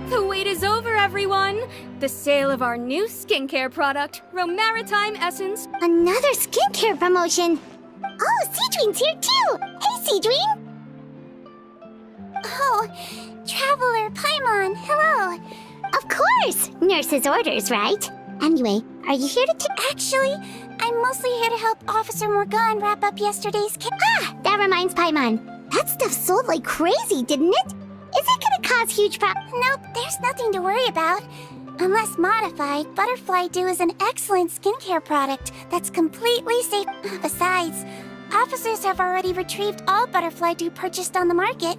The wait is over, everyone! The sale of our new skincare product, Romaritime Essence. Another skincare promotion! Oh, Seedween's here too! Hey, Seedween! Oh, Traveler Paimon, hello! Of course! Nurse's orders, right? Anyway, are you here to Actually, I'm mostly here to help Officer Morgan wrap up yesterday's that reminds Paimon. That stuff sold like crazy, didn't it? Is it gonna cause huge Nope, there's nothing to worry about. Unless modified, Butterfly Dew is an excellent skincare product that's completely safe. Besides, officers have already retrieved all Butterfly Dew purchased on the market.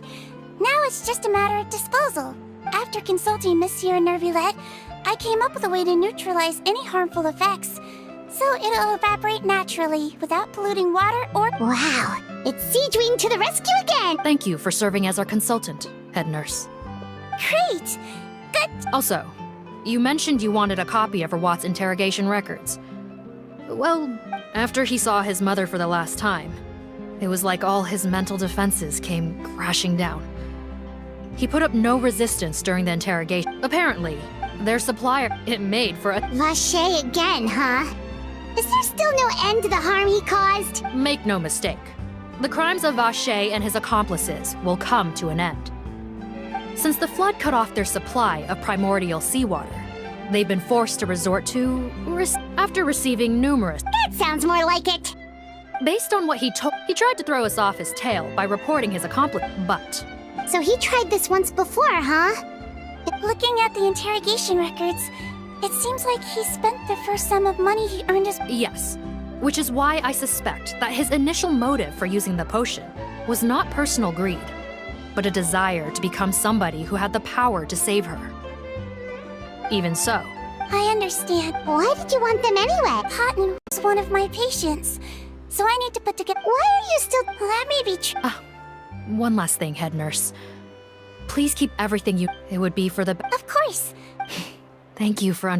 Now it's just a matter of disposal. After consulting Monsieur Nervulette, I came up with a way to neutralize any harmful effects. So it'll evaporate naturally, without polluting water or— Wow! It's Seedween to the rescue again! Thank you for serving as our consultant, head nurse. Great! Good! Also, you mentioned you wanted a copy of Rawat's interrogation records. Well, after he saw his mother for the last time, it was like all his mental defenses came crashing down. He put up no resistance during the interrogation. Apparently, their supplier it made for a— Vache again, huh? Is there still no end to the harm he caused? Make no mistake. The crimes of Vache and his accomplices will come to an end. Since the flood cut off their supply of primordial seawater, they've been forced to resort to after receiving numerous— That sounds more like it! Based on what he tried to throw us off his tail by reporting his accomplice, but— So he tried this once before, huh? Looking at the interrogation records, it seems like he spent the first sum of money he earned as— Yes, which is why I suspect that his initial motive for using the potion was not personal greed, but a desire to become somebody who had the power to save her. Even so, I understand. Why did you want them anyway? Cotton was one of my patients, so I need to put together— Why are you still— That may be true. One last thing, head nurse. Please keep everything you— It would be for the— Of course. Thank you for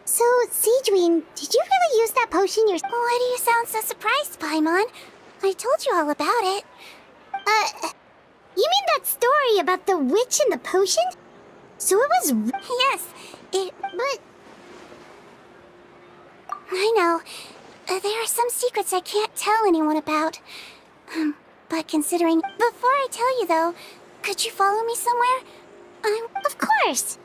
So, Seedween, did you really use that potion yourself? Why do you sound so surprised, Paimon? I told you all about it. You mean that story about the witch and the potion? So it was— Yes, but— I know. There are some secrets I can't tell anyone about. But considering— Before I tell you, though, could you follow me somewhere? Of course!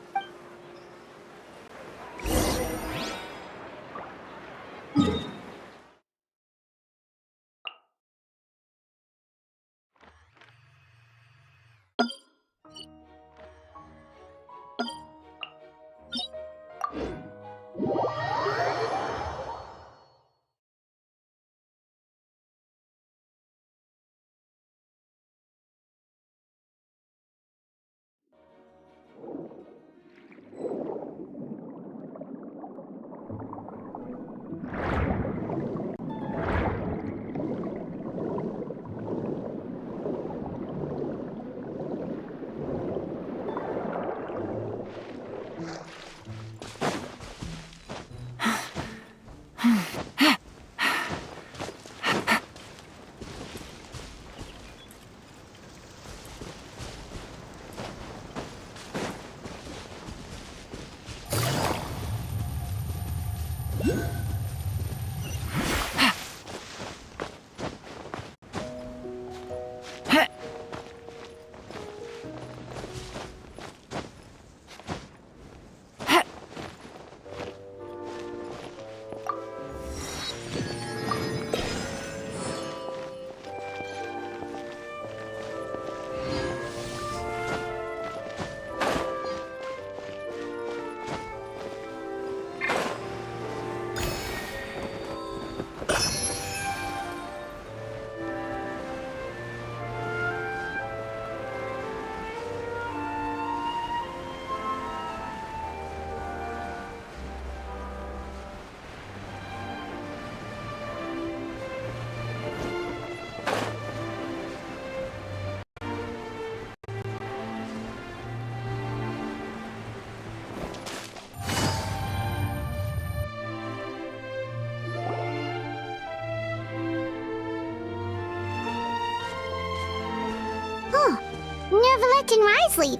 Nervalet and Risley,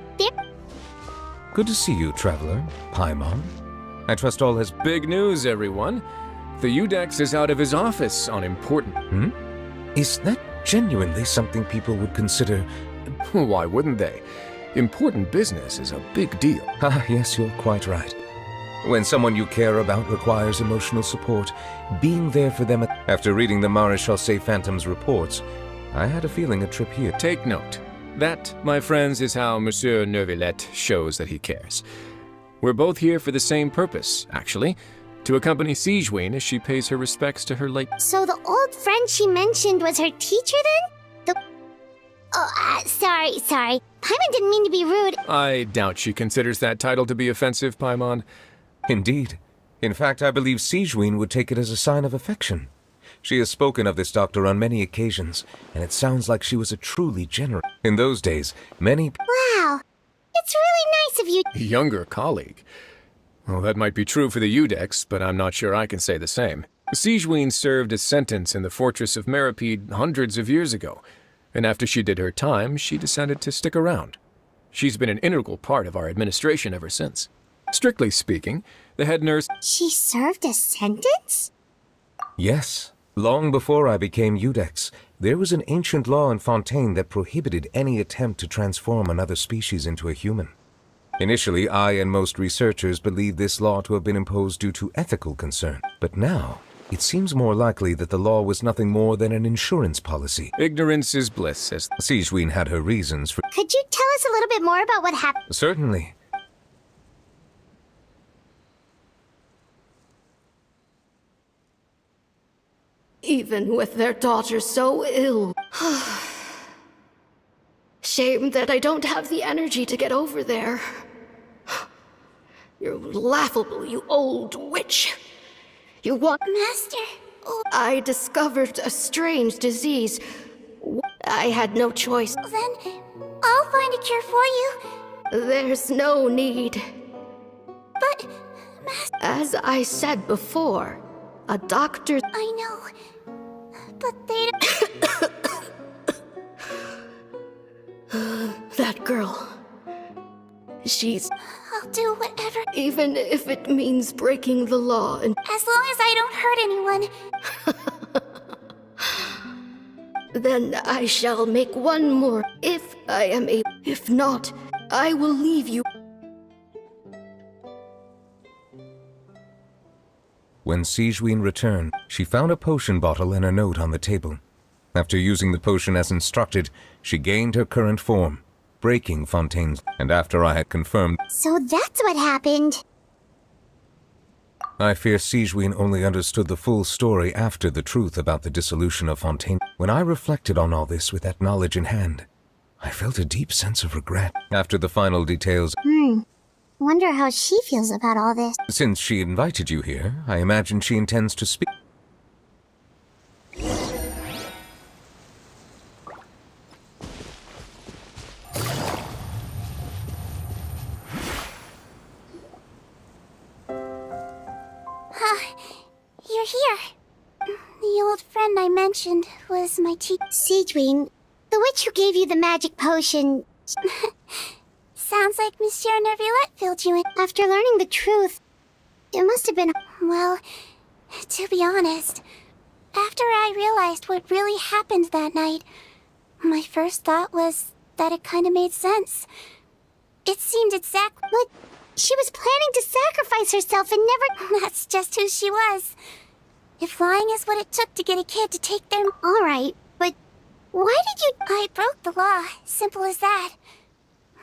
Good to see you, Traveler. Paimon. I trust all has— Big news, everyone. The Udex is out of his office on important— Is that genuinely something people would consider? Why wouldn't they? Important business is a big deal. Ah, yes, you're quite right. When someone you care about requires emotional support, being there for them— After reading the Maréchal Phantom's reports, I had a feeling a trip here— Take note. That, my friends, is how Monsieur Nervalet shows that he cares. We're both here for the same purpose, actually. To accompany Seedween as she pays her respects to her late— So the old friend she mentioned was her teacher then? Sorry. Paimon didn't mean to be rude. I doubt she considers that title to be offensive, Paimon. Indeed. In fact, I believe Seedween would take it as a sign of affection. She has spoken of this doctor on many occasions, and it sounds like she was a truly generous— In those days, many— Wow. It's really nice of you— Younger colleague. Well, that might be true for the Udex, but I'm not sure I can say the same. Seedween served a sentence in the fortress of Meripede hundreds of years ago, and after she did her time, she decided to stick around. She's been an integral part of our administration ever since. Strictly speaking, the head nurse— She served a sentence? Yes. Long before I became Udex, there was an ancient law in Fontaine that prohibited any attempt to transform another species into a human. Initially, I and most researchers believed this law to have been imposed due to ethical concern. But now, it seems more likely that the law was nothing more than an insurance policy. Ignorance is bliss, as Seedween had her reasons for— Could you tell us a little bit more about what happened? Certainly. Even with their daughter so ill. Shame that I don't have the energy to get over there. You're laughable, you old witch. You want— Master. I discovered a strange disease. I had no choice. Then I'll find a cure for you. There's no need. But, Master— As I said before, a doctor— I know. But they That girl. She's— I'll do whatever. Even if it means breaking the law and— As long as I don't hurt anyone. Then I shall make one more, if I am able. If not, I will leave you. When Sigewinne returned, she found a potion bottle and a note on the table. After using the potion as instructed, she gained her current form, breaking Fontaine's. And after I had confirmed— So that's what happened. I fear Sigewinne only understood the full story after the truth about the dissolution of Fontaine. When I reflected on all this with that knowledge in hand, I felt a deep sense of regret. After the final details— Wonder how she feels about all this. Since she invited you here, I imagine she intends to speak. You're here. The old friend I mentioned was my teacher. Sigewinne, the witch who gave you the magic potion. Sounds like Monsieur Neuvillette filled you in. After learning the truth, it must have been— Well, to be honest, after I realized what really happened that night, my first thought was that it kind of made sense. It seemed exactly like she was planning to sacrifice herself and never— That's just who she was. If lying is what it took to get a kid to take their— Alright, but why did you— I broke the law, simple as that.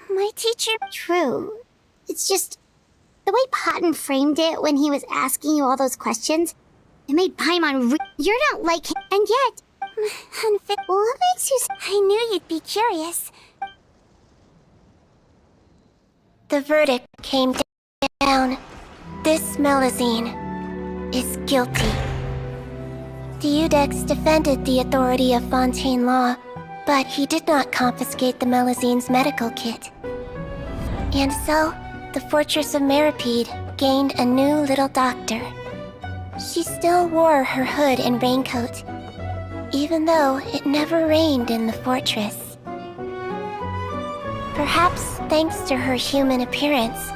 My teacher— True. It's just the way Patton framed it when he was asking you all those questions. It made Paimon You're not like him, and yet— What makes you— I knew you'd be curious. The verdict came down. This Melusine is guilty. The Iudex defended the authority of Fontaine law, but he did not confiscate the Melusine's medical kit. And so, the fortress of Meripede gained a new little doctor. She still wore her hood and raincoat, even though it never rained in the fortress. Perhaps thanks to her human appearance,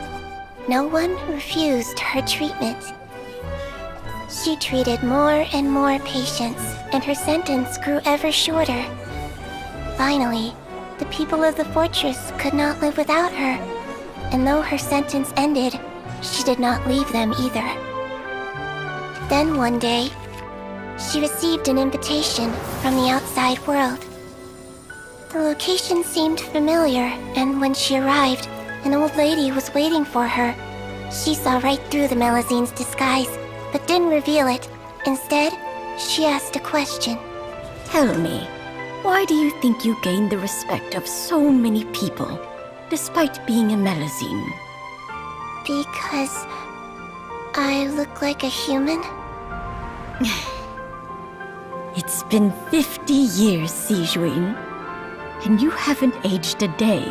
no one refused her treatment. She treated more and more patients, and her sentence grew ever shorter. Finally, the people of the fortress could not live without her, and though her sentence ended, she did not leave them either. Then one day, she received an invitation from the outside world. The location seemed familiar, and when she arrived, an old lady was waiting for her. She saw right through the Melusine's disguise, but didn't reveal it. Instead, she asked a question. Tell me, why do you think you gained the respect of so many people, despite being a Melusine? Because I look like a human? It's been 50 years, Sigewinne, and you haven't aged a day.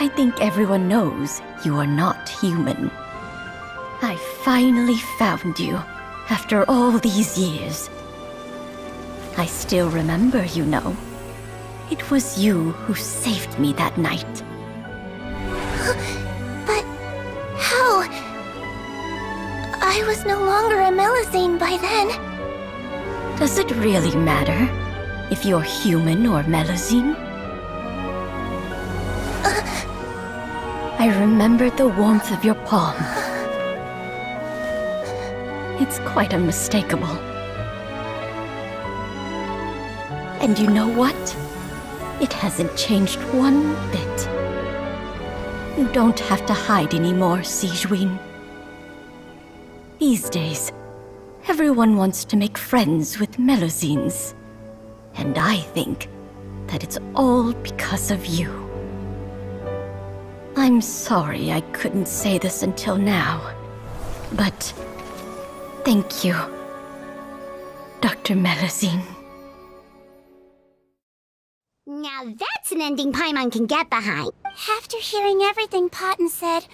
I think everyone knows you are not human. I finally found you, after all these years. I still remember, you know. It was you who saved me that night. But how? I was no longer a Melusine by then. Does it really matter if you're human or Melusine? I remember the warmth of your palm. It's quite unmistakable. And you know what? It hasn't changed one bit. You don't have to hide anymore, Sigewin. These days, everyone wants to make friends with Melusines. And I think that it's all because of you. I'm sorry I couldn't say this until now, but thank you, Dr. Melusine. Now that's an ending Paimon can get behind. After hearing everything Potten said,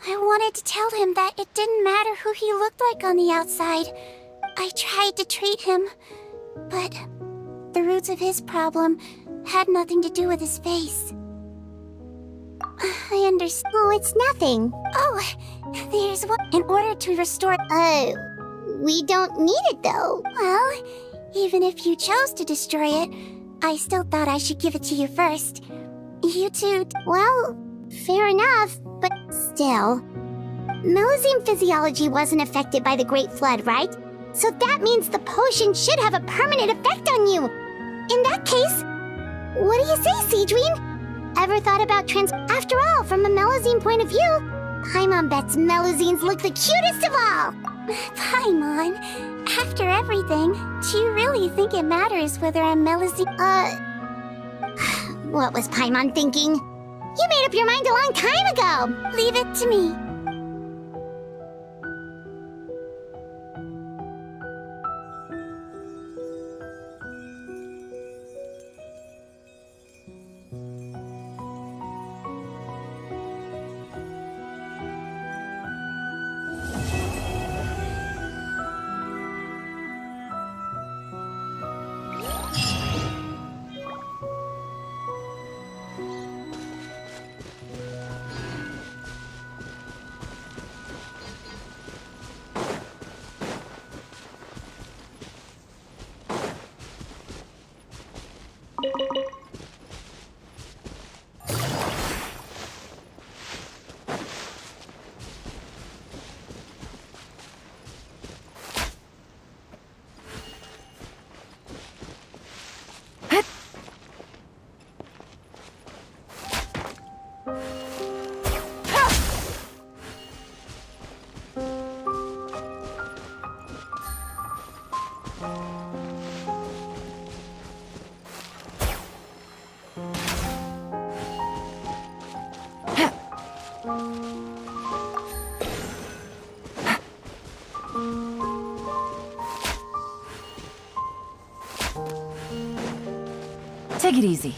I wanted to tell him that it didn't matter who he looked like on the outside. I tried to treat him, but the roots of his problem had nothing to do with his face. I understand. Oh, it's nothing. Oh, there's what. In order to restore. We don't need it though. Well, even if you chose to destroy it, I still thought I should give it to you first. You two. Well, fair enough, but still. Melusine physiology wasn't affected by the Great Flood, right? So that means the potion should have a permanent effect on you. In that case, what do you say, Sigewin? Ever thought about After all, from a Melusine point of view, Paimon bets Melusines look the cutest of all! Paimon, after everything, do you really think it matters whether I'm Melusine? What was Paimon thinking? You made up your mind a long time ago! Leave it to me. Take it easy.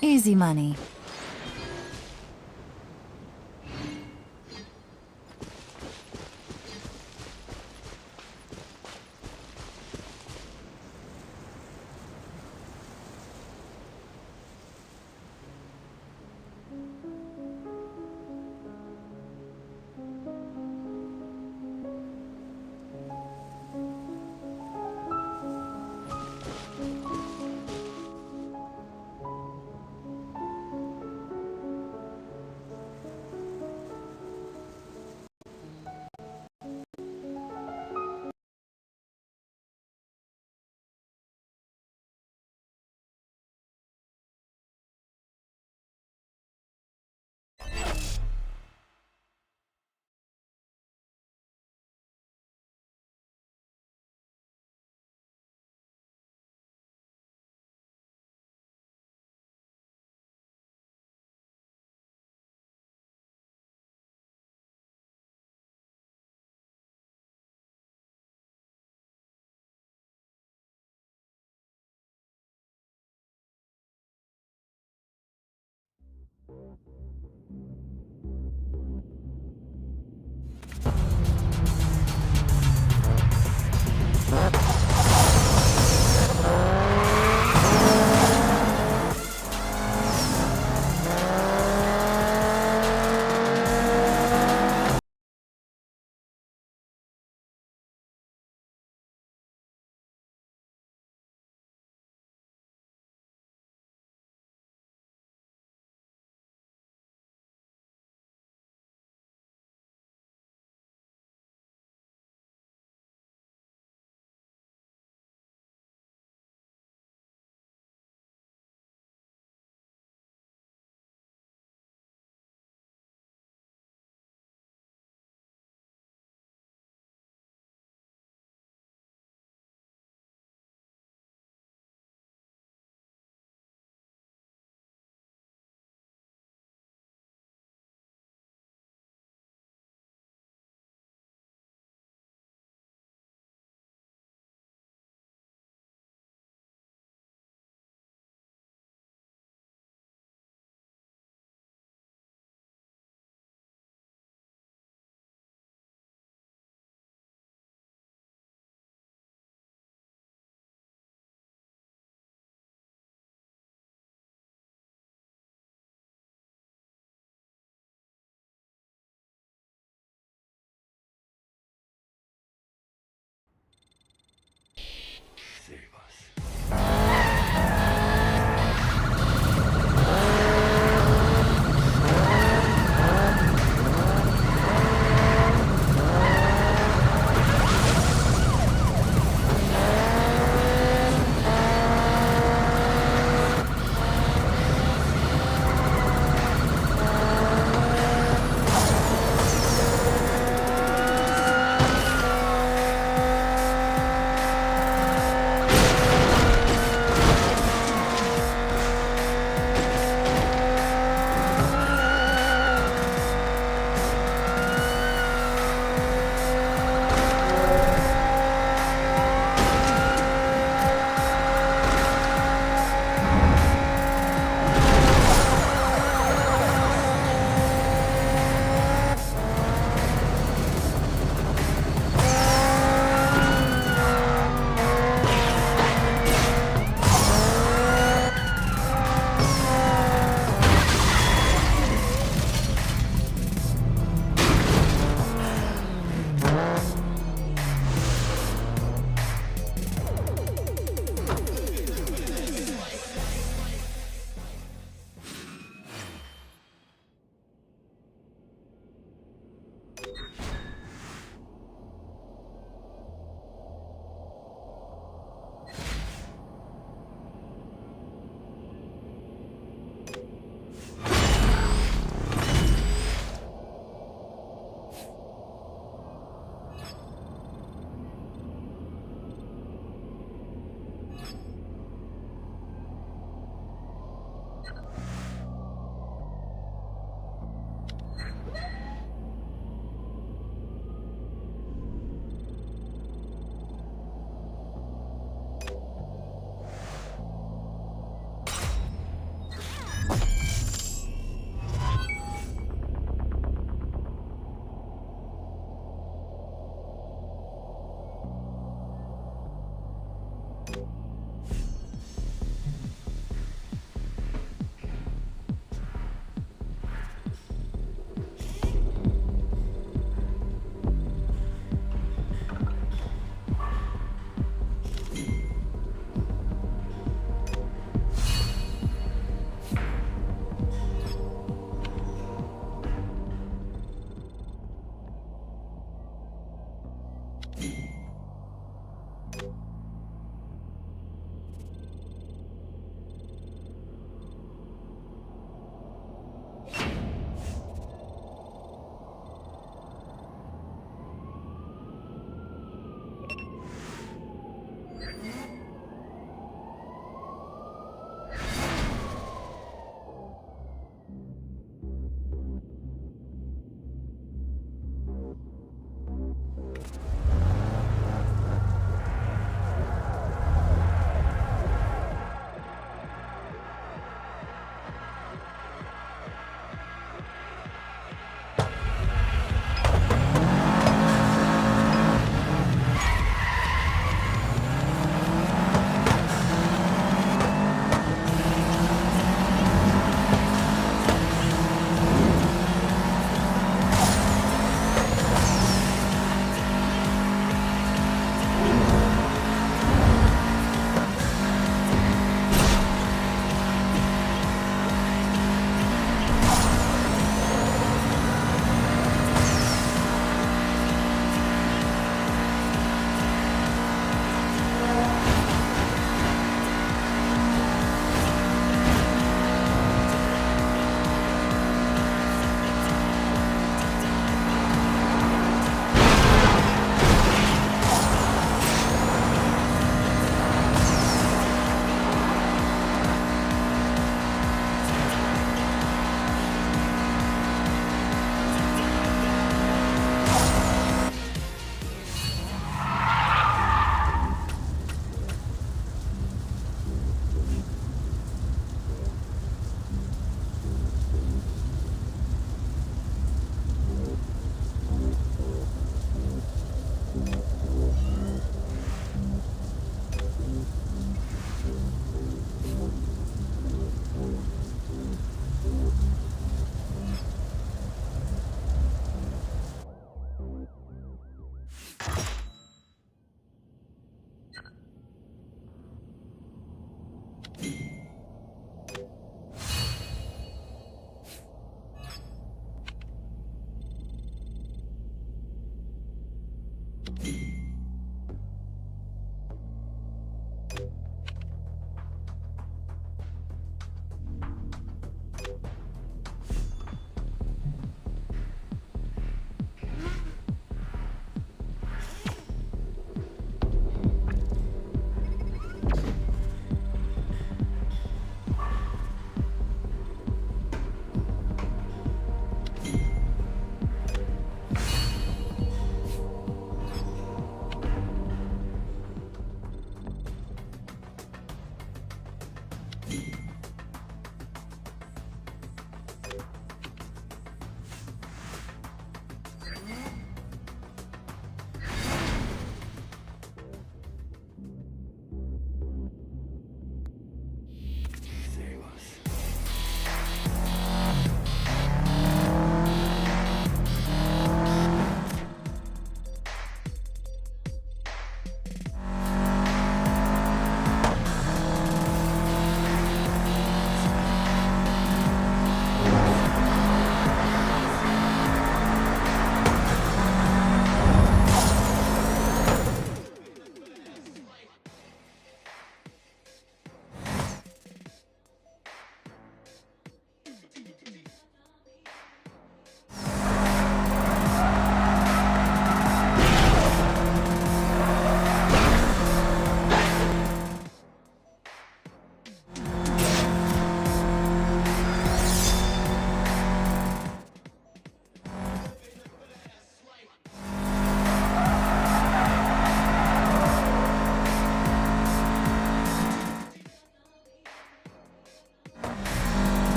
Easy money.